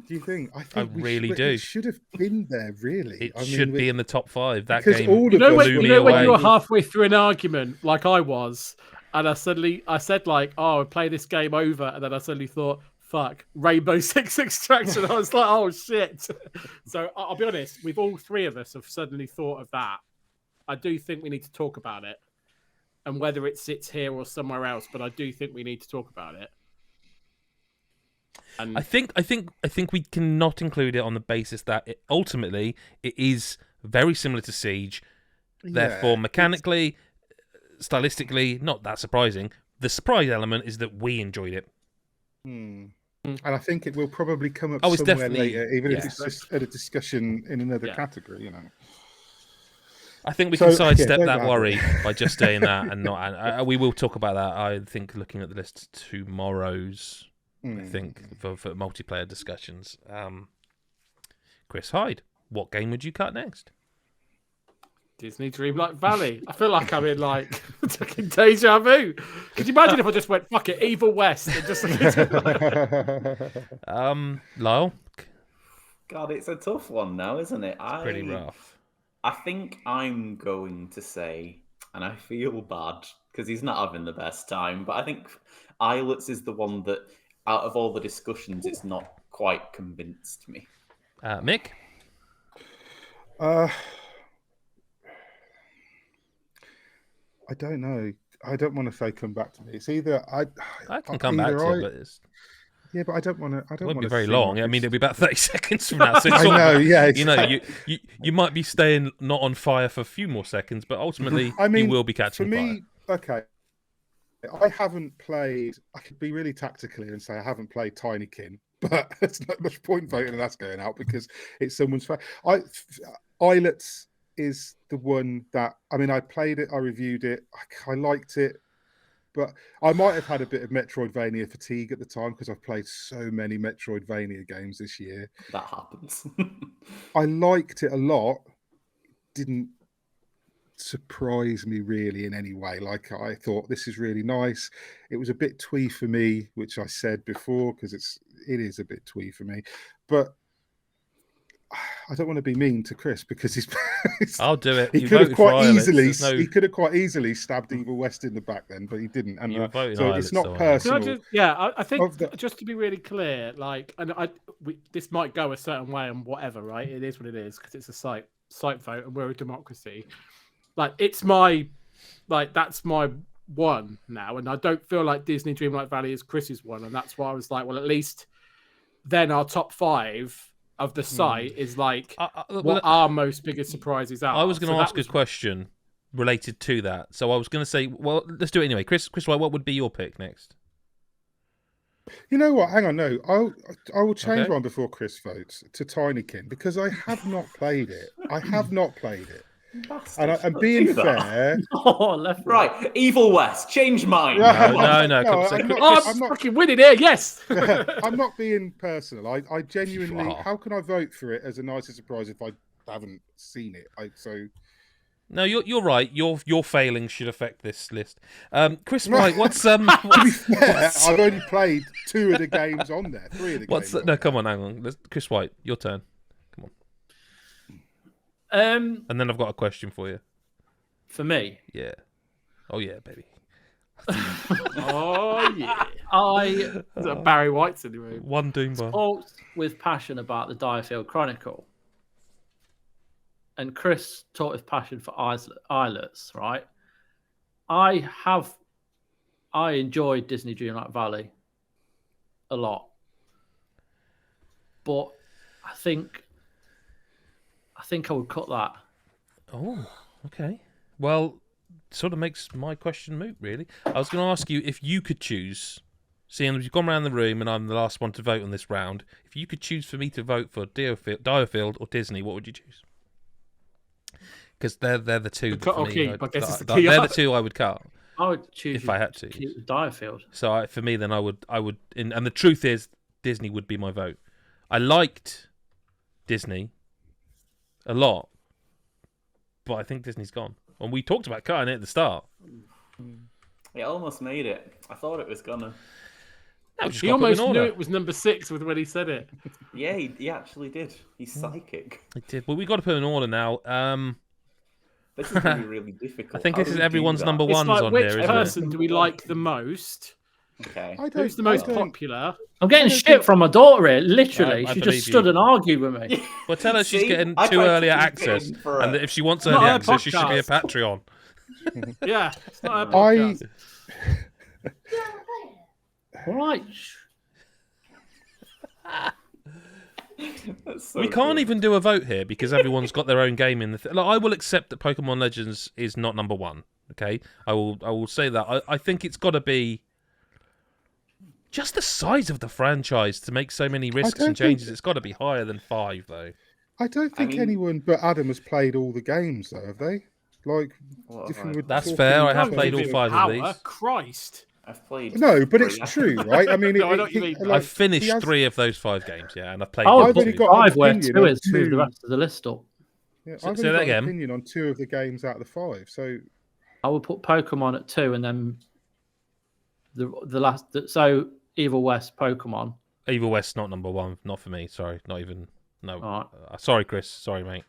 Do you think? I really do. It should have been there, really. It should be in the top 5. That game blew me away. When you were halfway through an argument, like I was, and I said like, "Oh, I play this game over," and then I suddenly thought, "Fuck, Rainbow Six Extraction." I was like, "Oh shit!" So I'll be honest. With all 3 of us have suddenly thought of that. I do think we need to talk about it, and whether it sits here or somewhere else, but I do think we need to talk about it. And I think we cannot include it on the basis that ultimately it is very similar to Siege. Therefore, mechanically, stylistically, not that surprising. The surprise element is that we enjoyed it. And I think it will probably come up it's somewhere definitely later, even if it's just at a discussion in another category, I think we can sidestep that worry by just saying that and not. And we will talk about that. I think looking at the list tomorrow's. I think for multiplayer discussions. Chris Hyde, what game would you cut next? Disney Dreamlight Valley. I feel like I'm in like fucking deja vu. Could you imagine if I just went fuck it, Evil West, and just Lyle. God, it's a tough one now, isn't it? It's pretty rough. I think I'm going to say, and I feel bad because he's not having the best time, but I think Islets is the one that, out of all the discussions, it's not quite convinced me. Mick? I don't know. I don't want to say come back to me. It's either I can come back to it, but it's... Yeah, but I don't want to. It won't be very long. I mean, it'll be about 30 seconds from now. So it's I know. Yeah, exactly. You might be staying not on fire for a few more seconds, but ultimately, you will be catching fire. Okay. I haven't played. I could be really tactical here and say I haven't played Tinykin, but there's not much point voting that's going out because it's someone's. Islets is the one that I played it, I reviewed it, I liked it. But I might have had a bit of Metroidvania fatigue at the time because I've played so many Metroidvania games this year. That happens. I liked it a lot. Didn't surprise me really in any way. Like I thought this is really nice. It was a bit twee for me, which I said before because it is a bit twee for me. But I don't want to be mean to Chris because he's I'll do it. He could have quite easily stabbed Evil West in the back then, but he didn't. And so it's not personal. I think just to be really clear, like, and this might go a certain way and whatever, right? It is what it is because it's a site site vote, and we're a democracy. Like it's my, like that's my one now, and I don't feel like Disney Dreamlight Valley is Chris's one, and that's why I was like, well, at least then our top 5 of the site is like what our most biggest surprises are. I was going to ask a question related to that, so I was going to say, well, let's do it anyway. Chris White, what would be your pick next? You know what? Hang on, no. I will change one before Chris votes to Tinykin because I have not played it. I have not played it. And being fair, right, Evil West, change mine. No. I'm fucking winning here. Yes, I'm not being personal. I genuinely. How can I vote for it as a nicer surprise if I haven't seen it? No, you're right. Your failings should affect this list. Chris White, what's To be fair, I've only played 2 of the games on there. 3 of the games. No, come on, hang on. Chris White, your turn. Come on. And then I've got a question for you. For me? Yeah. Oh yeah, baby. Oh yeah. Barry White's in the room. One Doombar. Talked with passion about the Direfield Chronicle. And Chris talked with passion for Islets, right? I enjoyed Disney Dreamlight Valley a lot. But I think I would cut that. Oh, okay. Well, sort of makes my question moot, really. I was going to ask you if you could choose, seeing as you've gone around the room and I'm the last one to vote on this round, if you could choose for me to vote for Direfield or Disney, what would you choose? Because they're the two. They're the two I would cut. I would choose if I had to keep Direfield. So for me, then I would. And the truth is, Disney would be my vote. I liked Disney a lot, but I think Disney's gone. And we talked about cutting it at the start. It almost made it. I thought it was gonna. He almost knew it was number 6 with when he said it. Yeah, he actually did. He's psychic. He did. Well, we got to put an order now. This is going to be really difficult. I think this is everyone's number ones like, on which here, isn't person it? do we like the most? Okay. Who's the most popular? I'm getting shit from my daughter here. Literally, she just stood and argued with me. Well, tell her she's getting too early access, and that if she wants early access, she should be a Patreon. Yeah, it's not her podcast. All right. We can't even do a vote here because everyone's got their own game in the. I will accept that Pokemon Legends is not number 1. Okay, I will say that. I think it's got to be just the size of the franchise to make so many risks and changes. It's got to be higher than 5, though. I don't think anyone but Adam has played all the games, though, have they? That's fair. I have played all 5 of these. Christ. I've played. No, but it's true, right? I mean, I've finished 3 of those 5 games, yeah, and I've played. I've only got 5 where 2 is move the rest of the list up. Yeah, I've only got an opinion on 2 of the games out of the 5. So I would put Pokemon at 2, and then the last. So Evil West, Pokemon. Evil West not number 1, not for me. Sorry, not even. No. Right. Sorry, Chris. Sorry, mate.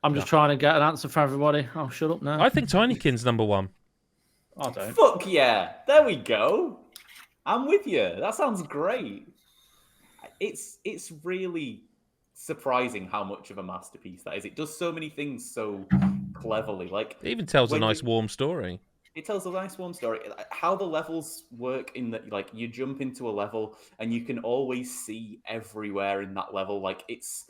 I'm just trying to get an answer for everybody. Oh, shut up now. I think Tinykin's number 1. I don't. Fuck yeah! There we go. I'm with you. That sounds great. It's really surprising how much of a masterpiece that is. It does so many things so cleverly. Like it even tells a nice warm story. It tells a nice warm story. How the levels work in that, like you jump into a level and you can always see everywhere in that level. Like it's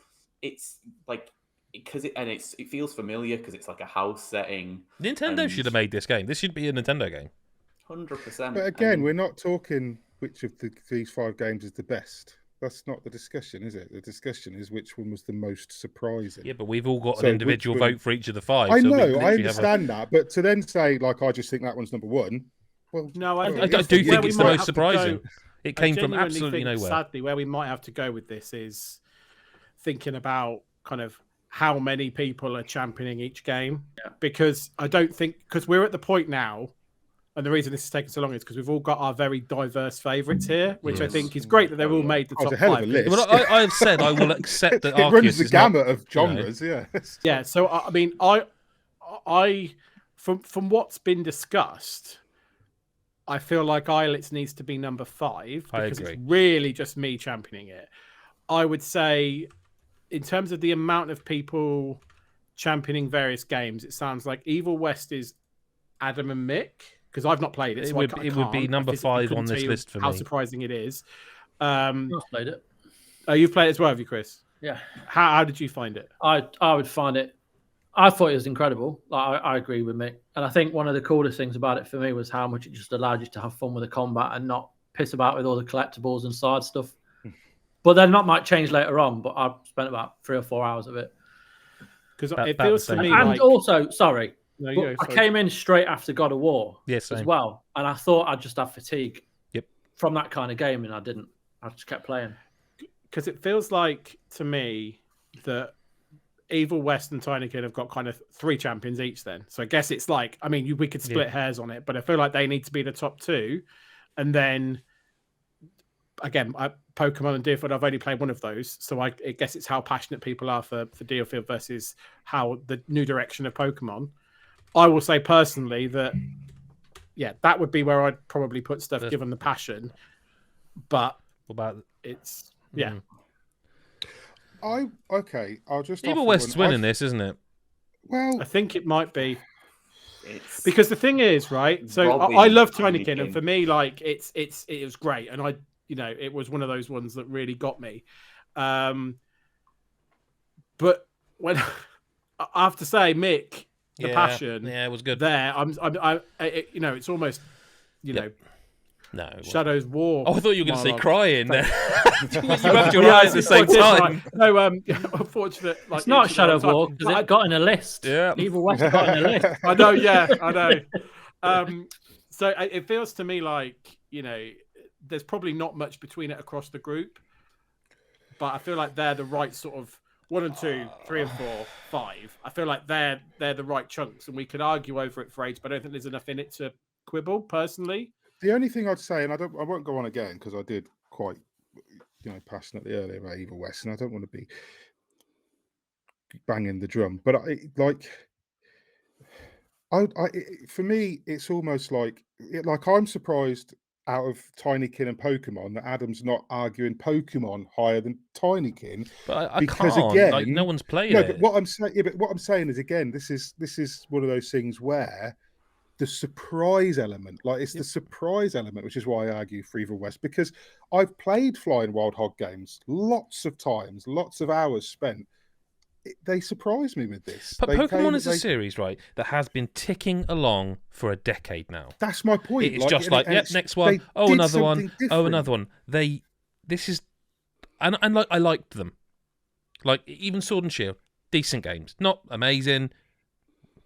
like. Because it feels familiar because it's like a house setting. Nintendo should have made this game. This should be a Nintendo game. 100%. But again, we're not talking which of these 5 games is the best. That's not the discussion, is it? The discussion is which one was the most surprising. Yeah, but we've all got an individual vote for each of the 5. I know, I understand that. But to then say, like, I just think that one's number 1. Well, no, I do think it's the most surprising. It came from absolutely nowhere. Sadly, where we might have to go with this is thinking about kind of how many people are championing each game. Yeah. Because I don't think, because we're at the point now, and the reason this is taking so long is because we've all got our very diverse favourites here, which I think is great that they're all made the top 5. Well, I have said I will accept that it runs the gamut of genres, yeah. Yeah, so I mean, I from what's been discussed, I feel like Islets needs to be number 5 because it's really just me championing it. I would say, in terms of the amount of people championing various games, it sounds like Evil West is Adam and Mick, because I've not played it. It So would be number 5 on this list for how me. surprising it is. I've played it. Oh, you've played it as well, have you, Chris? Yeah. How did you find it? I would find it. I thought it was incredible. Like, I agree with Mick, and I think one of the coolest things about it for me was how much it just allowed you to have fun with the combat and not piss about with all the collectibles and side stuff. But then that might change later on. But I spent about 3 or 4 hours of it. Because it feels to me and like... also, sorry, No, I came in straight after God of War as well, and I thought I'd just have fatigue from that kind of game, and I didn't. I just kept playing. Because it feels like, to me, that Evil West and Tinykin have got kind of 3 champions each then. So I guess it's like, I mean, we could split hairs on it, but I feel like they need to be the top 2. And then, again, Pokemon and Deerfield, I've only played one of those. So I guess it's how passionate people are for Deerfield versus how the new direction of Pokemon. I will say personally that, that would be where I'd probably put stuff given the passion. But it's, I'll just... Evil West's winning this, isn't it? Well... I think it might be. Because the thing is, right? So I love Tinykin, and for me, like, it was great. And it was one of those ones that really got me. But when... I have to say, Mick... The passion, it was good. There, it's almost, no, Shadow's War. Oh, I thought you were going to say crying. There, you rubbed your eyes at the same time. No, unfortunate. Like, it's not Shadow's War because it got in a list. Yeah, Evil West got in a list. I know. Yeah, I know. So it feels to me like there's probably not much between it across the group, but I feel like they're the right sort of. 1 and 2, 3 and 4, 5. I feel like they're the right chunks, and we could argue over it for ages, but I don't think there's enough in it to quibble. Personally, the only thing I'd say, and I won't go on again because I did quite, passionately earlier about Evil West, and I don't want to be banging the drum, but for me, it's almost like I'm surprised. Out of Tinykin and Pokemon, that Adam's not arguing Pokemon higher than Tinykin. But I can't. Again, no one's played it. But what I'm saying is, again, this is one of those things where the surprise element, the surprise element, which is why I argue for Evil West, because I've played Flying Wild Hog games lots of times, lots of hours spent. They surprise me with this. But Pokemon is a series, right, that has been ticking along for a decade now. That's my point. It's just next one. Oh, another one. Different. Oh, another one. I liked them. Like, even Sword and Shield, decent games. Not amazing,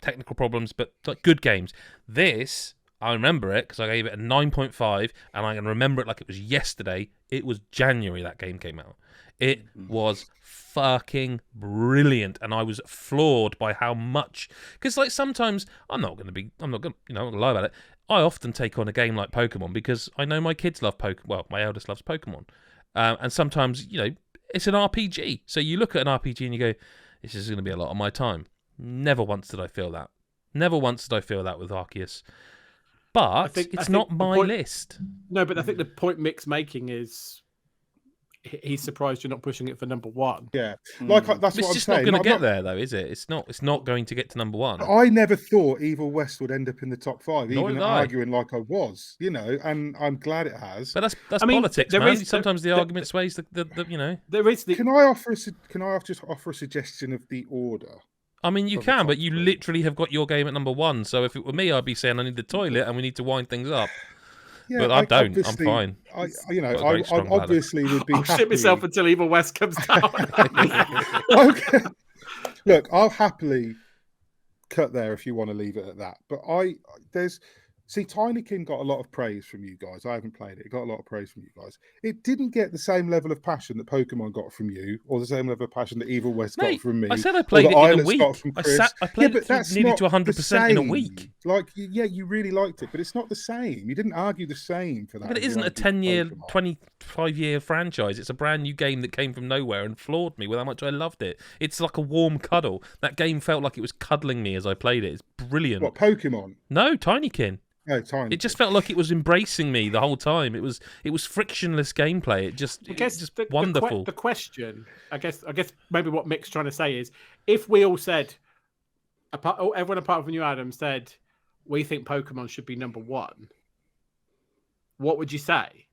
technical problems, but like good games. This, I remember it because I gave it a 9.5, and I can remember it like it was yesterday. It was January that game came out. It was fucking brilliant, and I was floored by how much. Because like sometimes I'm not gonna lie about it. I often take on a game like Pokemon because I know my kids love Pokemon. Well, my eldest loves Pokemon, and sometimes it's an RPG. So you look at an RPG and you go, "This is going to be a lot of my time." Never once did I feel that. Never once did I feel that with Arceus. But it's not my list. No, but I think the point Mick's making is. He's surprised you're not pushing it for number 1. Yeah, that's what I'm saying. It's just not going to get there, though, is it? It's not going to get to number 1. I never thought Evil West would end up in the top 5, Nor even arguing like I was, and I'm glad it has. But that's politics, man. Sometimes the argument sways the. There is Can I just offer a suggestion of the order? I mean, you can, but you literally have got your game at number 1. So if it were me, I'd be saying I need the toilet and we need to wind things up. Yeah, but I don't. I'm fine. I obviously would be. I'll shit myself until Evil West comes down. Okay. Look, I'll happily cut there if you want to leave it at that. But Tinykin got a lot of praise from you guys. I haven't played it. It got a lot of praise from you guys. It didn't get the same level of passion that Pokemon got from you, or the same level of passion that Evil West got from me. I said I played it in a week. I played it nearly to 100% in a week. Like, you really liked it, but it's not the same. You didn't argue the same for that. But it isn't a 10-year, 25-year franchise. It's a brand new game that came from nowhere and floored me with how much I loved it. It's like a warm cuddle. That game felt like it was cuddling me as I played it. It's brilliant. What, Pokemon? No, Tinykin. Oh, Tiny. It just felt like it was embracing me the whole time. It was frictionless gameplay. It just wonderful. The question, I guess maybe what Mick's trying to say is, if we all said everyone apart from you, Adam, said we think Pokemon should be number 1. What would you say?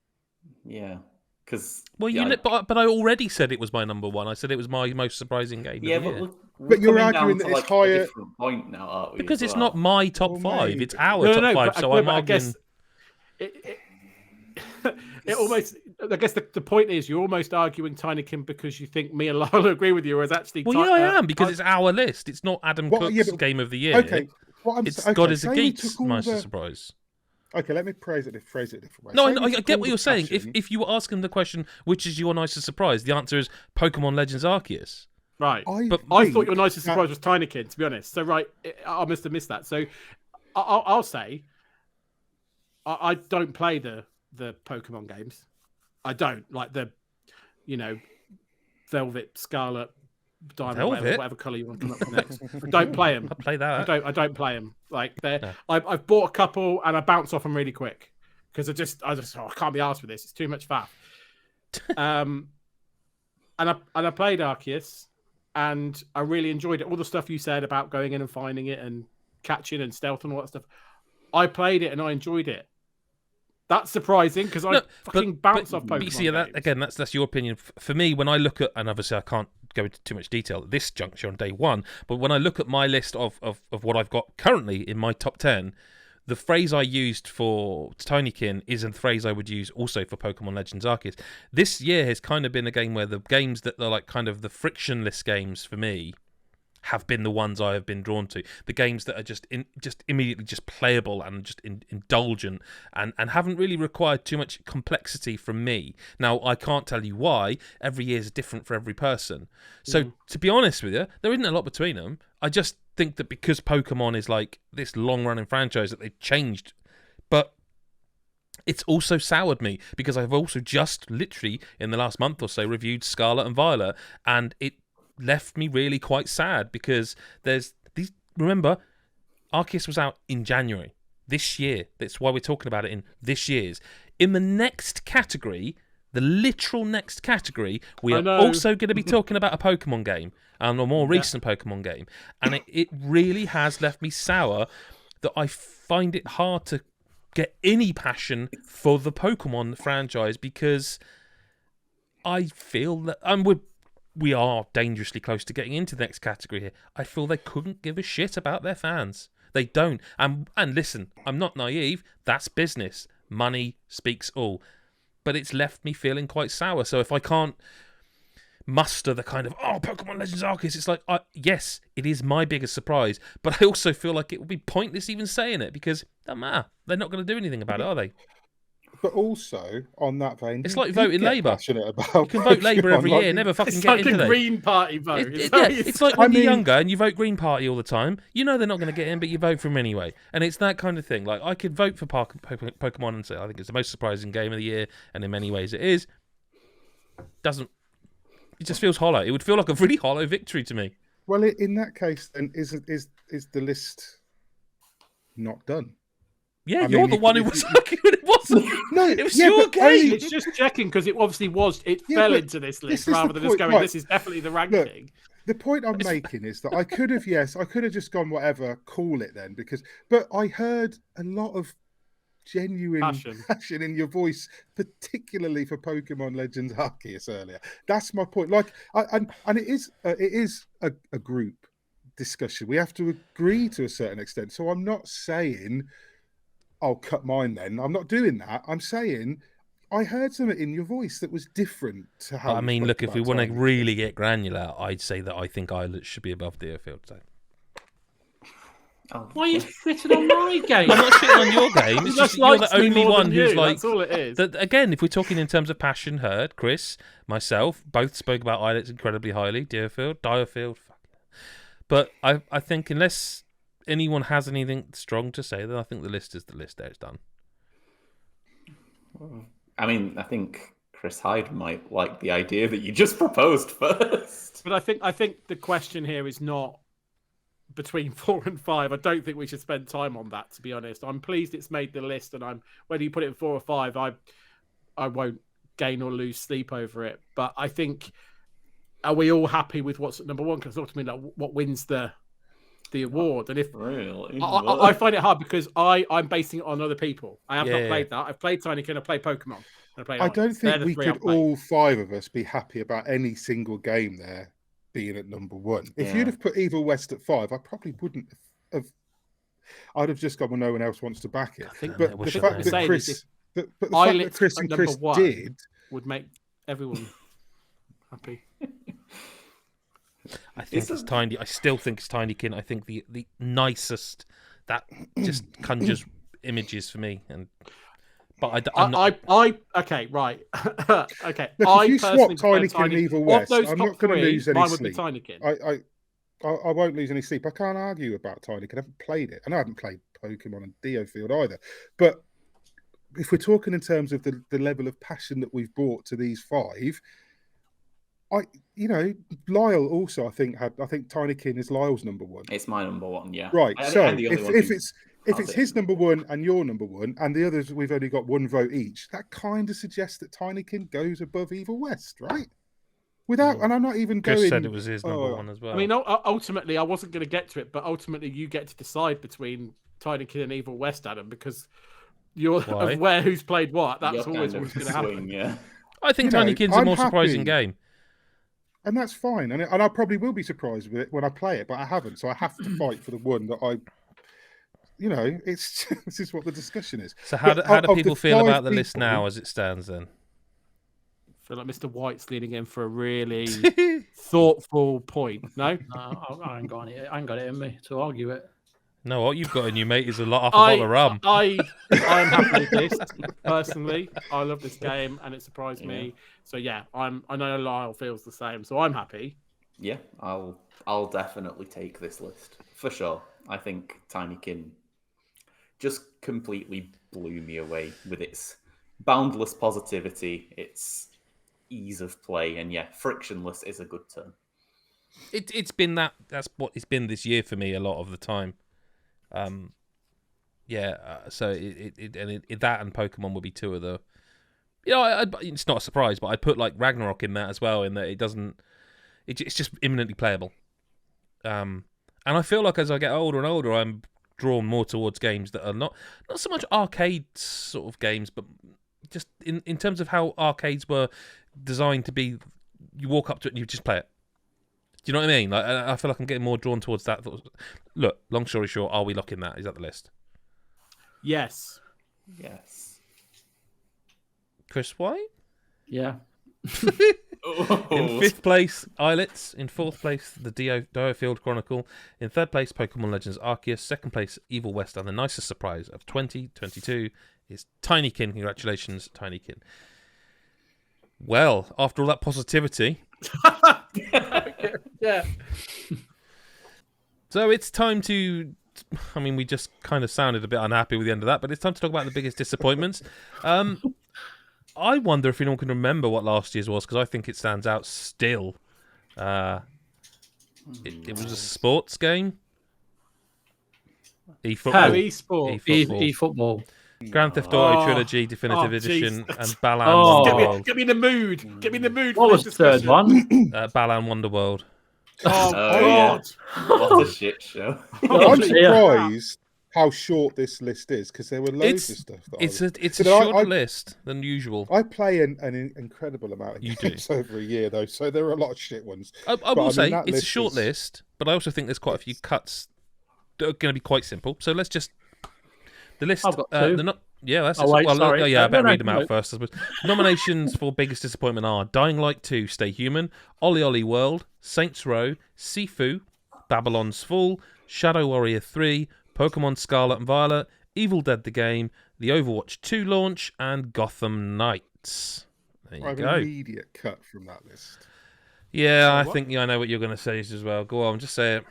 Yeah. Because but I already said it was my number 1. I said it was my most surprising game. Yeah, of the year. but you're arguing that it's higher. A different point now, aren't we? Because it's not my top 5; it's our no, top 5. So I'm I arguing. guess it almost. I guess the point is you're almost arguing Tinykin because you think me and Lyle agree with you, whereas actually. Well, yeah, I am because it's our list. It's not Adam Cook's game of the year. Okay, it's GodisaGeek's Master Surprise. Okay, let me phrase it a different way. No, I get what you're saying. If you were asking the question, which is your nicest surprise, the answer is Pokemon Legends Arceus. Right. I thought your nicest surprise was Tinykin, to be honest. So, right, I must have missed that. So, I'll say I don't play the Pokemon games. I don't. Like the, Velvet, Scarlet, Diamond, whatever colour you want to come up with next. I don't play them. I play that. I don't play them. Like I've bought a couple and I bounce off them really quick because I can't be arsed with this. It's too much faff. And I played Arceus and I really enjoyed it. All the stuff you said about going in and finding it and catching and stealth and all that stuff. I played it and I enjoyed it. That's surprising because I fucking bounce off Pokemon. You see, that's your opinion. For me, when I look at, and obviously I can't go into too much detail at this juncture on day 1, but when I look at my list of what I've got currently in my top 10, the phrase I used for Tinykin is a phrase I would use also for Pokemon Legends Arceus. This year has kind of been a game where the games that are like kind of the frictionless games for me have been the ones I have been drawn to. The games that are just immediately just playable and just indulgent and haven't really required too much complexity from me. Now, I can't tell you why. Every year is different for every person. So, to be honest with you, there isn't a lot between them. I just think that because Pokemon is like this long-running franchise that they've changed. But it's also soured me because I've also just literally in the last month or so reviewed Scarlet and Violet, and it left me really quite sad because there's these. Remember, Arceus was out in January this year. That's why we're talking about it in this year's. In the next category, the literal next category, we are also going to be talking about a Pokemon game and a more recent Pokemon game, and it really has left me sour that I find it hard to get any passion for the Pokemon franchise because I feel that we are dangerously close to getting into the next category here. I feel they couldn't give a shit about their fans. They don't. And listen, I'm not naive. That's business. Money speaks all. But it's left me feeling quite sour. So if I can't muster the kind of, Pokemon Legends Arceus, it's like, yes, it is my biggest surprise. But I also feel like it would be pointless even saying it because, doesn't matter. They're not going to do anything about it, are they? But also, on that vein, it's like voting Labour. You can vote Labour every year, never fucking get into it. It's like a Green Party vote. It's like when you're younger and you vote Green Party all the time. You know they're not going to get in, but you vote for them anyway. And it's that kind of thing. Like, I could vote for Pokemon and say I think it's the most surprising game of the year, and in many ways it is. It just feels hollow. It would feel like a really hollow victory to me. Well, in that case, then, is the list not done? Yeah, you're the one who was arguing it wasn't. No, it was your game. It's just checking because it obviously was. It fell into this list rather than just going, right, this is definitely the ranking. Look, the point I'm making is that I could have just gone whatever, call it then, but I heard a lot of genuine passion in your voice, particularly for Pokemon Legends Arceus earlier. That's my point. Like, and it is a group discussion. We have to agree to a certain extent. So I'm not saying, I'll cut mine then. I'm not doing that. I'm saying I heard something in your voice that was different to how. I mean, look, if we want to really get granular, I'd say that I think Islet should be above Deerfield. So. Why are you shitting on my game? I'm not shitting on your game. It's just you're the only one who's like. That's all it is. Again, if we're talking in terms of passion heard, Chris, myself, both spoke about Islets incredibly highly. Deerfield, fuck. But I think unless anyone has anything strong to say, then I think the list is the list. There, it's done. I mean, I think Chris Hyde might like the idea that you just proposed first. But I think the question here is not between 4 and 5. I don't think we should spend time on that, to be honest. I'm pleased it's made the list, and whether you put it in 4 or 5, I won't gain or lose sleep over it. But I think, are we all happy with what's at number 1? Because ultimately, like, what wins the the award. And if Really? I find it hard because I'm basing it on other people. I have not played that. I've played Tinykin, I've played Pokemon. I don't think we could all 5 of us be happy about any single game there being at number 1. If you'd have put Evil West at 5, I probably wouldn't have. I'd have just gone, well, no one else wants to back it. But the fact that Chris, and Chris did would make everyone happy. I think it's Tiny. I still think it's Tinykin. I think the nicest that just conjures images for me. But okay, right. Okay. Look, if you swap Tinykin and Evil West, I'm not going to lose any sleep. I won't lose any sleep. I can't argue about Tinykin. I haven't played it. And I haven't played Pokemon and Dio Field either. But if we're talking in terms of the level of passion that we've brought to these 5, Lyle also, I think Tinykin is Lyle's number 1. It's my number 1, yeah. Right. So if it's his number 1 and your number 1 and the others, we've only got 1 vote each, that kind of suggests that Tinykin goes above Evil West, right? And I'm not even going. Chris said it was his number 1 as well. I mean, ultimately, I wasn't going to get to it, but ultimately, you get to decide between Tinykin and Evil West, Adam, because you're aware who's played what. That's always what's going to happen. Yeah. I think Tinykin's a more surprising game. And that's fine. And I probably will be surprised with it when I play it, but I haven't. So I have to fight for the one that this is what the discussion is. So how do people feel about the list now as it stands then? I feel like Mr. White's leaning in for a really thoughtful point. No, I ain't got it in me to argue it. No, what you've got in you, mate, is a bottle of rum. I'm happy with this personally. I love this game, and it surprised me. So yeah, I know Lyle feels the same, so I'm happy. Yeah, I'll definitely take this list for sure. I think Tinykin just completely blew me away with its boundless positivity, its ease of play, and frictionless is a good term. It's been that's what it's been this year for me a lot of the time. So that and Pokemon would be 2 of the. It's not a surprise, but I'd put like Ragnarok in that as well. In that it's just imminently playable. And I feel like as I get older and older, I'm drawn more towards games that are not so much arcade sort of games, but just in terms of how arcades were designed to be. You walk up to it and you just play it. Do you know what I mean? Like, I feel like I'm getting more drawn towards that. Look, long story short, are we locking that? Is that the list? Yes. Chris White? Yeah. In 5th place, Islets. In 4th place, the Dio Field Chronicle. In 3rd place, Pokemon Legends Arceus. 2nd place, Evil West. And the nicest surprise of 2022 is Tinykin. Congratulations, Tinykin. Well, after all that positivity... Yeah. So it's time to... I mean, we just kind of sounded a bit unhappy with the end of that, but it's time to talk about the biggest disappointments. I wonder if anyone can remember what last year's was, because I think it stands out still. It was a sports game. eFootball. eFootball. Grand Theft Auto Trilogy Definitive Edition and Balan Wonderworld. Get me in the mood. Get me in the mood. What was the third one? Balan Wonderworld. Oh, God. Yeah. What a shit show. I'm surprised how short this list is, because there were loads of stuff. It's a shorter list than usual. I play an incredible amount of games over a year, though, so there are a lot of shit ones. I will say it's a short list, but I also think there's quite a few cuts that are going to be quite simple. So let's just... The list... I've got 2. Sorry. I better read them out first. I suppose. Nominations for biggest disappointment are Dying Light 2, Stay Human, Ollie Ollie World, Saints Row, Sifu, Babylon's Fall, Shadow Warrior 3, Pokemon Scarlet and Violet, Evil Dead the Game, the Overwatch 2 launch, and Gotham Knights. There you go. An immediate cut from that list. Yeah, I think I know what you're going to say as well. Go on, just say it.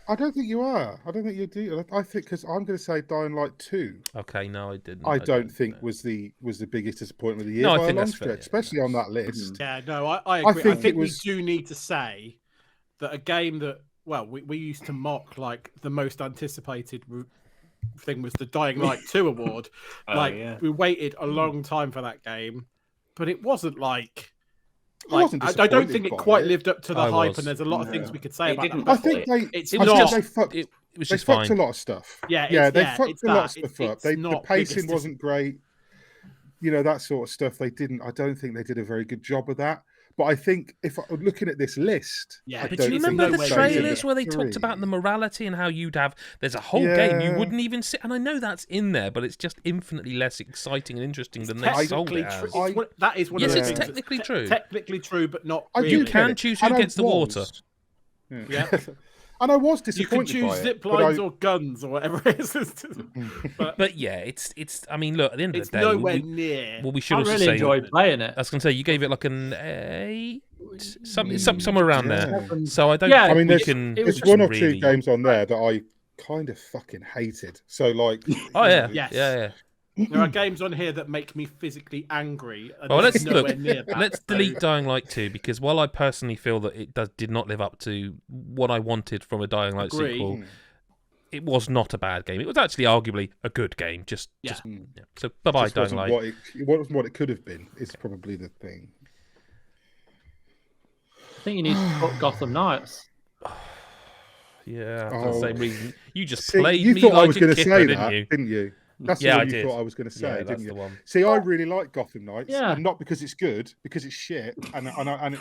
I don't think you are. I don't think you do. I think because I'm going to say Dying Light 2. Okay, no, I didn't. I don't think was the biggest disappointment of the year. No, by I think a long that's fair, especially on that list. Yeah, no, I agree. I think we do need to say that a game that we used to mock like the most anticipated thing was the Dying Light 2 award. We waited a long time for that game, but it wasn't like. I don't think it quite lived up to the hype, and there's a lot of things we could say about it. I think they it was They just fucked fine. a lot of stuff. Yeah, they fucked a lot of it's stuff up. The not pacing biggest wasn't great. You know, that sort of stuff. I don't think they did a very good job of that. But I think if I'm looking at this list, Yeah, But do you it's remember the nowhere near trailers where they talked about the morality and how there's a whole game you wouldn't even sit, and I know that's in there, but it's just infinitely less exciting and interesting than they sold it as. That is one Yes, of the it's things technically true. Technically true, but not really. You can choose who gets the water. Yeah. And I was You can disappointed choose by it. zip lines or guns or whatever it is. But yeah, it's. I mean, look, at the end of It's the day, nowhere near. Well, we should I also really say. enjoyed playing it. I was going to say you gave it like an 8, somewhere around there. So I don't. Yeah, I mean, think there's one or two games on there that I kind of fucking hated. So like, oh yeah, Yes. yeah. There are games on here that make me physically angry. And Well, let's nowhere near that, let's delete Dying Light 2 because while I personally feel that it did not live up to what I wanted from a Dying Light sequel, it was not a bad game. It was actually arguably a good game. Just yeah. So bye bye Dying Light. It wasn't what it could have been. Is probably the thing. I think you need to put Gotham Knights. Yeah, for the same reason. You just See, played you me thought like I was going to say didn't that, you? didn't you? That's Yeah, the I one you did. thought I was going to say, Yeah, didn't that's you? the one. See, I really like Gotham Knights, Yeah. and not because it's good, because it's shit. And it's...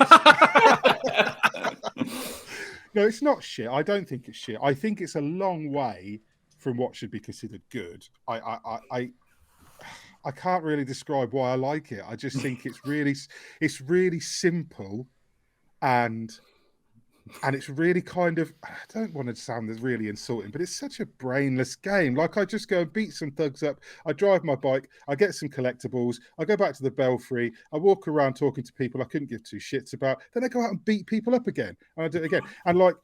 No, it's not shit. I don't think it's shit. I think it's a long way from what should be considered good. I can't really describe why I like it. I just think it's really simple, and it's really kind of, I don't want to sound really insulting, but it's such a brainless game. Like, I just go and beat some thugs up, I drive my bike, I get some collectibles, I go back to the Belfry, I walk around talking to people I couldn't give two shits about, then I go out and beat people up again, and I do it again. And like,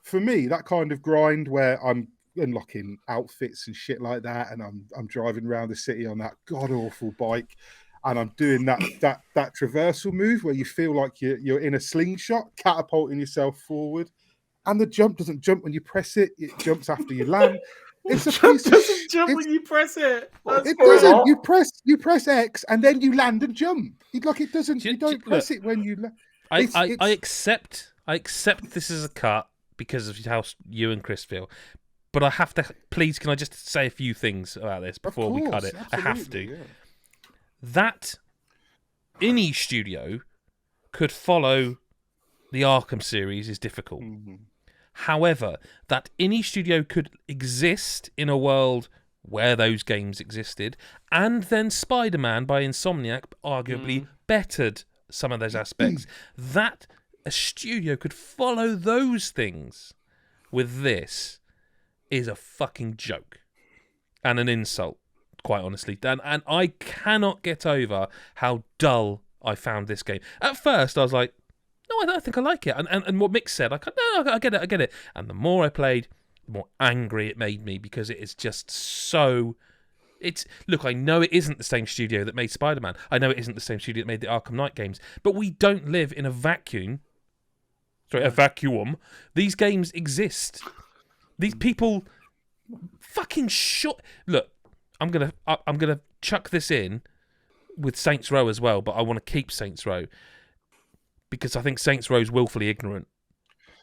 for me, that kind of grind where I'm unlocking outfits and shit like that, and I'm driving around the city on that god-awful bike, and I'm doing that traversal move where you feel like you're in a slingshot, catapulting yourself forward, and the jump doesn't jump when you press it; it jumps after you land. It's a piece of jump when you press it. It doesn't. You press X and then you land and jump. Like, it doesn't. You don't press it when you. I accept this is a cut because of how you and Chris feel. But I have to, please, can I just say a few things about this before we cut it? I have to. Yeah. That any studio could follow the Arkham series is difficult. Mm-hmm. However, that any studio could exist in a world where those games existed, and then Spider-Man by Insomniac arguably bettered some of those aspects, that a studio could follow those things with this is a fucking joke and an insult, quite honestly. And I cannot get over how dull I found this game. At first, I was like, no, I don't think I like it. And what Mick said, I get it. And the more I played, the more angry it made me, because it is just so... Look, I know it isn't the same studio that made Spider-Man. I know it isn't the same studio that made the Arkham Knight games. But we don't live in a vacuum. Sorry, a vacuum. These games exist. These people fucking Look, I'm gonna chuck this in with Saints Row as well, but I want to keep Saints Row because I think Saints Row is willfully ignorant.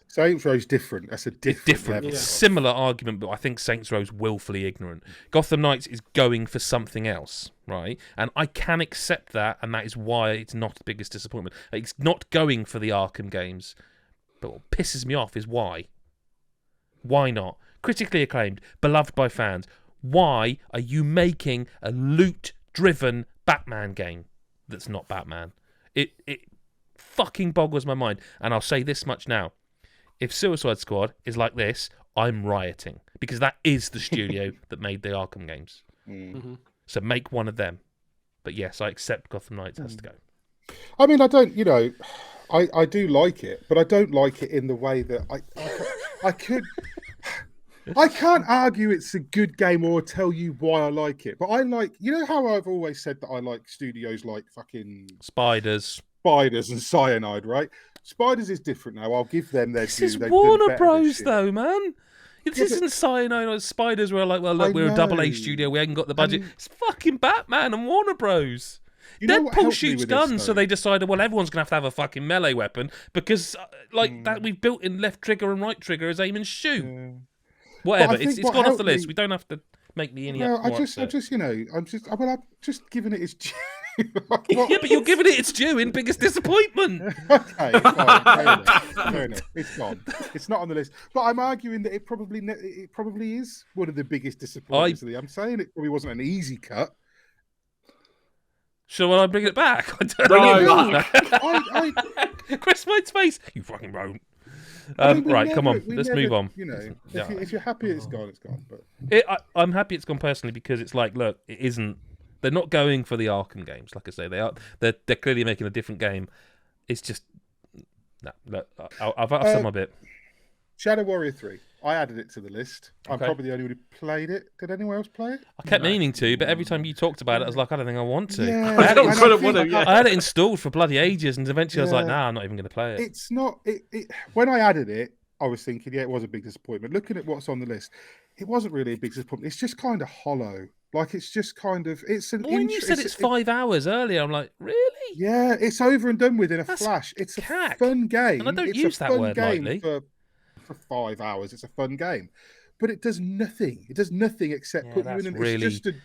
Saints Row's different. That's a different level. Similar argument, but I think Saints Row's willfully ignorant. Gotham Knights is going for something else, right? And I can accept that, and that is why it's not the biggest disappointment. It's not going for the Arkham games, but what pisses me off is why. Why not? Critically acclaimed, beloved by fans. Why are you making a loot-driven Batman game that's not Batman? It fucking boggles my mind. And I'll say this much now. If Suicide Squad is like this, I'm rioting. Because that is the studio that made the Arkham games. Mm-hmm. So make one of them. But yes, I accept Gotham Knights has to go. I mean, I don't, I do like it, but I don't like it in the way that I could... I can't argue it's a good game or tell you why I like it, but I like, how I've always said that I like studios like fucking Spiders and Cyanide, right? Spiders is different now. I'll give them their due. This is Warner Bros. Though, man. This isn't Cyanide or Spiders where like, well, look, we're a AA studio, we haven't got the budget. It's fucking Batman and Warner Bros. Deadpool shoots guns, so they decided, well, everyone's going to have a fucking melee weapon because, that we've built in left trigger and right trigger as aim and shoot. Yeah. Whatever. But I It's think what gone off the helped list. me- We don't have to make me any Well, more upset. I'm just giving it its due. Yeah, but you're giving it its due in biggest disappointment. Okay, fine, fair enough. It's gone. It's not on the list. But I'm arguing that it probably is one of the biggest disappointments. I'm saying it probably wasn't an easy cut. Shall I bring it back? Bring it back. Chris White's face. You fucking won't. Come on. Let's move on. You know, if you're happy it's gone, it's gone. But I'm happy it's gone personally because it's like, look, it isn't. They're not going for the Arkham games, like I say. They're clearly making a different game. It's just no. Look, I've said my bit. Shadow Warrior 3. I added it to the list. I'm Okay. probably the only one who played it. Did anyone else play it? I kept meaning to, but every time you talked about it, I was like, I don't think I want to. Yeah, I had it installed for bloody ages, and eventually I was like, nah, I'm not even going to play it. It's not. When I added it, I was thinking, yeah, it was a big disappointment. Looking at what's on the list, it wasn't really a big disappointment. It's just kind of hollow. Like it's just kind of. It's an. When you said it's 5 hours earlier, I'm like, really? Yeah, it's over and done with in a That's flash. It's a cack. fun game, And I don't it's use a that fun word game lightly. For 5 hours. It's a fun game, but it does nothing. It does nothing except put you in.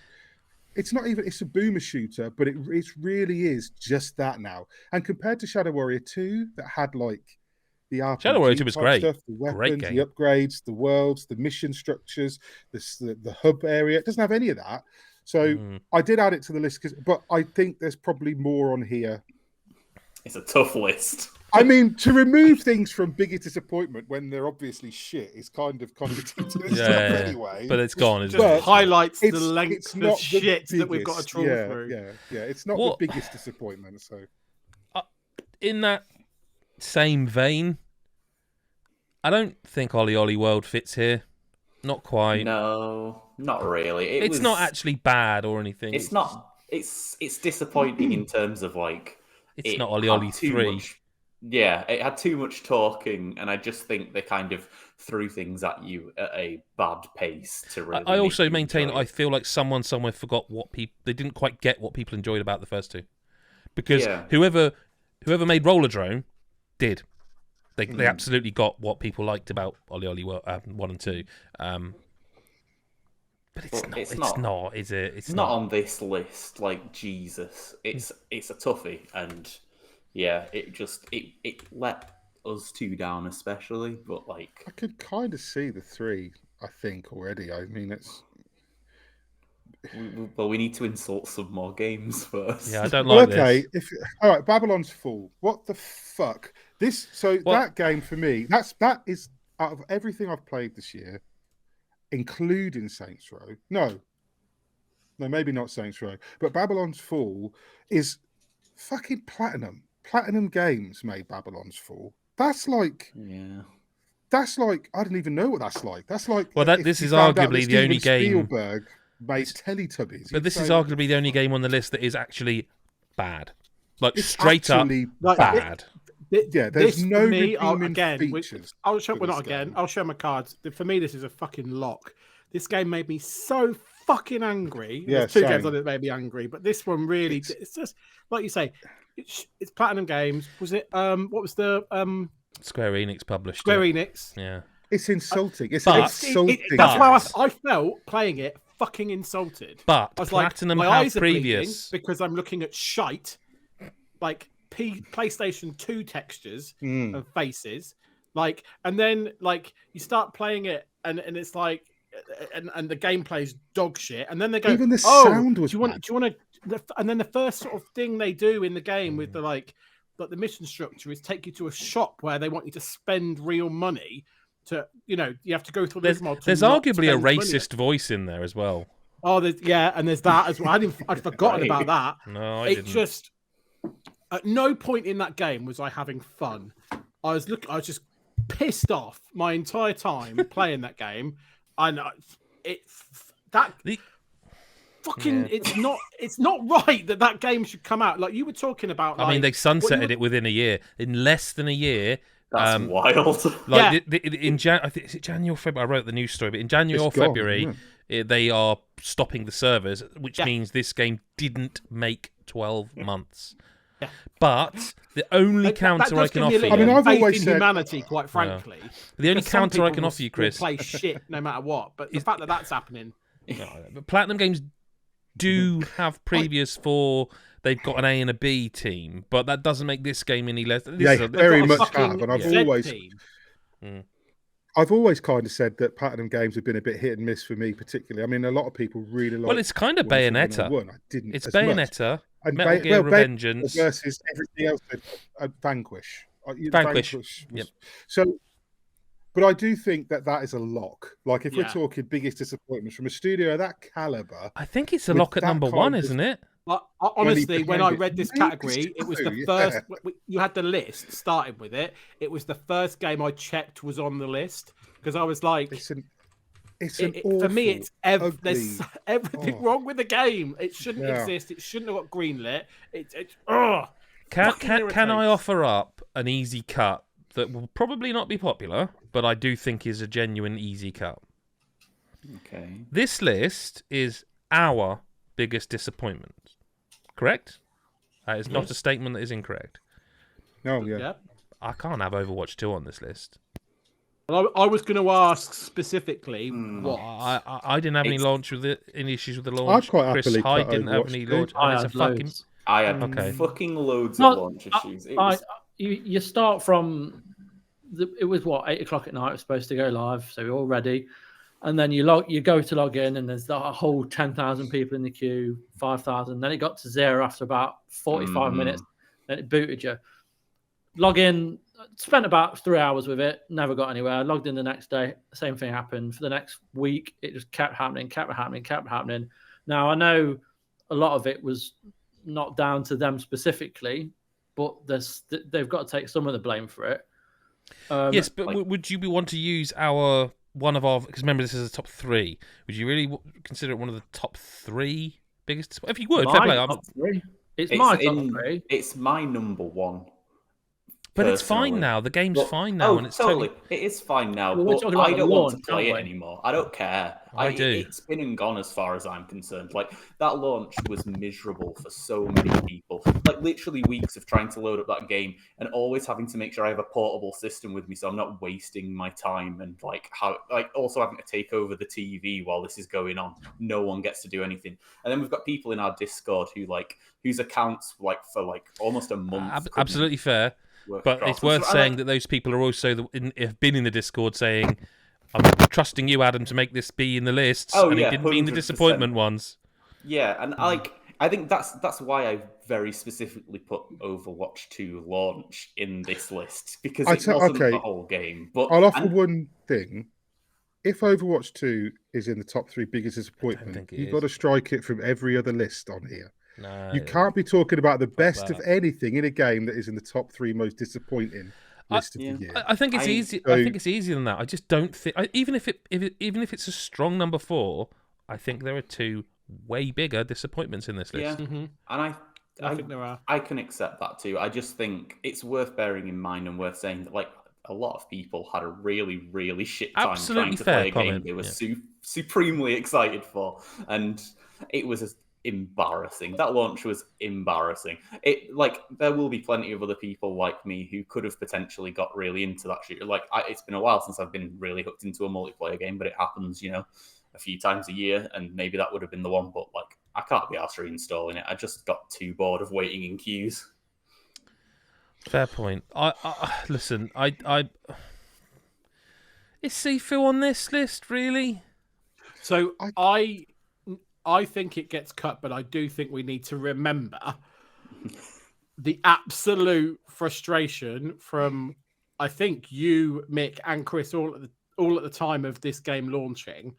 It's not even. It's a boomer shooter, but it really is just that now. And compared to Shadow Warrior 2, that had like the RPG Shadow Warrior 2 was type great. stuff, the weapons, Great game. the upgrades, the worlds, the mission structures, the hub area. It doesn't have any of that. So I did add it to the list, but I think there's probably more on here. It's a tough list. I mean, to remove things from biggest disappointment when they're obviously shit is kind of contradictory anyway. But it's gone, isn't Just it? highlights the It's length not of shit that we've got to biggest. trawl through. Yeah. It's not the biggest disappointment. So, In that same vein, I don't think Ollie Ollie World fits here. Not quite. No, not really. It's not actually bad or anything. It's not. It's disappointing in terms of like. It's not Ollie Ollie 3. Yeah, it had too much talking, and I just think they kind of threw things at you at a bad pace to really. I also make you maintain enjoy I it. feel like someone somewhere forgot what they didn't quite get what people enjoyed about the first two, because whoever made Rollerdrome did. They absolutely got what people liked about Ollie Ollie 1 and 2. But it's not, is it? It's not on this list. Like Jesus, it's a toughie, and yeah, it let us two down, especially. But like, I could kind of see the 3. I think already. I mean, it's. we need to insult some more games first. Yeah, I don't like this. All right, Babylon's Fall. What the fuck? That game for me, that is out of everything I've played this year, including Saints Row. No, maybe not Saints Row, but Babylon's Fall is fucking Platinum. Platinum Games made Babylon's Fall. That's like, I don't even know what that's like. That's like, this is arguably the only game. Spielberg made Teletubbies. But this is arguably the only game on the list that is actually bad, like straight up bad. There's no redeeming features. I'll show my cards. For me, this is a fucking lock. This game made me so fucking angry. There's two games on it that made me angry, but this one really, it's just like you say, it's Platinum Games. Was it? What was the Square Enix published? Square Enix. Yeah. It's insulting. It's insulting. That's why I felt playing it fucking insulted. But I was Platinum like, my have eyes are previous because I'm looking at shite, like PlayStation 2 textures of faces, like, and then like you start playing it and it's like, and the gameplay's dog shit, and then they go, even the sound was. Do you want to? And then the first sort of thing they do in the game with the like the mission structure is take you to a shop where they want you to spend real money. To you have to go through this. There's arguably a racist voice in there as well. Oh, and there's that as well. I'd forgotten about that. No, I didn't. Just at no point in that game was I having fun. I was just pissed off my entire time playing that game. And it's not right that game should come out. Like you were talking about. I mean, they sunsetted it within a year. In less than a year. That's wild. Like in I think is it January or February? I wrote the news story, but in January or February, they are stopping the servers, which means this game didn't make 12 months. But the only counter I can offer you... I mean, I've always in said humanity, quite frankly. The only because some counter I people can offer you, Chris... will play shit no matter what. But the fact that that's happening... But Platinum Games do have previous for... They've got an A and a B team, but that doesn't make this game any less... very much have, and I've always kind of said that Platinum Games have been a bit hit and miss for me, particularly. I mean, a lot of people really like... Well, it's kind of Bayonetta. I didn't it's Bayonetta, and Metal Gear Revengeance... versus everything else. Vanquish. Vanquish. Was... So, but I do think that is a lock. Like, if we're talking biggest disappointments from a studio of that caliber... I think it's a lock at number one, isn't it? Honestly, when I read this category, it was the first. You had the list starting with it. It was the first game I checked was on the list because I was like, for me, it's there's everything wrong with the game. It shouldn't exist. It shouldn't have got greenlit. Can I offer up an easy cut that will probably not be popular, but I do think is a genuine easy cut? Okay. This list is our biggest disappointment. Correct? That is not a statement that is incorrect. No, yeah. I can't have Overwatch 2 on this list. Well, I was going to ask specifically what. I didn't have any issues with the launch. I'd quite Chris happily Hyde didn't have any launch. I had fucking loads of launch issues. You start from... It was, 8 o'clock at night. It was supposed to go live, so we're all ready. And then you go to log in, and there's a whole 10,000 people in the queue, 5,000. Then it got to 0 after about 45 minutes. Then it booted you. Log in, spent about 3 hours with it, never got anywhere. Logged in the next day, same thing happened. For the next week, it just kept happening. Now, I know a lot of it was not down to them specifically, but they've got to take some of the blame for it. Yes, but would you want to use because remember this is a top 3. Would you really consider it one of the top 3 biggest? If you would, fair play. Top 3. It's my top 3. It's my number 1. But it's fine now. The game's fine now, and it's totally. It is fine now. But I don't want to play it anymore. I don't care. I do. It's been and gone as far as I'm concerned. Like, that launch was miserable for so many people. Like, literally weeks of trying to load up that game and always having to make sure I have a portable system with me, so I'm not wasting my time and also having to take over the TV while this is going on. No one gets to do anything. And then we've got people in our Discord whose accounts for almost a month. Absolutely fair. But it's worth saying that those people are also have been in the Discord saying, "I'm trusting you, Adam, to make this be in the lists," and it didn't mean the disappointment ones. Yeah, and I think that's why I very specifically put Overwatch 2 launch in this list, because it wasn't the whole game. But I'll offer one thing. If Overwatch 2 is in the top 3 biggest disappointment, you've got to strike it from every other list on here. No, you can't be talking about the best of anything in a game that is in the top 3 most disappointing list of the year. I think it's easy. I think it's easier than that. I just don't think. Even if it's a strong number 4, I think there are 2 way bigger disappointments in this list. Yeah, and I think there are. I can accept that too. I just think it's worth bearing in mind and worth saying that a lot of people had a really, really shit time trying to play a game they were supremely excited for, and it was embarrassing. That launch was embarrassing. There will be plenty of other people like me who could have potentially got really into that shooter. It's been a while since I've been really hooked into a multiplayer game, but it happens, a few times a year, and maybe that would have been the one. But I can't be arsed reinstalling it. I just got too bored of waiting in queues. Fair point. Listen. Is Sifu on this list really? So I think it gets cut, but I do think we need to remember the absolute frustration from, I think, you, Mick, and Chris all at the time of this game launching,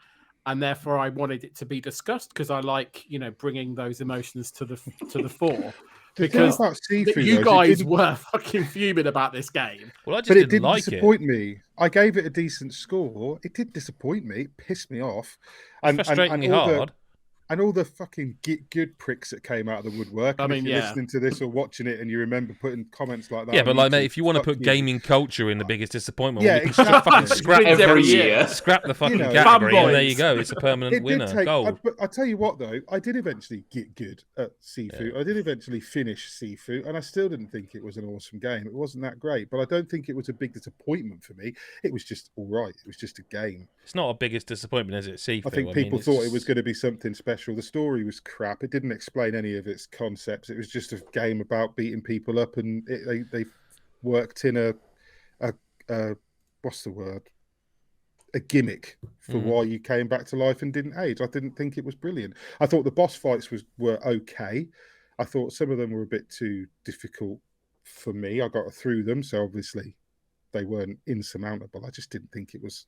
and therefore I wanted it to be discussed because I like bringing those emotions to the fore. Because you guys were fucking fuming about this game. Well, I just didn't like it. It didn't disappoint me. I gave it a decent score. It did disappoint me. It pissed me off. And frustratingly hard. And all the fucking Get Good pricks that came out of the woodwork. And if you're listening to this or watching it and you remember putting comments like that. Yeah, but like, mate, if you want to put gaming culture in the biggest disappointment, you can fucking scrap every year. Scrap the fucking category, and there you go. It's a permanent winner. Gold. But I tell you what, though, I did eventually get good at Sifu. Yeah. I did eventually finish Sifu, and I still didn't think it was an awesome game. It wasn't that great, but I don't think it was a big disappointment for me. It was just all right. It was just a game. It's not a biggest disappointment, is it, Sifu? I think people thought it was going to be something special. The story was crap. It didn't explain any of its concepts. It was just a game about beating people up, and they worked in a what's the word? A gimmick for why you came back to life and didn't age. I didn't think it was brilliant. I thought the boss fights were okay. I thought some of them were a bit too difficult for me. I got through them, so obviously they weren't insurmountable. I just didn't think it was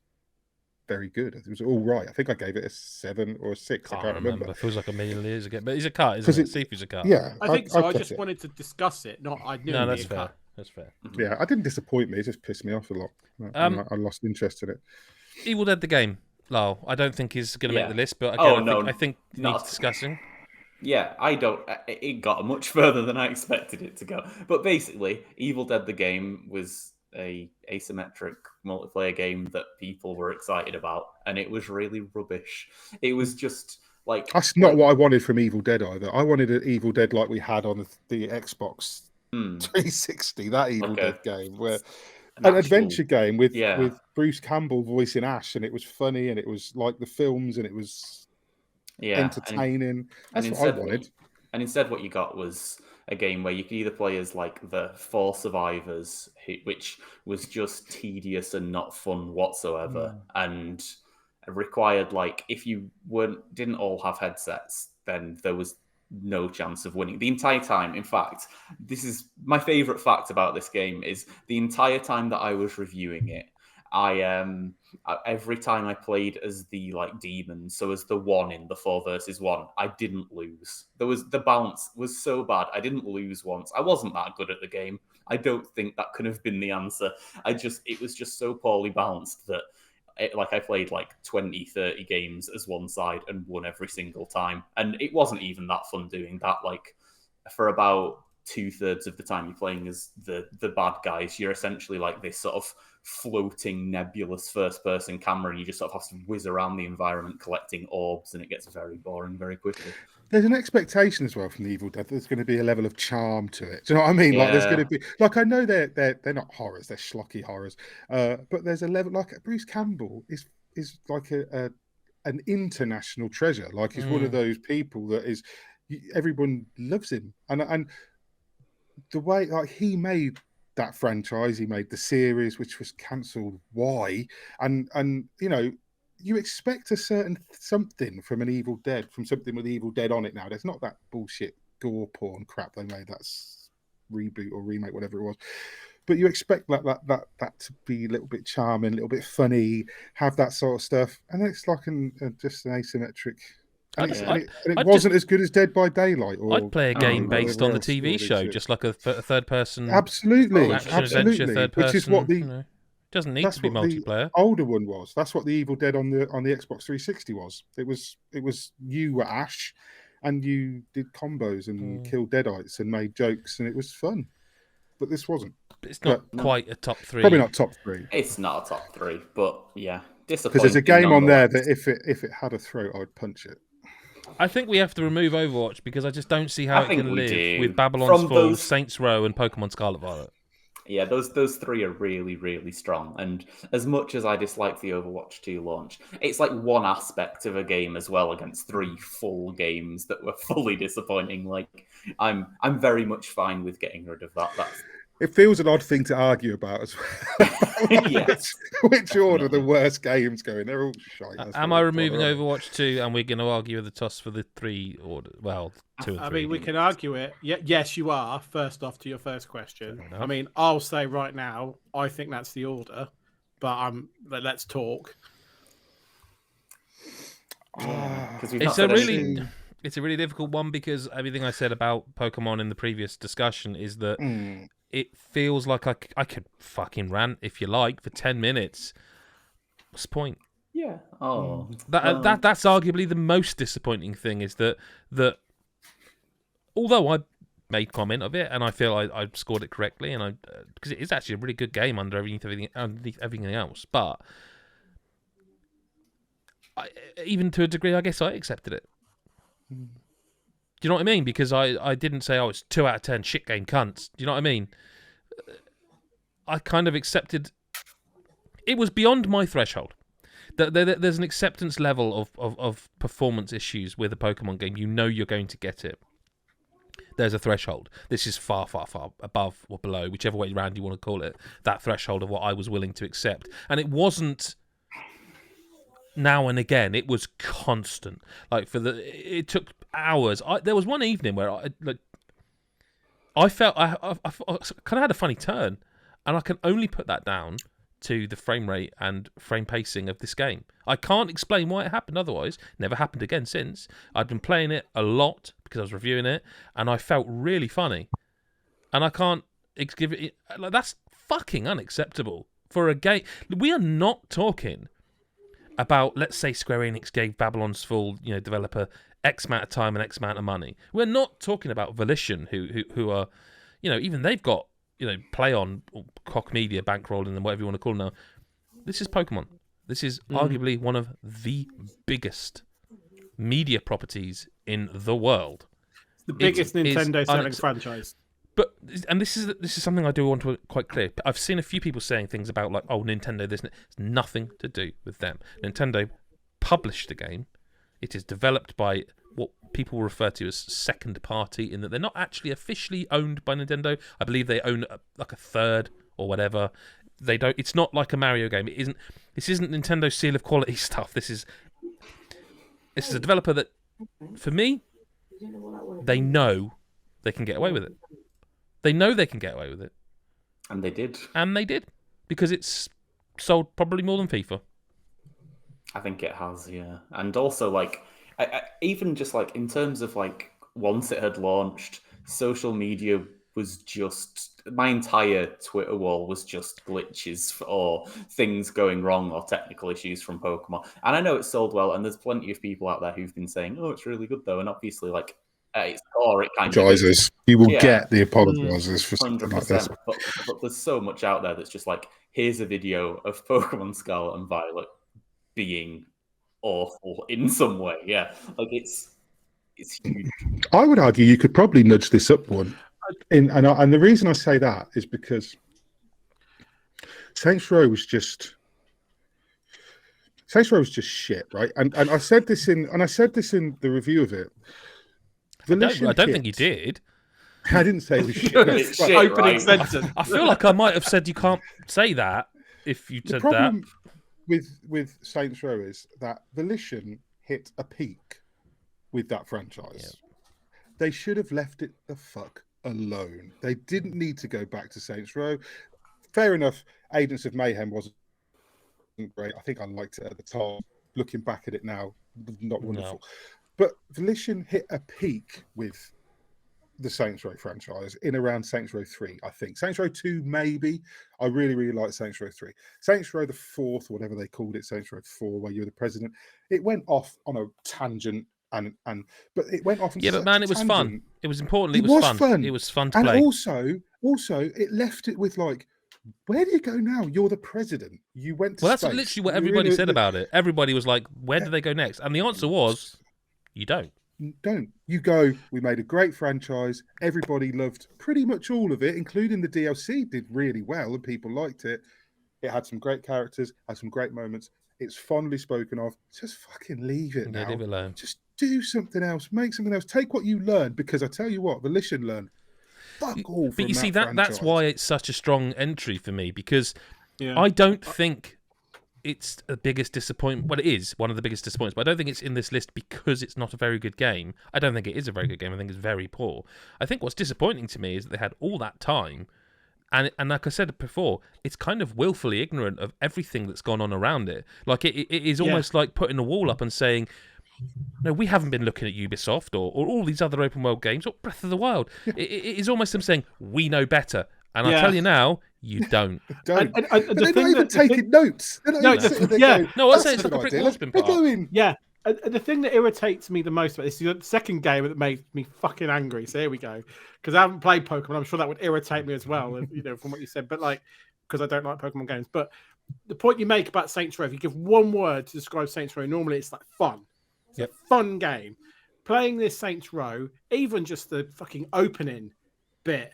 very good. It was all right. I think I gave it a 7 or a 6. I can't remember. It feels like a million years ago, but it's a cut, isn't it? Sifu's a cut. Yeah, I think so. I just wanted to discuss it. I knew. No, that's fair. That's fair. Yeah, I didn't disappoint me. It just pissed me off a lot. I lost interest in it. Evil Dead the game, Lyle, I don't think is going to make the list, but again, I think it needs discussing. Yeah, I don't. It got much further than I expected it to go. But basically, Evil Dead the game was a asymmetric multiplayer game that people were excited about, and it was really rubbish. It was just like that's not what I wanted from Evil Dead either. I wanted an Evil Dead like we had on the Xbox 360. That Evil Dead game, where an adventure game with Bruce Campbell voicing Ash, and it was funny, and it was like the films, and it was entertaining. That's what I wanted. And instead, what you got was a game where you could either play as like the 4 survivors, which was just tedious and not fun whatsoever, and required like if you didn't all have headsets, then there was no chance of winning the entire time. In fact, this is my favorite fact about this game is the entire time that I was reviewing it, I every time I played as the like demon, so as the one in the 4 versus 1, I didn't lose. The balance was so bad. I didn't lose once. I wasn't that good at the game. I don't think that could have been the answer. It was just so poorly balanced that I played like 20, 30 games as one side and won every single time. And it wasn't even that fun doing that. Like for about 2/3 of the time you're playing as the bad guys, you're essentially like this sort of floating nebulous first-person camera, and you just sort of have to whiz around the environment collecting orbs, and it gets very boring very quickly. There's an expectation as well from the Evil Dead. There's going to be a level of charm to it. Do you know what I mean? Yeah. Like there's going to be like I know they're not horrors, they're schlocky horrors, but there's a level like Bruce Campbell is like an international treasure. Like he's one of those people that is everyone loves him, and the way like he made that franchise, he made the series which was cancelled. Why? And you know, you expect a certain something from an Evil Dead, from something with Evil Dead on it now. There's not that bullshit gore porn crap they made, that's reboot or remake, whatever it was. But you expect that to be a little bit charming, a little bit funny, have that sort of stuff. And it's like just an asymmetric. And it wasn't as good as Dead by Daylight. I'd play a game based on the TV show, just like a third person. Absolutely. Adventure, third person. Which is what the doesn't need to be multiplayer. The older one was. That's what the Evil Dead on the Xbox 360 was. It was you were Ash, and you did combos and killed deadites and made jokes, and it was fun. But this wasn't. It's not quite a top 3. Probably not top 3. It's not a top 3, but yeah, disappointing. Because there's a game on there that if it had a throat, I'd punch it. I think we have to remove Overwatch because I just don't see how it can live with Babylon's Fall, Saints Row, and Pokemon Scarlet Violet. Yeah, those 3 are really, really strong. And as much as I dislike the Overwatch 2 launch, it's like one aspect of a game as well against 3 full games that were fully disappointing. Like I'm very much fine with getting rid of that. It feels an odd thing to argue about as well. Yes. which order the worst games going? They're all shite. Am I removing Overwatch 2 and we're going to argue the toss for the 3 order? Well, 2 and 3. I mean, we can argue it. Yes, you are. First off, to your first question. I mean, I'll say right now, I think that's the order, but let's talk. It's a really difficult one because everything I said about Pokemon in the previous discussion is that it feels like I could fucking rant, if you like, for 10 minutes. What's the point? Yeah. Oh. That's arguably the most disappointing thing is that although I made comment of it and I feel I scored it correctly and because it is actually a really good game underneath everything else, but even to a degree, I guess I accepted it. Do you know what I mean? Because I didn't say, it's 2 out of 10, shit game, cunts. Do you know what I mean? I kind of accepted. It was beyond my threshold. There's an acceptance level of performance issues with a Pokemon game. You know you're going to get it. There's a threshold. This is far, far, far above or below, whichever way around you want to call it, that threshold of what I was willing to accept. And it wasn't now and again. It was constant. Like it took hours. There was one evening where I felt I kind of had a funny turn, and I can only put that down to the frame rate and frame pacing of this game. I can't explain why it happened otherwise. Never happened again since. I'd been playing it a lot because I was reviewing it, and I felt really funny. And I can't give it. Like, that's fucking unacceptable for a game. We are not talking about, let's say, Square Enix gave Babylon's Fall, developer X amount of time and X amount of money. We're not talking about Volition, who are, even they've got, Play On, or Koch Media, bankrolling them, whatever you want to call them now. This is Pokemon. This is arguably one of the biggest media properties in the world. The biggest Nintendo selling franchise. But this is something I do want to quite clear. I've seen a few people saying things about like, Nintendo, this. It's nothing to do with them. Nintendo published the game. It is developed by what people refer to as second party, in that they're not actually officially owned by Nintendo. I believe they own like a third or whatever. They don't. It's not like a Mario game. It isn't. This isn't Nintendo seal of quality stuff. This is a developer that, for me, they know they can get away with it. They know they can get away with it. And they did. And they did. Because it's sold probably more than FIFA. I think it has, yeah. And also, like, even just, like, in terms of, like, once it had launched, social media was just... My entire Twitter wall was just glitches or things going wrong or technical issues from Pokemon. And I know it sold well, and there's plenty of people out there who've been saying, it's really good, though. And obviously, like, it's core, it kind of is. You will get the apologizers for 100%. Like this. But there's so much out there that's just like, here's a video of Pokemon Scarlet and Violet being awful in some way. Yeah, like it's huge. I would argue you could probably nudge this up one, and the reason I say that is because Saints Row was just shit, right? And I said this in the review of it. I don't think you did. I didn't say it was shit. It's shit, Opening right? sentence. I feel like I might have said you can't say that if you said that. The problem with Saints Row is that Volition hit a peak with that franchise. Yeah. They should have left it the fuck alone. They didn't need to go back to Saints Row. Fair enough, Agents of Mayhem wasn't great. I think I liked it at the time. Looking back at it now, not wonderful. No. But Volition hit a peak with the Saints Row franchise in around Saints Row 3, I think. Saints Row 2, maybe. I really, really like Saints Row 3. Saints Row the 4th, whatever they called it, Saints Row 4, where you're the president, it went off on a tangent, but it went off on but man, it was fun. It was important. It was fun. It was fun to play. And also, it left it with like, where do you go now? You're the president. You went to that's space. Literally what everybody said about it. Everybody was like, where do they go next? And the answer was, you don't. You go, we made a great franchise. Everybody loved pretty much all of it, including the DLC did really well and people liked it. It had some great characters, had some great moments. It's fondly spoken of. Just fucking leave it now. Leave it alone. Just do something else. Make something else. Take what you learned, because I tell you what, Volition learned fuck all. But you see, franchise. that's why it's such a strong entry for me, because I don't think it's the biggest disappointment. Well, it is one of the biggest disappointments, but I don't think it's in this list because it's not a very good game. I don't think it is a very good game. I think it's very poor. I think what's disappointing to me is that they had all that time, and like I said before, it's kind of willfully ignorant of everything that's gone on around it. Like it is almost like putting a wall up and saying, no, we haven't been looking at Ubisoft or all these other open world games or Breath of the Wild. It is almost them saying, we know better. And I tell you now, You don't. Don't. And But they're not even taking notes. They're not even sitting there going, No, I "That's say it's a like a good brick idea." wall's been They're put up. going, Yeah. And the thing that irritates me the most about this is the second game that made me fucking angry. So here we go. Because I haven't played Pokemon. I'm sure that would irritate me as well, you know, from what you said. But like, because I don't like Pokemon games. But the point you make about Saints Row, if you give one word to describe Saints Row, normally it's like fun. It's a fun game. Playing this Saints Row, even just the fucking opening bit,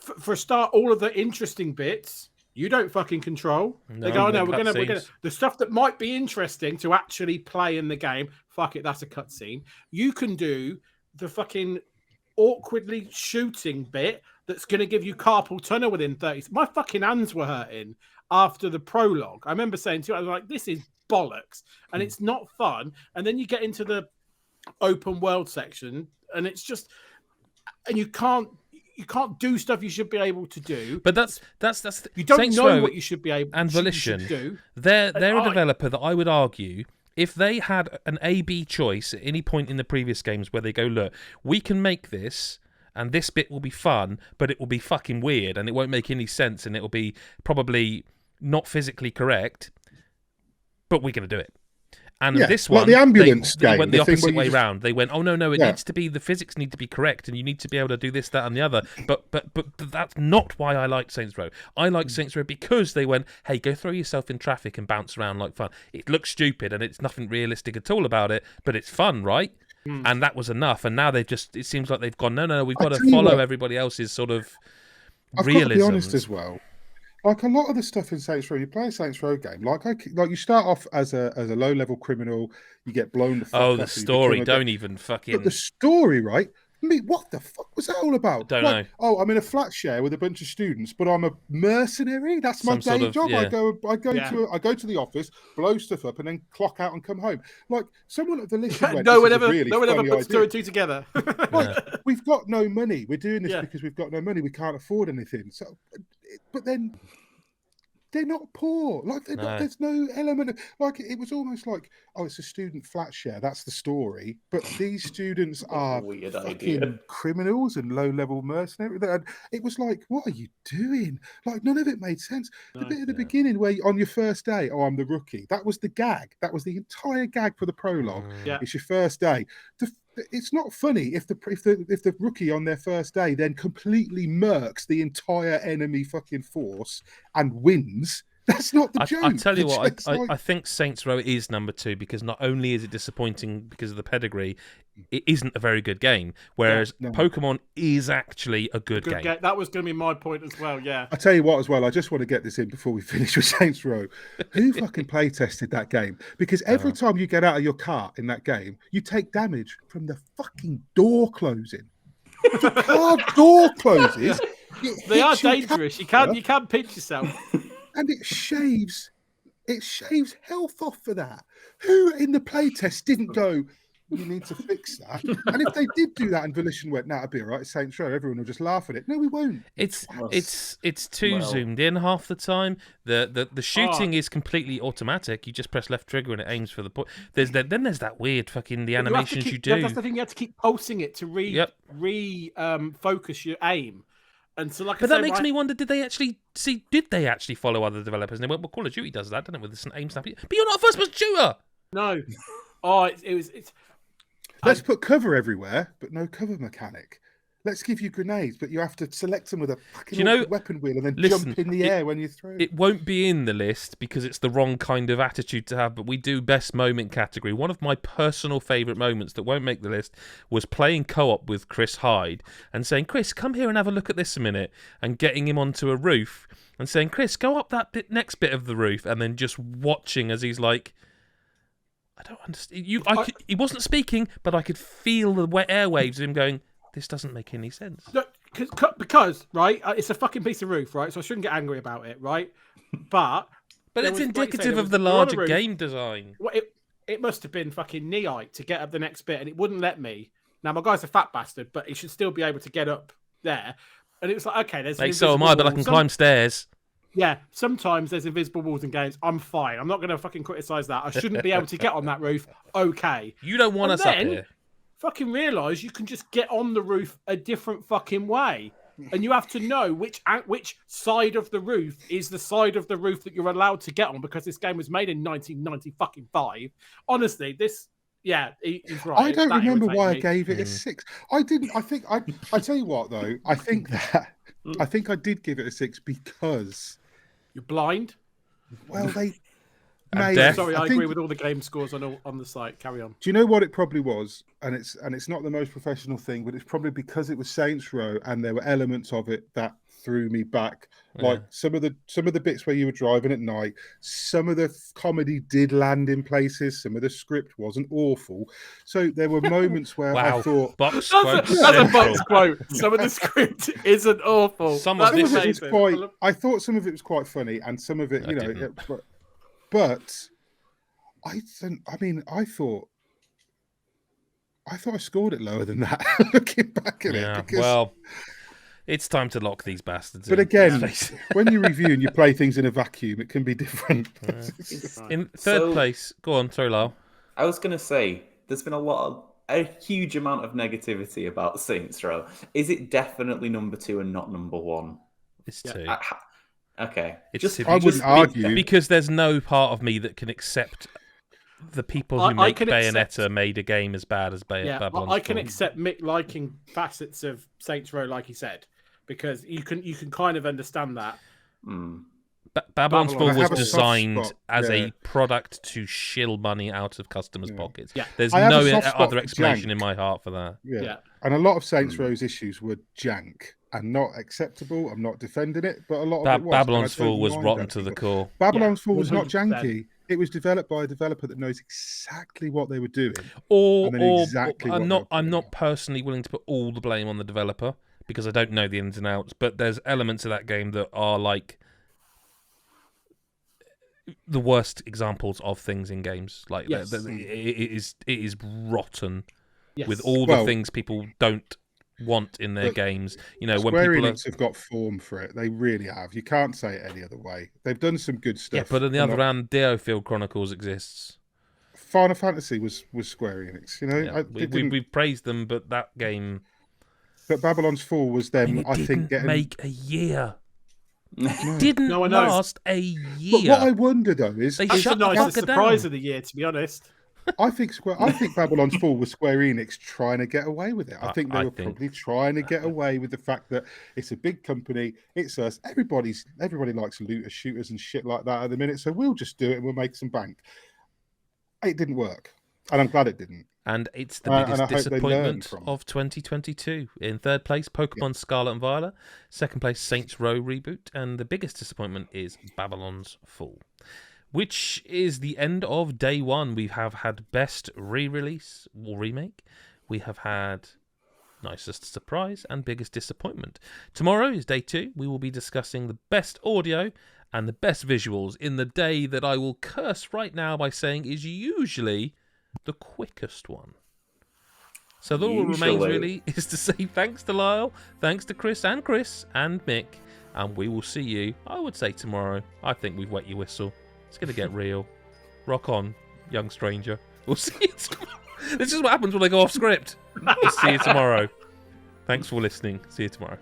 for a start, all of the interesting bits you don't fucking control. They go, no, we're gonna the stuff that might be interesting to actually play in the game. Fuck it, that's a cutscene. You can do the fucking awkwardly shooting bit that's gonna give you carpal tunnel within 30. My fucking hands were hurting after the prologue. I remember saying to you, I was like, this is bollocks, and it's not fun. And then you get into the open world section, and it's just, and you can't do stuff you should be able to do. But that's you don't Saints know Row what you should be able and you Volition. should do. They're a developer that I would argue, if they had an A/B choice at any point in the previous games where they go, look, we can make this and this bit will be fun, but it will be fucking weird and it won't make any sense and it will be probably not physically correct, but we're going to do it. And this one, like the ambulance they game, went the opposite way just... round. They went, oh no, it needs to be, the physics need to be correct, and you need to be able to do this, that, and the other. But that's not why I like Saints Row. I like Saints Row because they went, hey, go throw yourself in traffic and bounce around like fun. It looks stupid and it's nothing realistic at all about it, but it's fun, right? And that was enough. And now they've just, it seems like they've gone, no, we've got to follow everybody else's sort of realism. I've got to be honest as well. Like a lot of the stuff in Saints Row, you play a Saints Row game. Like you start off as a low level criminal, you get blown the fuck up. Oh, the story! Don't even fucking. But the story, right? I mean, what the fuck was that all about? Don't know. Oh, I'm in a flat share with a bunch of students, but I'm a mercenary. That's my day job. Yeah. I go to the office, blow stuff up, and then clock out and come home. Like someone at Volition went, no one ever puts two and two together. We've got no money. We're doing this because we've got no money. We can't afford anything. So, but then they're not poor. Like there's no element of, like, it was almost like, oh, it's a student flat share. That's the story. But these students are fucking criminals and low-level mercenaries. And it was like, what are you doing? Like, none of it made sense. The bit at the beginning where on your first day, oh, I'm the rookie. That was the gag. That was the entire gag for the prologue. It's your first day. It's not funny if the rookie on their first day then completely murks the entire enemy fucking force and wins. That's not the joke. I tell you what, I think Saints Row is number 2 because not only is it disappointing because of the pedigree, it isn't a very good game. Whereas Pokemon is actually a good game. That was going to be my point as well. Yeah. I tell you what, as well, I just want to get this in before we finish with Saints Row. Who fucking play tested that game? Because every time you get out of your car in that game, you take damage from the fucking door closing. If the car door closes, they are dangerous. You can't pinch yourself. And it shaves health off for that. Who in the playtest didn't go, you need to fix that? And if they did do that and Volition went, nah, it'll be all right, it's Saints Row, everyone will just laugh at it. No, we won't. It's too zoomed in half the time. The shooting is completely automatic. You just press left trigger and it aims for the point. There's that weird fucking the animations you do. That's the thing, you have to keep pulsing it to focus your aim. And so, but that makes me wonder: did they actually follow other developers? And they went, "Well, Call of Duty does that, doesn't it? With this aim snap." But you're not a first-person shooter. No. Oh, it's. Let's put cover everywhere, but no cover mechanic. Let's give you grenades, but you have to select them with a fucking weapon wheel and then jump in the air when you throw. It won't be in the list because it's the wrong kind of attitude to have, but we do best moment category. One of my personal favourite moments that won't make the list was playing co-op with Chris Hyde and saying, Chris, come here and have a look at this a minute, and getting him onto a roof and saying, Chris, go up that next bit of the roof, and then just watching as he's like, I don't understand. He wasn't speaking, but I could feel the airwaves of him going, this doesn't make any sense. No, because right, it's a fucking piece of roof, right? So I shouldn't get angry about it, right? But it's indicative of the larger game design. Well, it must have been fucking knee-height to get up the next bit, and it wouldn't let me. Now my guy's a fat bastard, but he should still be able to get up there. And it was like, okay, there's. So am I, but I can climb stairs. Yeah, sometimes there's invisible walls in games. I'm fine. I'm not going to fucking criticize that. I shouldn't be able to get on that roof. Okay. You don't want us up here. Fucking realise you can just get on the roof a different fucking way. and you have to know which side of the roof is the side of the roof that you're allowed to get on, because this game was made in 1995. Honestly, this. Yeah, he's right. I don't remember why I gave it a 6. I didn't. I tell you what, though. I think I did give it a 6 because you're blind. Well, they. Sorry, I agree with all the game scores on the site. Carry on. Do you know what it probably was? And it's not the most professional thing, but it's probably because it was Saints Row and there were elements of it that threw me back. Like some of the bits where you were driving at night, some of the comedy did land in places, some of the script wasn't awful. So there were moments where I thought that's a box quote. Some of the script isn't awful. I thought some of it was quite funny, and some of it, but I thought I scored it lower than that. Looking back at it, well, it's time to lock these bastards. But again, when you review and you play things in a vacuum, it can be different. In third place, go on, sorry, Lyle. I was going to say, there's been a huge amount of negativity about Saints Row. Is it definitely number 2 and not number 1? It's 2. Okay. I wouldn't argue. Because there's no part of me that can accept the people who make Bayonetta made a game as bad as Babylon's I can accept Mick liking facets of Saints Row, like he said, because you can kind of understand that. Babylon's Fall was designed as a product to shill money out of customers' pockets. Yeah. There's no other explanation in my heart for that. Yeah. And a lot of Saints Row's issues were jank and not acceptable. I'm not defending it, but a lot of it was. Babylon's Fall was rotten to the core. Babylon's Fall was not janky. It was developed by a developer that knows exactly what they were doing. I'm not personally willing to put all the blame on the developer because I don't know the ins and outs, but there's elements of that game that are like the worst examples of things in games. Like it is rotten with all the things people don't want in their games. You know, Square Enix have got form for it. They really have. You can't say it any other way. They've done some good stuff. Yeah, but on the other hand, Diofield Chronicles exists. Final Fantasy was Square Enix. You know, we praised them, but that game. But Babylon's Fall was them. I think getting make a year. It didn't last a year. But what I wonder though is that's the nicest surprise of the year, to be honest. I think Babylon's Fall was Square Enix trying to get away with it. I think they were probably trying to get away with the fact that it's a big company. It's us. Everybody likes looters, shooters, and shit like that at the minute. So we'll just do it and we'll make some bank. It didn't work, and I'm glad it didn't. And it's the biggest disappointment of 2022. In third place, Pokemon Scarlet and Violet. Second place, Saints Row reboot, and the biggest disappointment is Babylon's Fall. Which is the end of day 1. We have had best re-release or remake. We have had nicest surprise and biggest disappointment. Tomorrow is day 2. We will be discussing the best audio and the best visuals in the day that I will curse right now by saying is usually the quickest one. So all that remains really is to say thanks to Lyle, thanks to Chris and Mick, and we will see you, I would say tomorrow. I think we've wet your whistle. It's going to get real. Rock on, young stranger. We'll see you tomorrow. This is what happens when I go off script. We'll see you tomorrow. Thanks for listening. See you tomorrow.